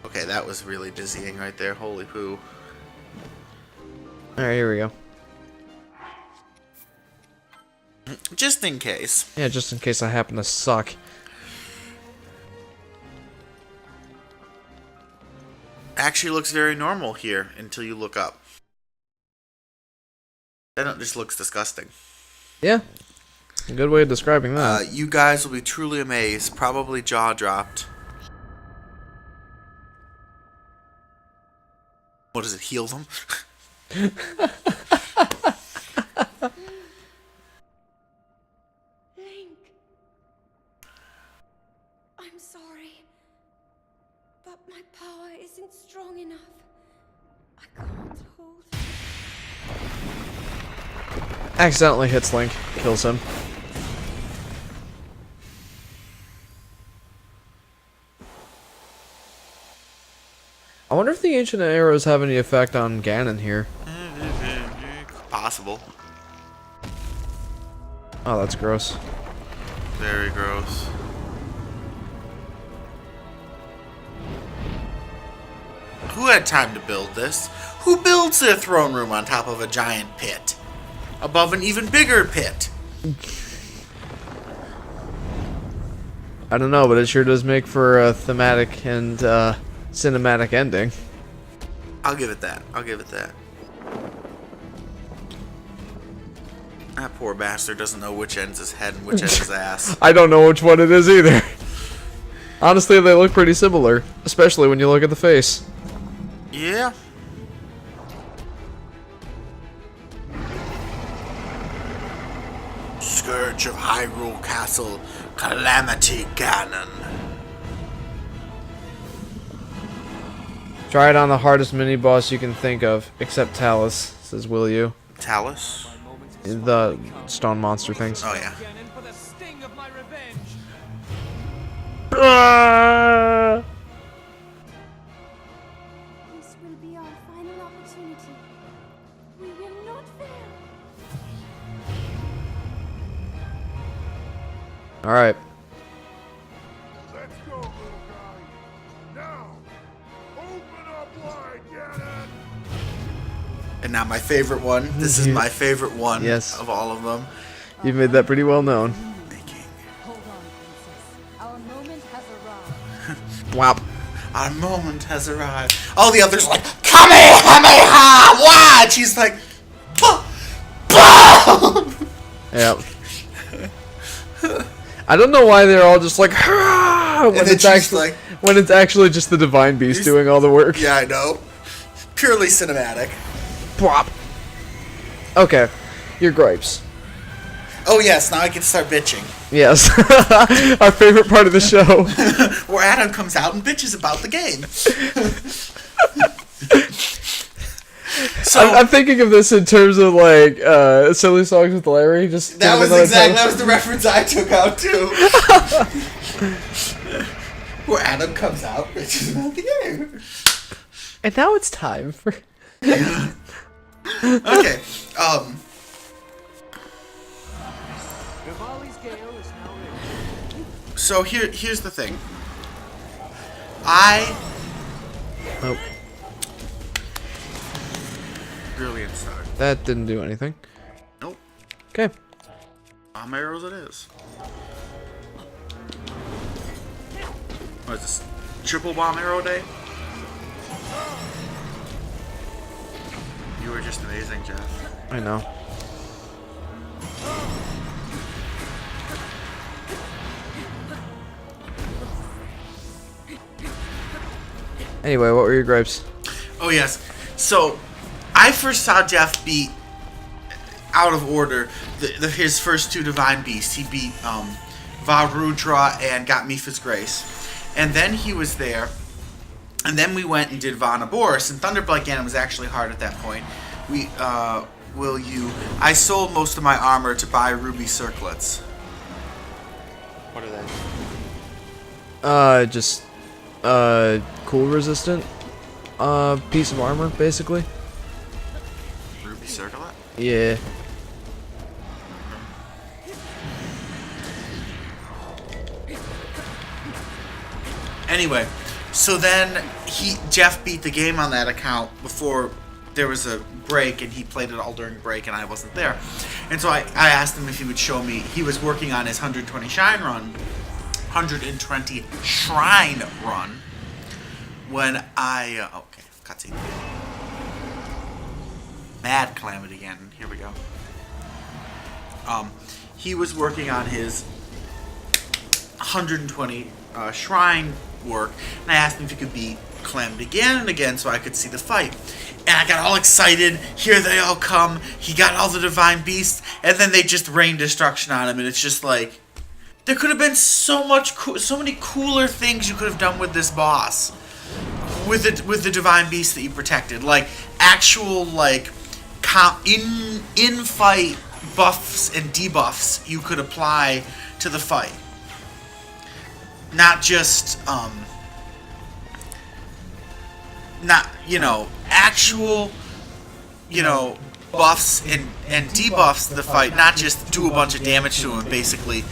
Okay, that was really dizzying right there. Holy poo. Alright, here we go. Just in case. Yeah, just in case I happen to suck. Actually looks very normal here until you look up. Then it just looks disgusting. Yeah. A good way of describing that. You guys will be truly amazed. Probably jaw dropped. What does it heal them? Link. I'm sorry. But my power isn't strong enough. I can't hold it. Accidentally hits Link. Kills him. I wonder if the ancient arrows have any effect on Ganon here. Possible. Oh, that's gross. Very gross. Who had time to build this? Who builds their throne room on top of a giant pit? Above an even bigger pit? I don't know, but it sure does make for a thematic and cinematic ending. I'll give it that. I'll give it that. That poor bastard doesn't know which end's his head and which end's his ass. I don't know which one it is either. Honestly, they look pretty similar, especially when you look at the face. Yeah. Scourge of Hyrule Castle, Calamity Ganon. Try it on the hardest mini-boss you can think of, except Talus, says Will You. Talus? The stone monster things. Oh, yeah. Ganon, for the sting of my revenge. This will be our final opportunity. We will not fail. Alright. Let's go, little guy. Now, open up wide, Ganon. And now my favorite one. This is my favorite one Yes. of all of them. You've made that pretty well known. Thinking, Hold on, princess. Our moment has arrived. Wow. our moment has arrived. All the others are like, Kamehameha! Wah! And she's like, bah! Bah! Yep. I don't know why they're all just like, when then it's she's actually like- when it's actually just the Divine Beast doing all the work. Yeah, I know. Purely cinematic. Plop. Okay, your gripes. Oh yes, now I can start bitching. Yes, our favorite part of the show. Where Adam comes out and bitches about the game. So I'm thinking of this in terms of like silly songs with Larry. Just that was the reference I took out too. Where Adam comes out, bitches about the game. And now it's time for. Okay. Rivali's gale is now ready. So here's the thing. Oh, Brilliant start. that didn't do anything. Nope. Okay. Bomb arrows it is. What is this? Triple bomb arrow day? You were just amazing, Jeff. I know. Anyway, what were your gripes? Oh yes. So I first saw Jeff beat out of order his first two divine beasts. He beat Varudra and got Mipha's Grace, and then he was there. And then we went and did Vanaboris, and Thunderblight Ganon was actually hard at that point. I sold most of my armor to buy ruby circlets. What are they? Just cool resistant piece of armor, basically. Ruby Circlet? Yeah. Anyway, so then Jeff beat the game on that account before there was a break, and he played it all during break, and I wasn't there. And so I asked him if he would show me. He was working on his 120 shrine run, when I okay, cutscene. Mad Calamity Ganon. Here we go. He was working on his 120 shrine work, and I asked him if he could beat Calamity Ganon again so I could see the fight. And I got all excited. Here they all come. He got all the divine beasts, and then they just rain destruction on him, and it's just like there could have been so many cooler things you could have done with this boss, with the divine beasts that you protected, like actual like in fight buffs and debuffs you could apply to the fight. Not just, actual, buffs and debuffs to the fight, not just do a bunch of damage to him and basically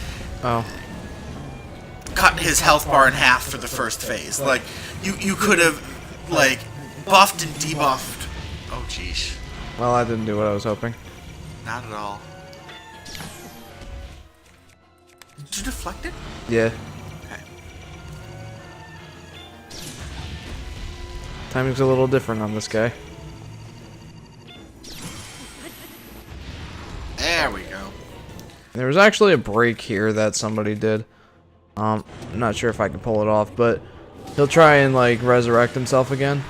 cut his health bar in half for the first phase. Like, you could have, like, buffed and debuffed. Oh, jeez. Well, I didn't do what I was hoping. Not at all. Did you deflect it? Yeah. Okay. Timing's a little different on this guy. There we go. There was actually a break here that somebody did. I'm not sure if I can pull it off, but he'll try and like resurrect himself again.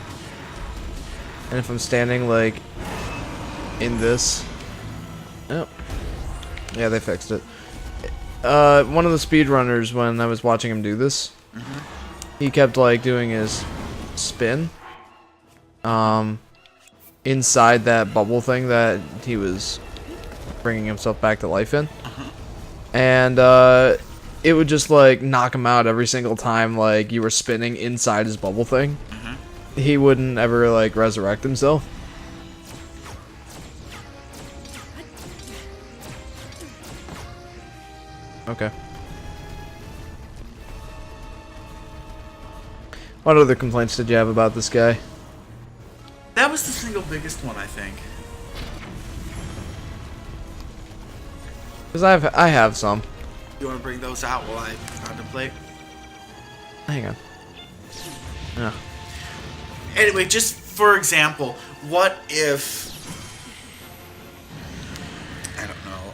And if I'm standing like in this, oh, yeah, they fixed it. One of the speedrunners, when I was watching him do this, he kept like doing his spin, inside that bubble thing that he was bringing himself back to life in, and it would just like knock him out every single time like you were spinning inside his bubble thing. He wouldn't ever like resurrect himself. Okay. What other complaints did you have about this guy? That was the single biggest one, I think. Because I have some. You want to bring those out while I contemplate? Hang on. Yeah. Anyway, just for example, what if... I don't know,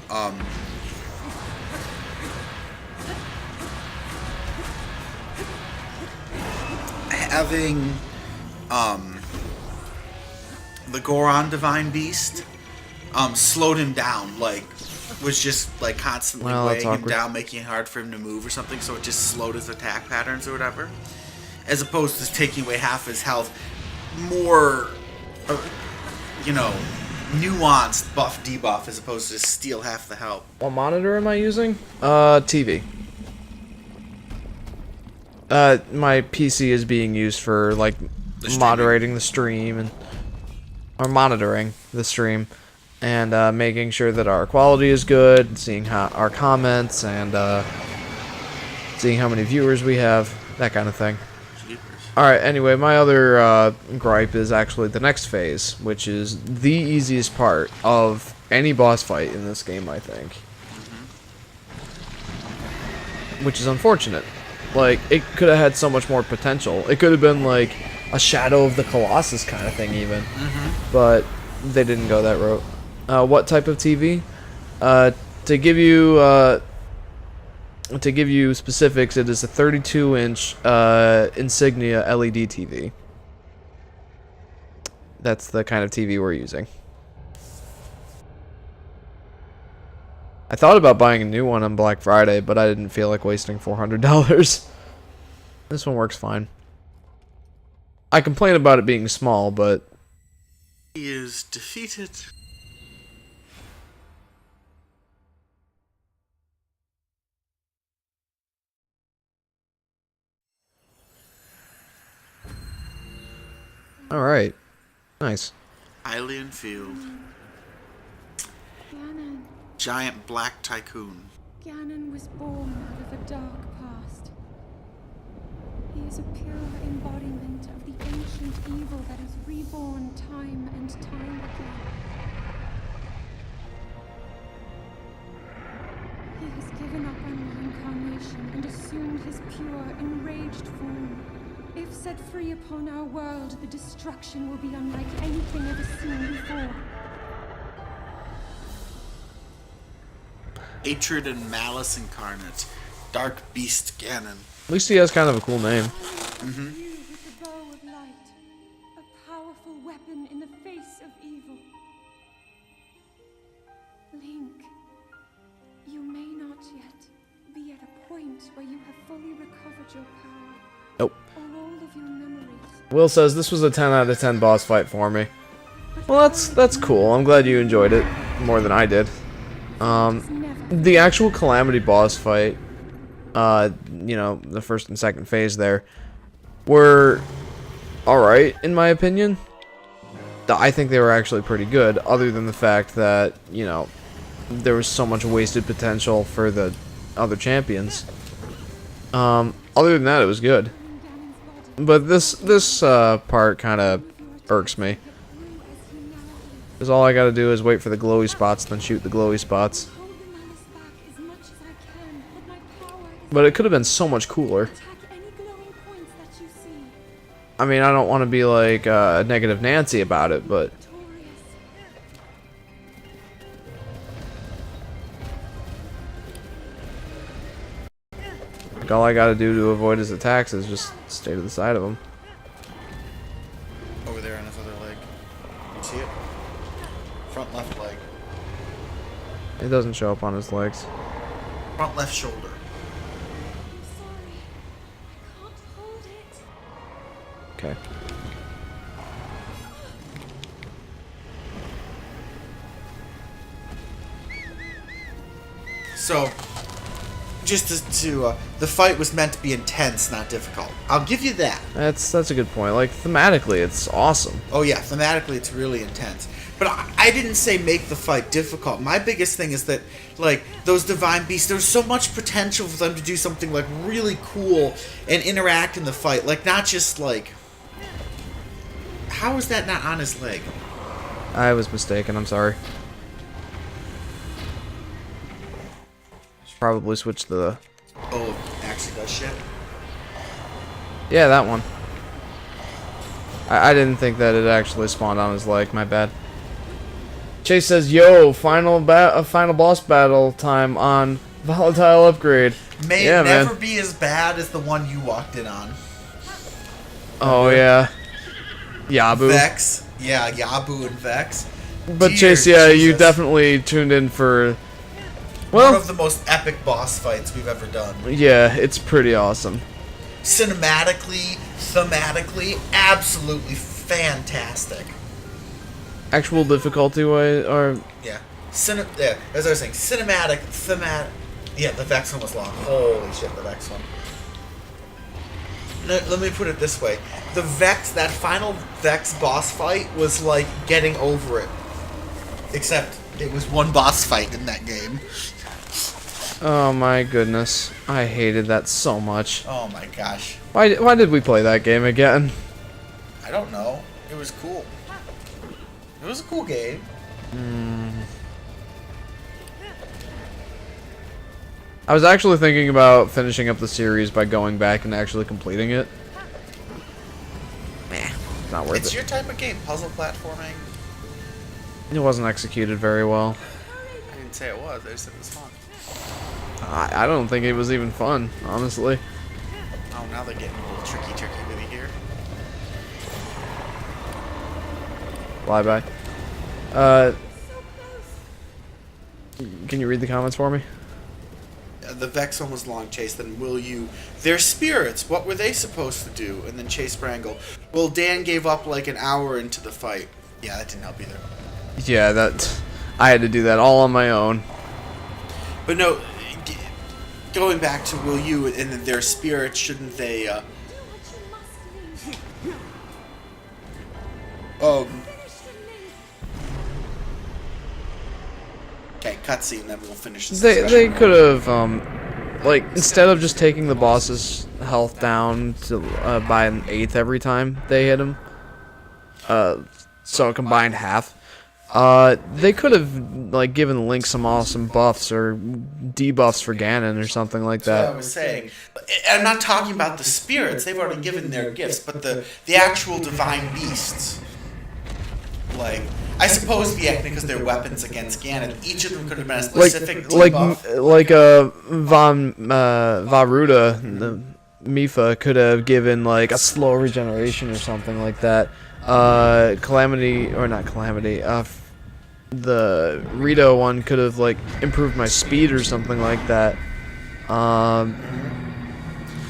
having, the Goron Divine Beast, slowed him down, like, was just, like, constantly Well, that's weighing him awkward. down, making it hard for him to move or something, so it just slowed his attack patterns or whatever. As opposed to taking away half his health, more, nuanced buff debuff as opposed to steal half the health. What monitor am I using? TV. My PC is being used for like moderating the stream or monitoring the stream, and making sure that our quality is good, seeing how our comments, and seeing how many viewers we have, that kind of thing. Alright, anyway, my other gripe is actually the next phase, which is the easiest part of any boss fight in this game, I think. Which is unfortunate. Like, it could have had so much more potential. It could have been like a Shadow of the Colossus kind of thing, even. But they didn't go that route. What type of TV? To give you specifics, it is a 32-inch Insignia LED TV. That's the kind of TV we're using. I thought about buying a new one on Black Friday, but I didn't feel like wasting $400. This one works fine. I complain about it being small, but... He is defeated. Alright. Nice. Hylian Shield. Ganon. Giant black tycoon. Ganon was born out of a dark past. He is a pure embodiment of the ancient evil that is reborn time and time again. He has given up on reincarnation and assumed his pure, enraged form. If set free upon our world, the destruction will be unlike anything ever seen before. Hatred and malice incarnate. Dark beast Ganon. At least he has kind of a cool name. You with the bow of light, a powerful weapon in the face of evil. Link, you may not yet be at a point where you have fully recovered your power. Nope. Or all of your memories. Will says this was a 10 out of 10 boss fight for me. Well, that's cool. I'm glad you enjoyed it more than I did. The actual Calamity boss fight, you know, the first and second phase there, were alright, in my opinion. I think they were actually pretty good, other than the fact that, you know, there was so much wasted potential for the other champions. Other than that, it was good. But this part kind of irks me. Because all I gotta do is wait for the glowy spots, then shoot the glowy spots. Hold the malice back as much as I can, but my power is But it could have been so much cooler. attack any glowing points that you see. I mean, I don't want to be like negative Nancy about it, but Victorious. like, all I gotta do to avoid his attacks is just stay to the side of him. Over there on his other leg. You see it? Front left leg. It doesn't show up on his legs. Front left shoulder. I'm sorry. I can't hold it. Okay. So, just the fight was meant to be intense, not difficult. I'll give you that. That's a good point. Like, thematically, it's awesome. Oh yeah, thematically it's really intense. But I didn't say make the fight difficult. My biggest thing is that, like, those divine beasts, there's so much potential for them to do something, like, really cool and interact in the fight. Like, not just, like... How is that not on his leg? I was mistaken, I'm sorry. Should probably switch the... Oh, it actually does shit? Yeah, that one. I didn't think that it actually spawned on his leg, my bad. Chase says, yo, final boss battle time on Volatile upgrade. May Yeah, it never man. be as bad as the one you walked in on. Oh, yeah. Yabu. Vex. Yeah, Yabu and Vex. But Dear Chase, yeah, you Jesus. definitely tuned in for... One Well, of the most epic boss fights we've ever done. yeah, it's pretty awesome. Cinematically, thematically, absolutely fantastic. Actual difficulty way, or... Yeah. Yeah, as I was saying, cinematic, thematic. Yeah, the Vex one was long. Holy shit, the Vex one. Let me put it this way. The Vex, that final Vex boss fight was like getting over it. Except it was one boss fight in that game. Oh my goodness. I hated that so much. Oh my gosh. Why did we play that game again? I don't know. It was cool. It was a cool game. I was actually thinking about finishing up the series by going back and actually completing it. Meh, not worth It's it. your type of game, puzzle platforming. It wasn't executed very well. I didn't say it was, I just said it was fun. I don't think it was even fun, honestly. Oh, now they're getting a little tricky with you here. Flyby. Can you read the comments for me? The Vex one was long, Chase. Then will you... They're spirits. What were they supposed to do? And then Chase Brangle. Well, Dan gave up like an hour into the fight. Yeah, that didn't help either. Yeah, that... I had to do that all on my own. But no, going back to will you and their spirits, shouldn't they... Do what you must, Link. Okay, cutscene, then we'll finish this They discussion. could have like instead of just taking the boss's health down to by an eighth every time they hit him, so a combined half. They could have like given Link some awesome buffs or debuffs for Ganon or something like That's what I that. was saying. I'm not talking about the spirits. They've already given their gifts, but the actual divine beasts. Like, I suppose because they're weapons against Ganon, each of them could have been a specific debuff. Varuda, the Mifa could have given like a slow regeneration or something like that. Calamity, or not Calamity, the Rito one could have like improved my speed or something like that.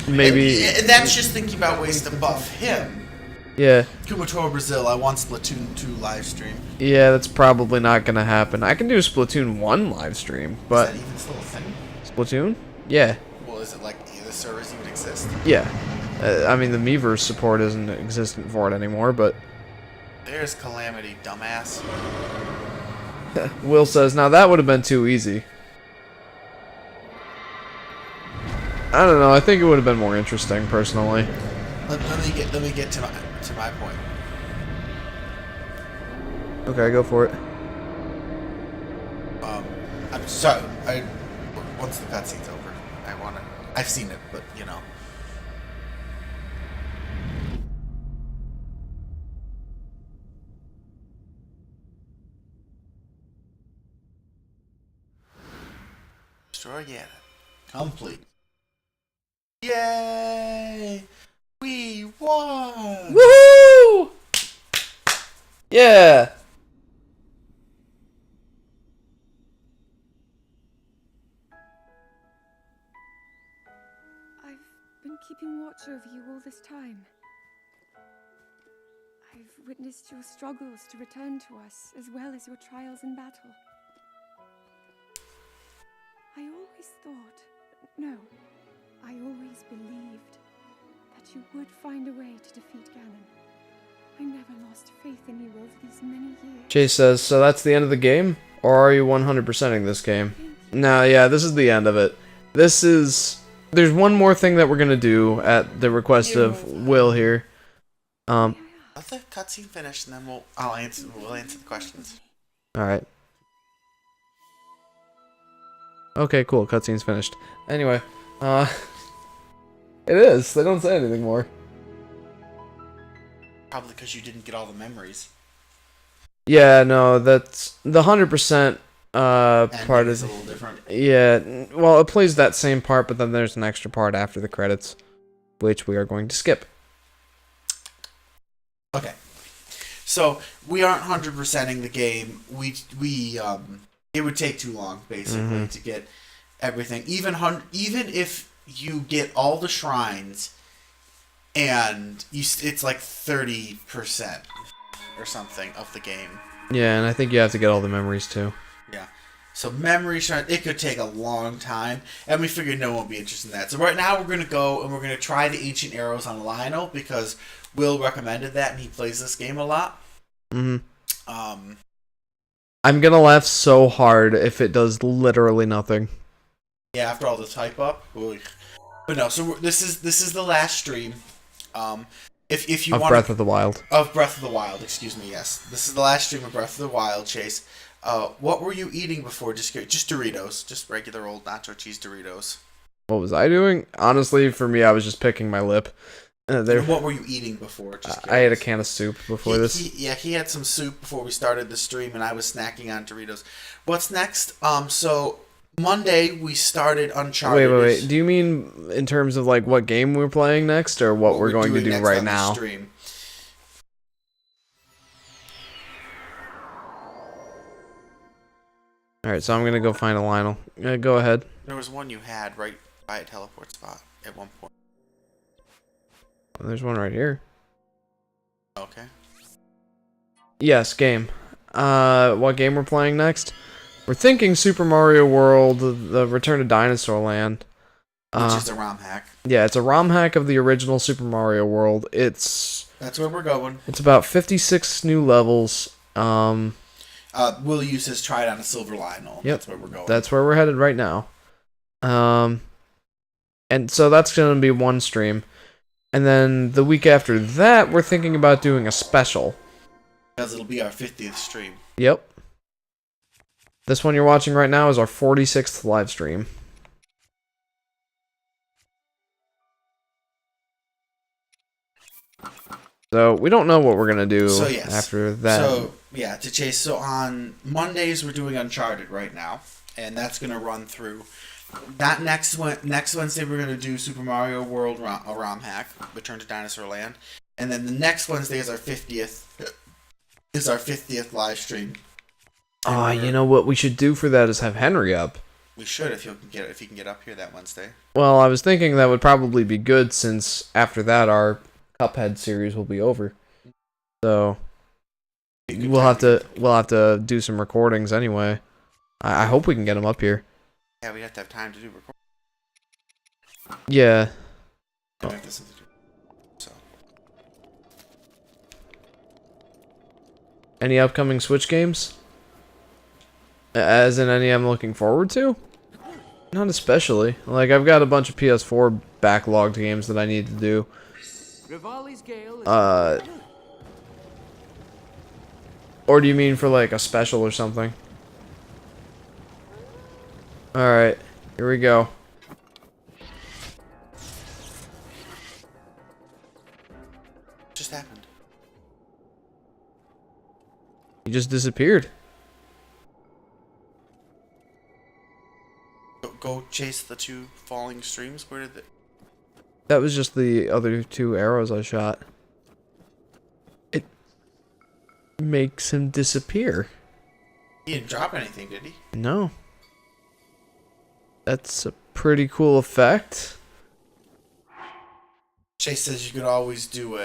Maybe. And that's just thinking about ways to buff him. Yeah. Kumatora Brazil, I want Splatoon 2 live stream. Yeah, that's probably not gonna happen. I can do a Splatoon 1 live stream, but Is that even still a thing? Splatoon? Yeah. Well, is it like the servers even exist? Yeah. I mean, the Miiverse support isn't existent for it anymore, but There's Calamity, dumbass. Will says, now that would have been too easy. I don't know, I think it would have been more interesting, personally. Let me get to my point. Okay, go for it. I'm sorry. Once the cutscene's over, I've seen it, but you know. Destroy Ganon. Complete. Yay! We won! Woohoo! Yeah! I've been keeping watch over you all this time. I've witnessed your struggles to return to us, as well as your trials in battle. I always thought, no, I always believed that you would find a way to defeat Ganon. I never lost faith in you over these many years. Chase says, so that's the end of the game? Or are you 100%ing this game? No, yeah, this is the end of it. This is... There's one more thing that we're gonna do at the request of Will here. Let the cutscene finish, and then we'll answer the questions. Alright. Okay, cool, cutscene's finished. Anyway, it is. They don't say anything more. Probably because you didn't get all the memories. Yeah, no, that's the 100% part is is a little different. yeah. Well, it plays that same part, but then there's an extra part after the credits, which we are going to skip. Okay, so we aren't 100%ing the game. It would take too long basically to get everything. Even if you get all the shrines, and it's like 30% or something of the game. Yeah, and I think you have to get all the memories too. Yeah. So memory shrine, it could take a long time, and we figured no one would be interested in that. So right now we're gonna go and we're gonna try the ancient arrows on Lionel because Will recommended that and he plays this game a lot. I'm gonna laugh so hard if it does literally nothing. Yeah, after all the type up. Ooh. But no, so this is the last stream. If you want Breath of the Wild. Of Breath of the Wild, excuse me. Yes, this is the last stream of Breath of the Wild. Chase, what were you eating before? Just Doritos, just regular old nacho cheese Doritos. What was I doing? Honestly, for me, I was just picking my lip. What were you eating before? I ate a can of soup before this. He had some soup before we started the stream, and I was snacking on Doritos. What's next? So Monday we started Uncharted. Wait. Do you mean in terms of like what game we're playing next, or what we're going to do right now? Stream. All right, so I'm gonna go find a Lionel. Go ahead. There was one you had right by a teleport spot at one point. There's one right here. Okay. Yes, game. What game we're playing next? We're thinking Super Mario World: The Return to Dinosaur Land. Which is a ROM hack. Yeah, it's a ROM hack of the original Super Mario World. It's That's where we're going. It's about 56 new levels. Will use his tried on a silver Lionel. Yep. That's where we're going. That's where we're headed right now. And so that's going to be one stream. And then the week after that, we're thinking about doing a special. Because it'll be our 50th stream. Yep. This one you're watching right now is our 46th live stream. So we don't know what we're going to do after that. So, yeah, to chase. So on Mondays, we're doing Uncharted right now. And that's going to run through. That next Wednesday, we're going to do Super Mario World ROM hack, Return to Dinosaur Land. And then the next Wednesday is our 50th live stream. Oh, you know what we should do for that is have Henry up. We should if he can get up here that Wednesday. Well, I was thinking that would probably be good since after that our Cuphead series will be over. So we'll have to do some recordings anyway. I hope we can get him up here. Yeah, we have to have time to do recording. Yeah. We have to do. So. Any upcoming Switch games? As in any I'm looking forward to? Not especially. Like, I've got a bunch of PS4 backlogged games that I need to do. Rivali's Gale is Or do you mean for, like, a special or something? Alright, here we go. Just happened. You just disappeared. Go chase the two falling streams. Where did they? That was just the other two arrows I shot. It makes him disappear. He didn't drop anything, did he? No. That's a pretty cool effect. Chase says you could always do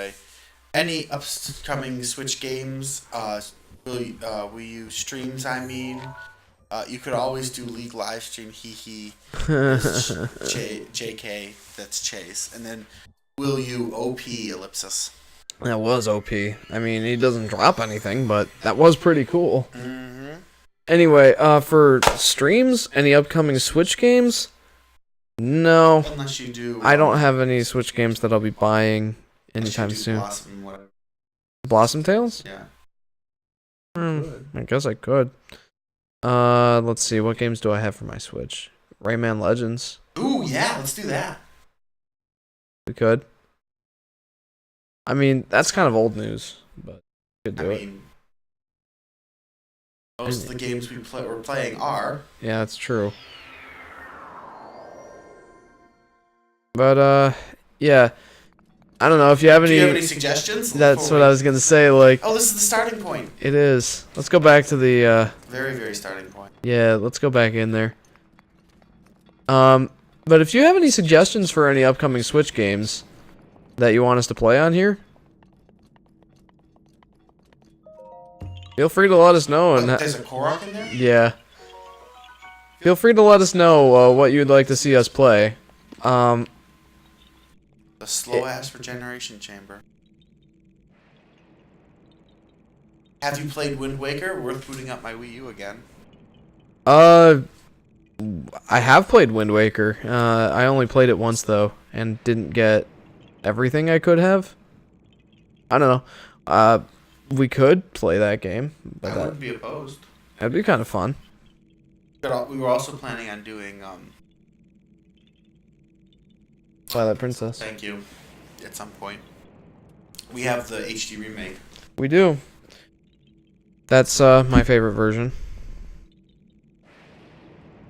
any upcoming Switch games, Wii U streams, I mean. You could always do League live stream, hee. JK, that's Chase. And then will you OP ellipsis. That was OP. I mean, he doesn't drop anything, but that was pretty cool. Mm-hmm. Anyway, for streams, any upcoming Switch games? No. Unless you do. I don't have any Switch games that I'll be buying anytime soon. Blossom Tales? Yeah. I guess I could. Let's see. What games do I have for my Switch? Rayman Legends. Ooh, yeah, let's do that. We could. I mean, that's kind of old news, but we could do it. Most of the games we're playing are. Yeah, that's true. But, yeah. I don't know if you have any... Do you have any suggestions? That's what I was going to say, like... Oh, this is the starting point. It is. Let's go back to the, Very, very starting point. Yeah, let's go back in there. But if you have any suggestions for any upcoming Switch games that you want us to play on here, feel free to let us know. And there's a Korok in there? Yeah. Feel free to let us know what you'd like to see us play. The slow-ass regeneration chamber. Have you played Wind Waker? Worth booting up my Wii U again. I have played Wind Waker. I only played it once, though, and didn't get everything I could have. I don't know. We could play that game. But I wouldn't be opposed. That'd be kind of fun. We were also planning on doing, Twilight Princess. Thank you. At some point. We have the HD remake. We do. That's my favorite version.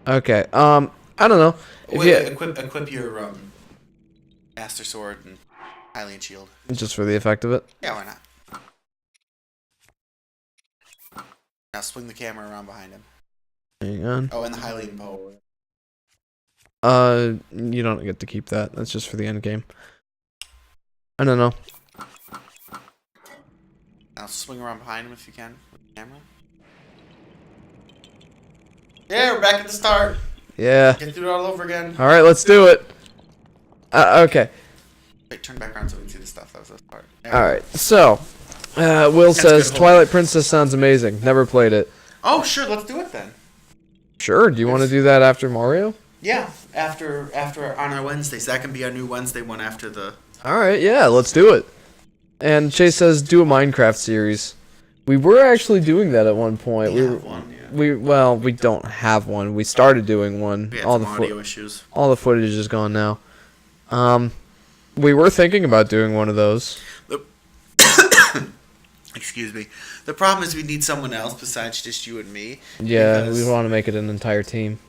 Okay. I don't know. Equip your Master Sword and Hylian Shield. Just for the effect of it. Yeah, why not? Now swing the camera around behind him. Hang on. Oh, and the Hylian bow. You don't get to keep that. That's just for the end game. I don't know. Now swing around behind him if you can with the camera. Yeah, we're back at the start. Yeah. Get through it all over again. Alright, let's do it. Okay. Wait, turn back around so we can see the stuff. That was this part. Alright, so, Will says, good. Twilight Princess sounds amazing. Never played it. Oh, sure, let's do it then. Sure, do you want to do that after Mario? Yeah, after on our Wednesdays. That can be our new Wednesday one after the... Alright, yeah, let's do it. And Chase says, do a Minecraft series. We were actually doing that at one point. We have one, yeah. We don't have one. We started doing one. We had some audio issues. All the footage is gone now. We were thinking about doing one of those. Excuse me. The problem is we need someone else besides just you and me. Yeah, because we want to make it an entire team.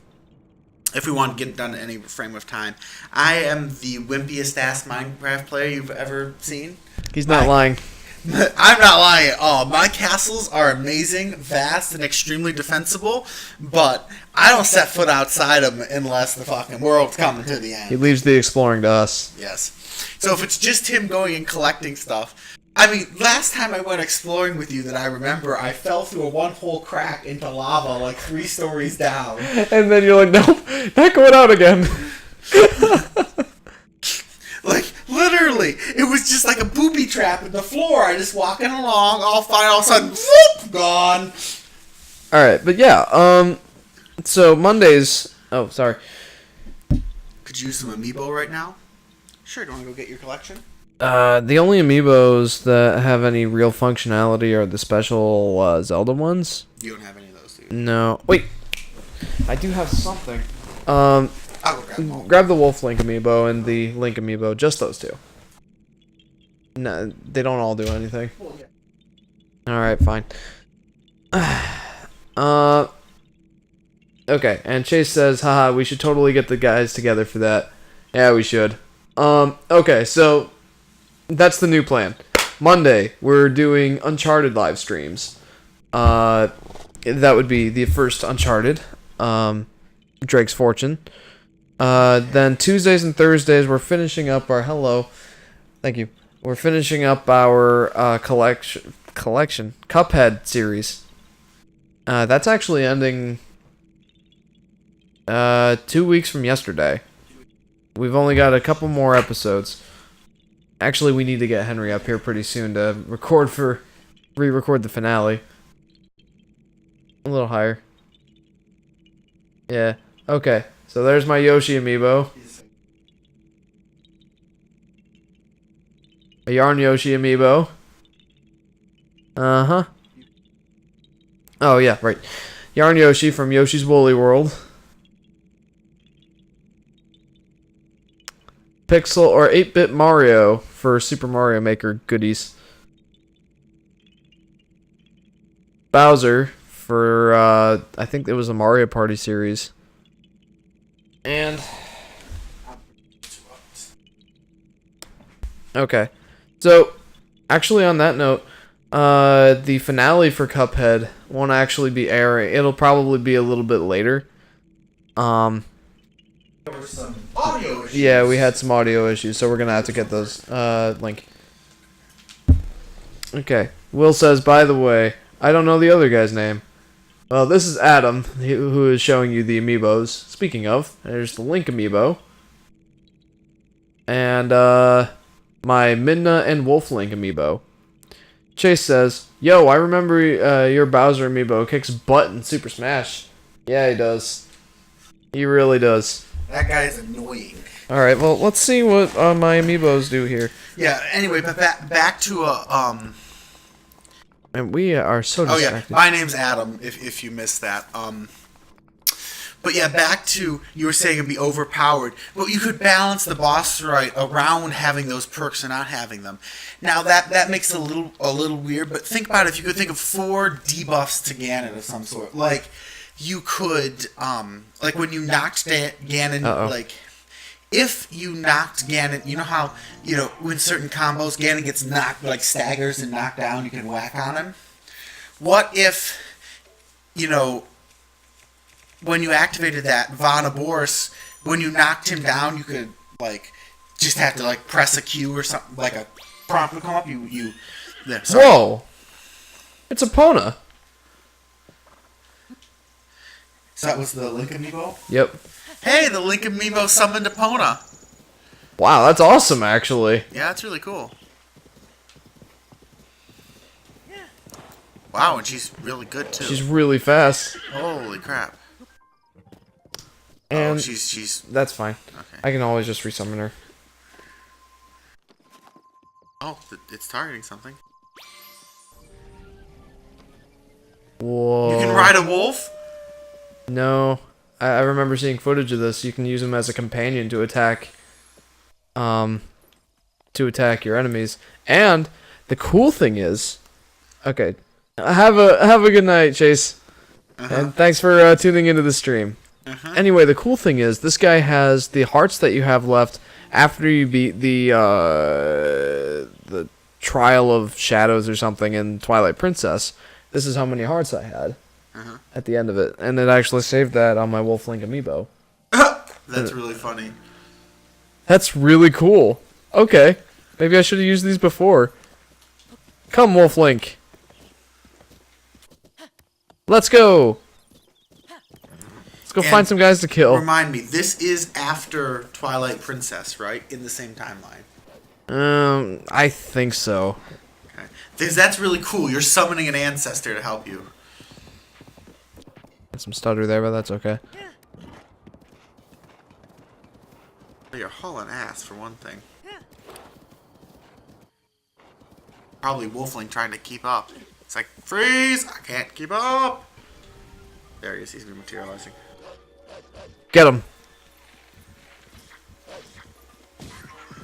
if we want to get it done in any frame of time. I am the wimpiest ass Minecraft player you've ever seen. He's not lying. I'm not lying at all. My castles are amazing, vast, and extremely defensible, but I don't set foot outside them unless the fucking world's coming to the He end. leaves the exploring to us. Yes. So if it's just him going and collecting stuff... I mean, last time I went exploring with you that I remember, I fell through a one-hole crack into lava like 3 stories down. And then you're like, nope, not going out again. Like, literally, it was just like a booby trap in the floor. I just walking along, all fine, all of a sudden, whoop, gone. Alright, but yeah, so Mondays... Oh, sorry. Could you use some amiibo right now? Sure, do you want to go get your collection? The only amiibos that have any real functionality are the special Zelda ones. You don't have any of those, do you? No. Wait. I do have something. I'll go grab them all. Grab the Wolf Link amiibo and the Link amiibo. Just those two. No, they don't all do anything. Alright, fine. Okay, and Chase says, haha, we should totally get the guys together for that. Yeah, we should. Okay, so that's the new plan. Monday, we're doing Uncharted live streams. That would be the first Uncharted, Drake's Fortune. Then Tuesdays and Thursdays, we're finishing up our Thank you. We're finishing up our collection Cuphead series. That's actually ending 2 weeks from yesterday. We've only got a couple more episodes. Actually, we need to get Henry up here pretty soon to re-record the finale. A little higher. Yeah. Okay. So there's my Yoshi amiibo. A Yarn Yoshi amiibo. Uh-huh. Oh, yeah, right. Yarn Yoshi from Yoshi's Woolly World. Pixel or 8-bit Mario for Super Mario Maker goodies. Bowser for I think it was a Mario Party series. And okay. So actually on that note, the finale for Cuphead won't actually be airing. It'll probably be a little bit later. There were some audio issues. Yeah, we had some audio issues, so we're gonna have to get those. Link. Okay. Will says, by the way, I don't know the other guy's name. Well, this is Adam, who is showing you the amiibos. Speaking of, there's the Link amiibo. And, my Midna and Wolf Link amiibo. Chase says, yo, I remember your Bowser amiibo kicks butt in Super Smash. Yeah, he does. He really does. That guy is annoying. Alright, well, let's see what my amiibos do here. Yeah, anyway, but back to And we are so Oh distracted. yeah, my name's Adam. If you missed that, but yeah, back to you were saying it'd be overpowered, but you could balance the boss right around having those perks and not having them. Now that makes it a little weird, but think about it. If you could think of 4 debuffs to Ganon of some sort, like you could like when you knocked Ganon, like. If you knocked Ganon, you know how, when certain combos, Ganon gets knocked, like staggers and knocked down, you can whack on him? What if, when you activated that, Boris, when you knocked him down, you could, just have to, press a Q or something, like a prompt would come up, there, sorry. Whoa! It's Epona. So that was the Link amiibo? Yep. Hey, the Link amiibo summoned Epona. Wow, that's awesome, actually. Yeah, that's really cool. Wow, and she's really good too. She's really fast. Holy crap. And oh, she's that's fine. okay. I can always just resummon her. Oh, it's targeting something. Whoa. You can ride a wolf? No. I remember seeing footage of this. You can use him as a companion to attack your enemies. And the cool thing is, okay, have a good night, Chase. And thanks for tuning into the stream. Anyway, the cool thing is this guy has the hearts that you have left after you beat the Trial of Shadows or something in Twilight Princess. This is how many hearts I had at the end of it, and it actually saved that on my Wolf Link amiibo. That's really funny. That's really cool. Okay, maybe I should have used these before. Come, Wolf Link. Let's go. Let's go find some guys to kill. Remind me, this is after Twilight Princess, right? In the same timeline. I think so. Okay. Because that's really cool. You're summoning an ancestor to help you. Got some stutter there, but that's okay. You're hauling ass, for one thing. Probably Wolfling trying to keep up. It's like, freeze! I can't keep up! There he is. He's materializing. Get him.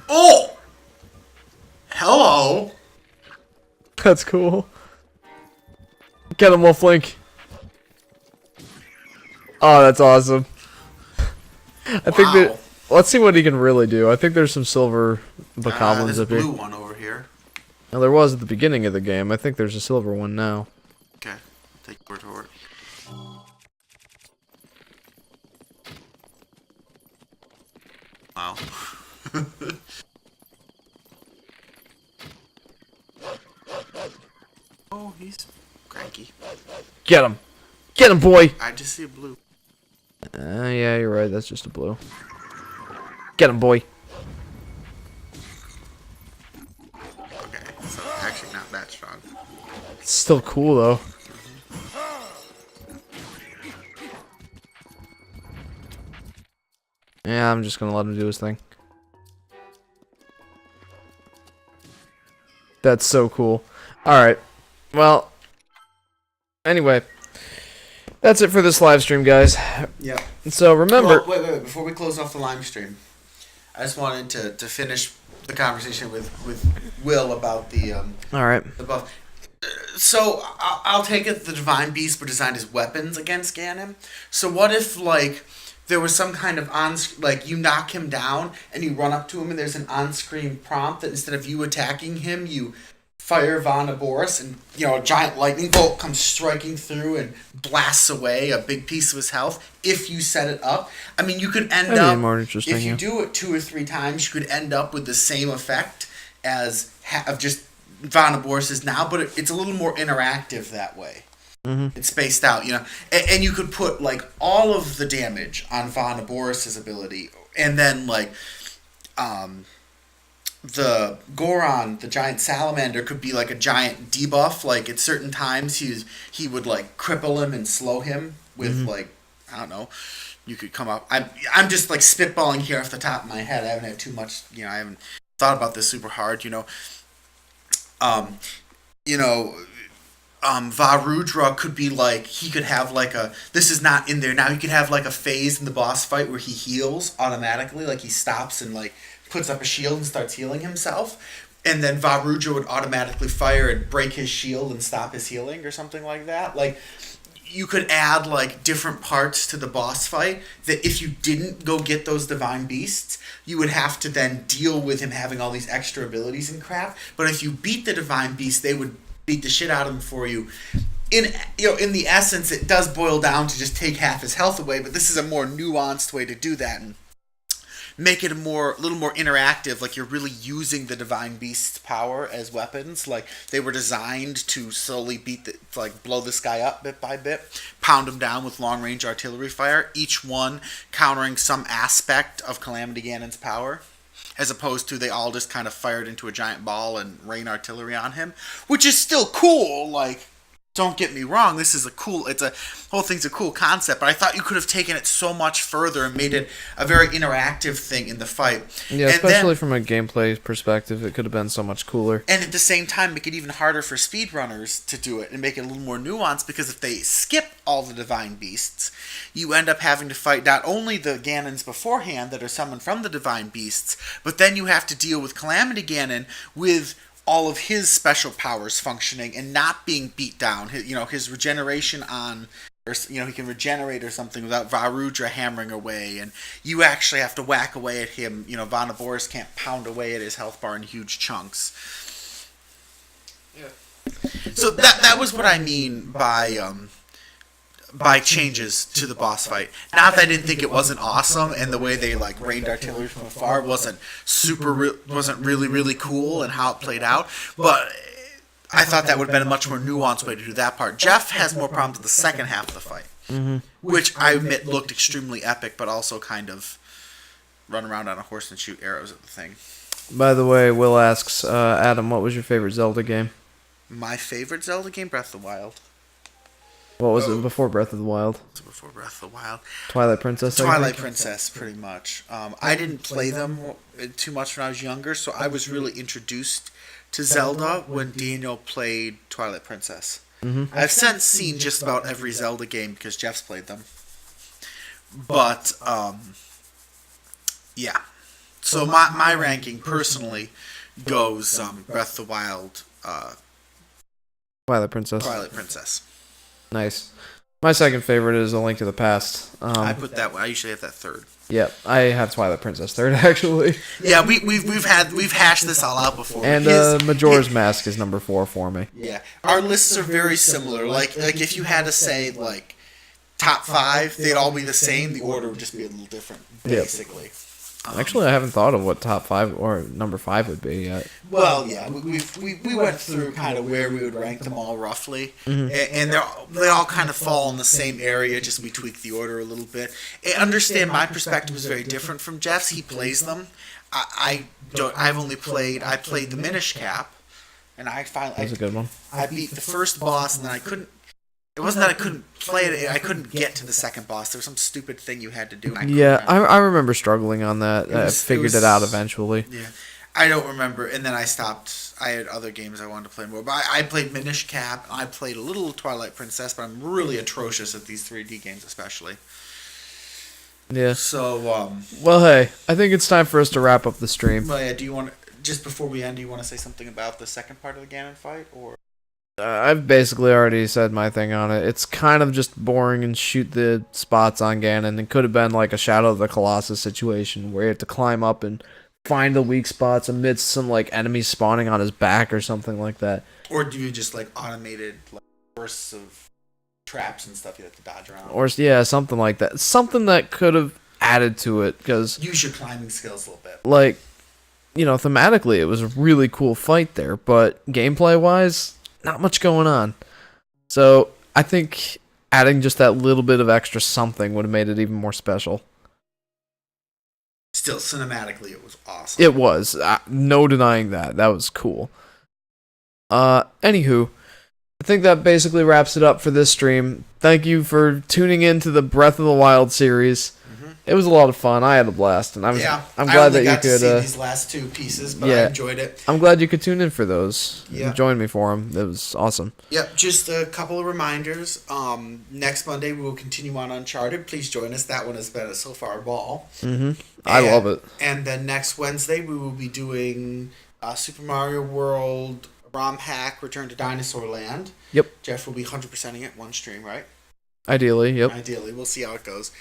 Oh! Hello! That's cool. Get him, Wolf Link. Oh, that's awesome. I think that. Let's see what he can really do. I think there's some silver bokoblins up here. There's a blue one over here. Now, there was at the beginning of the game. I think there's a silver one now. Okay. Take your word for it. Wow. Oh, he's cranky. Get him. Get him, boy. I just see a blue. Yeah, you're right. That's just a blue. Get him, boy. Okay, so actually not that strong. It's still cool, though. Yeah, I'm just gonna let him do his thing. That's so cool. Alright. Well, anyway. That's it for this live stream, guys. Yeah. So remember... Well, wait. Before we close off the live stream, I just wanted to finish the conversation with Will about the Alright. the buff. So I'll take it the Divine Beasts were designed as weapons against Ganon. So what if, like, there was some kind of like, you knock him down and you run up to him and there's an on-screen prompt that instead of you attacking him, you fire Vonaboris and, you know, a giant lightning bolt comes striking through and blasts away a big piece of his health if you set it up. I mean, you could end up, more interesting, if you yeah. do it 2 or 3 times, you could end up with the same effect as of just Vonaboris is now, but it's a little more interactive that way. Mm-hmm. It's spaced out, you know. And you could put, like, all of the damage on Vonaboris' ability, and then, like, the Goron, the giant salamander, could be like a giant debuff. Like, at certain times, he would, like, cripple him and slow him with, like, I don't know. You could come up. I'm just, like, spitballing here off the top of my head. I haven't had too much, you know, I haven't thought about this super hard, you know. Varudra could be like, he could have like this is not in there now, he could have like a phase in the boss fight where he heals automatically, like he stops and like puts up a shield and starts healing himself, and then Varudra would automatically fire and break his shield and stop his healing or something like that. Like, you could add like different parts to the boss fight that if you didn't go get those divine beasts, you would have to then deal with him having all these extra abilities and crap. But if you beat the divine beast, they would beat the shit out of him for you. In the essence, it does boil down to just take half his health away, but this is a more nuanced way to do that and make it a little more interactive, like you're really using the divine beast's power as weapons. Like, they were designed to slowly blow this guy up bit by bit, pound him down with long range artillery fire, each one countering some aspect of Calamity Ganon's power. as opposed to they all just kind of fired into a giant ball and rain artillery on him, which is still cool. Like, don't get me wrong, this is whole thing's a cool concept, but I thought you could have taken it so much further and made it a very interactive thing in the fight. Yeah, And especially from a gameplay perspective, it could have been so much cooler. And at the same time, make it even harder for speedrunners to do it and make it a little more nuanced, because if they skip all the divine beasts, you end up having to fight not only the Ganons beforehand that are summoned from the divine beasts, but then you have to deal with Calamity Ganon with all of his special powers functioning and not being beat down. His regeneration he can regenerate or something without Varudra hammering away, and you actually have to whack away at him. Vanaboris can't pound away at his health bar in huge chunks. Yeah. So that was what I mean by changes to the boss fight. Not that I didn't think it wasn't awesome, and the way they rained artillery from afar wasn't really really cool, and how it played out, but I thought that would have been a much more nuanced way to do that part. Jeff has more problems with the second half of the fight, which I admit looked extremely epic, but also kind of run around on a horse and shoot arrows at the thing. By the way, Will asks, Adam, what was your favorite Zelda game? My favorite Zelda game, Breath of the Wild. What was it before Breath of the Wild? Before Breath of the Wild. Twilight Princess? Twilight Princess, pretty much. I didn't play them too much when I was younger, so I was really introduced to Zelda when Daniel played Twilight Princess. I've since seen just about every Zelda game because Jeff's played them. But, yeah. So my ranking personally goes Breath of the Wild, Twilight Princess. Twilight Princess. Nice. My second favorite is A Link to the Past. I put that one. I usually have that third. Yep, I have Twilight Princess third actually. Yeah, we've hashed this all out before. And Majora's Mask is number 4 for me. Yeah, our lists are very similar. Like if you had to say top 5, they'd all be the same. The order would just be a little different, basically. Yep. Actually, I haven't thought of what top 5 or number 5 would be yet. Well, yeah, we went through kind of where we would rank them all roughly, and they all kind of fall in the same area. Just we tweak the order a little bit. And understand my perspective is very different from Jeff's. He plays them. I played the Minish Cap, and that was a good one. I beat the first boss, and then I couldn't. It wasn't that I couldn't play it. I couldn't get to the second boss. There was some stupid thing you had to do. I remember struggling on that. I figured it out eventually. Yeah. I don't remember. And then I stopped. I had other games I wanted to play more. But I played Minish Cap. I played a little Twilight Princess. But I'm really atrocious at these 3D games especially. Yeah. So, well, hey. I think it's time for us to wrap up the stream. Well, yeah, do you want to, just before we end, do you want to say something about the second part of the Ganon fight? Or... I've basically already said my thing on it. It's kind of just boring and shoot the spots on Ganon. It could have been like a Shadow of the Colossus situation where you have to climb up and find the weak spots amidst some enemies spawning on his back or something like that. Or do you just automated bursts of traps and stuff you have to dodge around? Or yeah, something like that. Something that could have added to it, because use your climbing skills a little bit. Thematically it was a really cool fight there, but gameplay wise, not much going on. So I think adding just that little bit of extra something would have made it even more special. Still, cinematically, it was awesome. It was. No denying that. That was cool. Anywho, I think that basically wraps it up for this stream. Thank you for tuning in to the Breath of the Wild series. It was a lot of fun. I had a blast, and I'm glad that you could see these last 2 pieces, but I enjoyed it. I'm glad you could tune in for those. Yeah. And join me for them. It was awesome. Yep. Just a couple of reminders. Next Monday we will continue on Uncharted. Please join us. That one has been so far a ball. I love it. And then next Wednesday we will be doing Super Mario World ROM Hack Return to Dinosaur Land. Yep. Jeff will be 100%ing it one stream, right? Ideally, yep. Ideally, we'll see how it goes.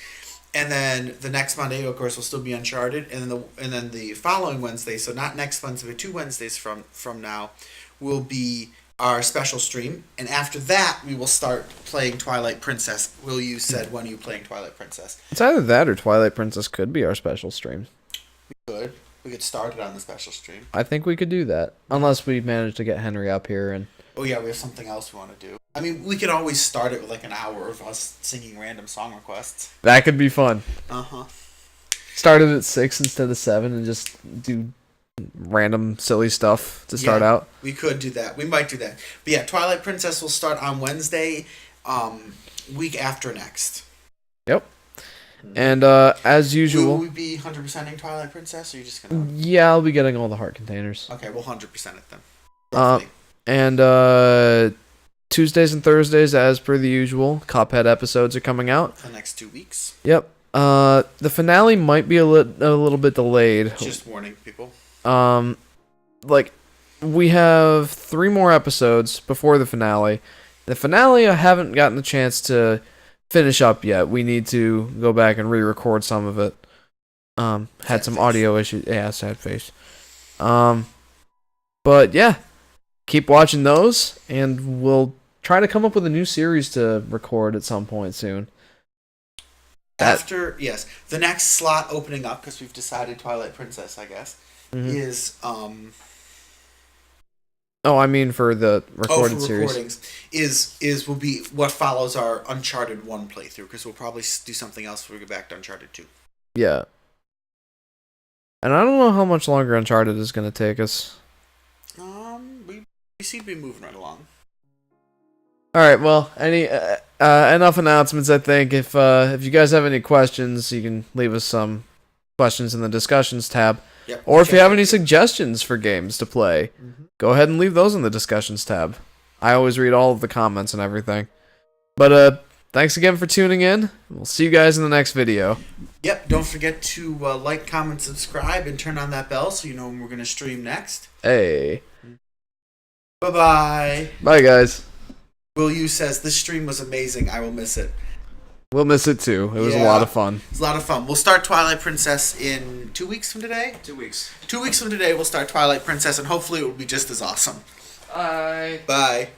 And then the next Monday, of course, will still be Uncharted, and then the following Wednesday, so not next Wednesday, but 2 Wednesdays from now, will be our special stream. And after that, we will start playing Twilight Princess. Will, you said when are you playing Twilight Princess? It's either that or Twilight Princess could be our special stream. We could start it on the special stream. I think we could do that, unless we manage to get Henry up here and. Oh yeah, we have something else we want to do. I mean, we could always start it with an hour of us singing random song requests. That could be fun. started at 6 instead of 7 and just do random silly stuff to start out. We could do that. We might do that. But yeah, Twilight Princess will start on Wednesday, week after next. Yep. And as Will usual, we be 100%ing Twilight Princess, or are you just gonna? yeah, I'll be getting all the heart containers. Okay, we'll 100% it then. Roughly. And Tuesdays and Thursdays, as per the usual, Cuphead episodes are coming out. The next 2 weeks. Yep. The finale might be a little bit delayed. Just warning people. Like, we have 3 more episodes before the finale. The finale, I haven't gotten the chance to finish up yet. We need to go back and re-record some of it. Had some audio issues. Yeah, sad face. But yeah, keep watching those, and we'll try to come up with a new series to record at some point soon. After, yes, the next slot opening up, because we've decided Twilight Princess, I guess, is Oh, I mean for the recorded series. Recordings will be what follows our Uncharted 1 playthrough, because we'll probably do something else when we get back to Uncharted 2. Yeah. And I don't know how much longer Uncharted is going to take us. We seem to be moving right along. All right, well, enough announcements, I think. If you guys have any questions, you can leave us some questions in the discussions tab. Yep, Or if you have any suggestions for games to play, go ahead and leave those in the discussions tab. I always read all of the comments and everything. But thanks again for tuning in. We'll see you guys in the next video. Yep, don't forget to like, comment, subscribe, and turn on that bell so you know when we're going to stream next. Hey. Bye-bye. Bye, guys. Will Yu says, this stream was amazing. I will miss it. We'll miss it too. It was a lot of fun. It's a lot of fun. We'll start Twilight Princess in 2 weeks from today? 2 weeks. 2 weeks from today, we'll start Twilight Princess, and hopefully it will be just as awesome. Bye. Bye.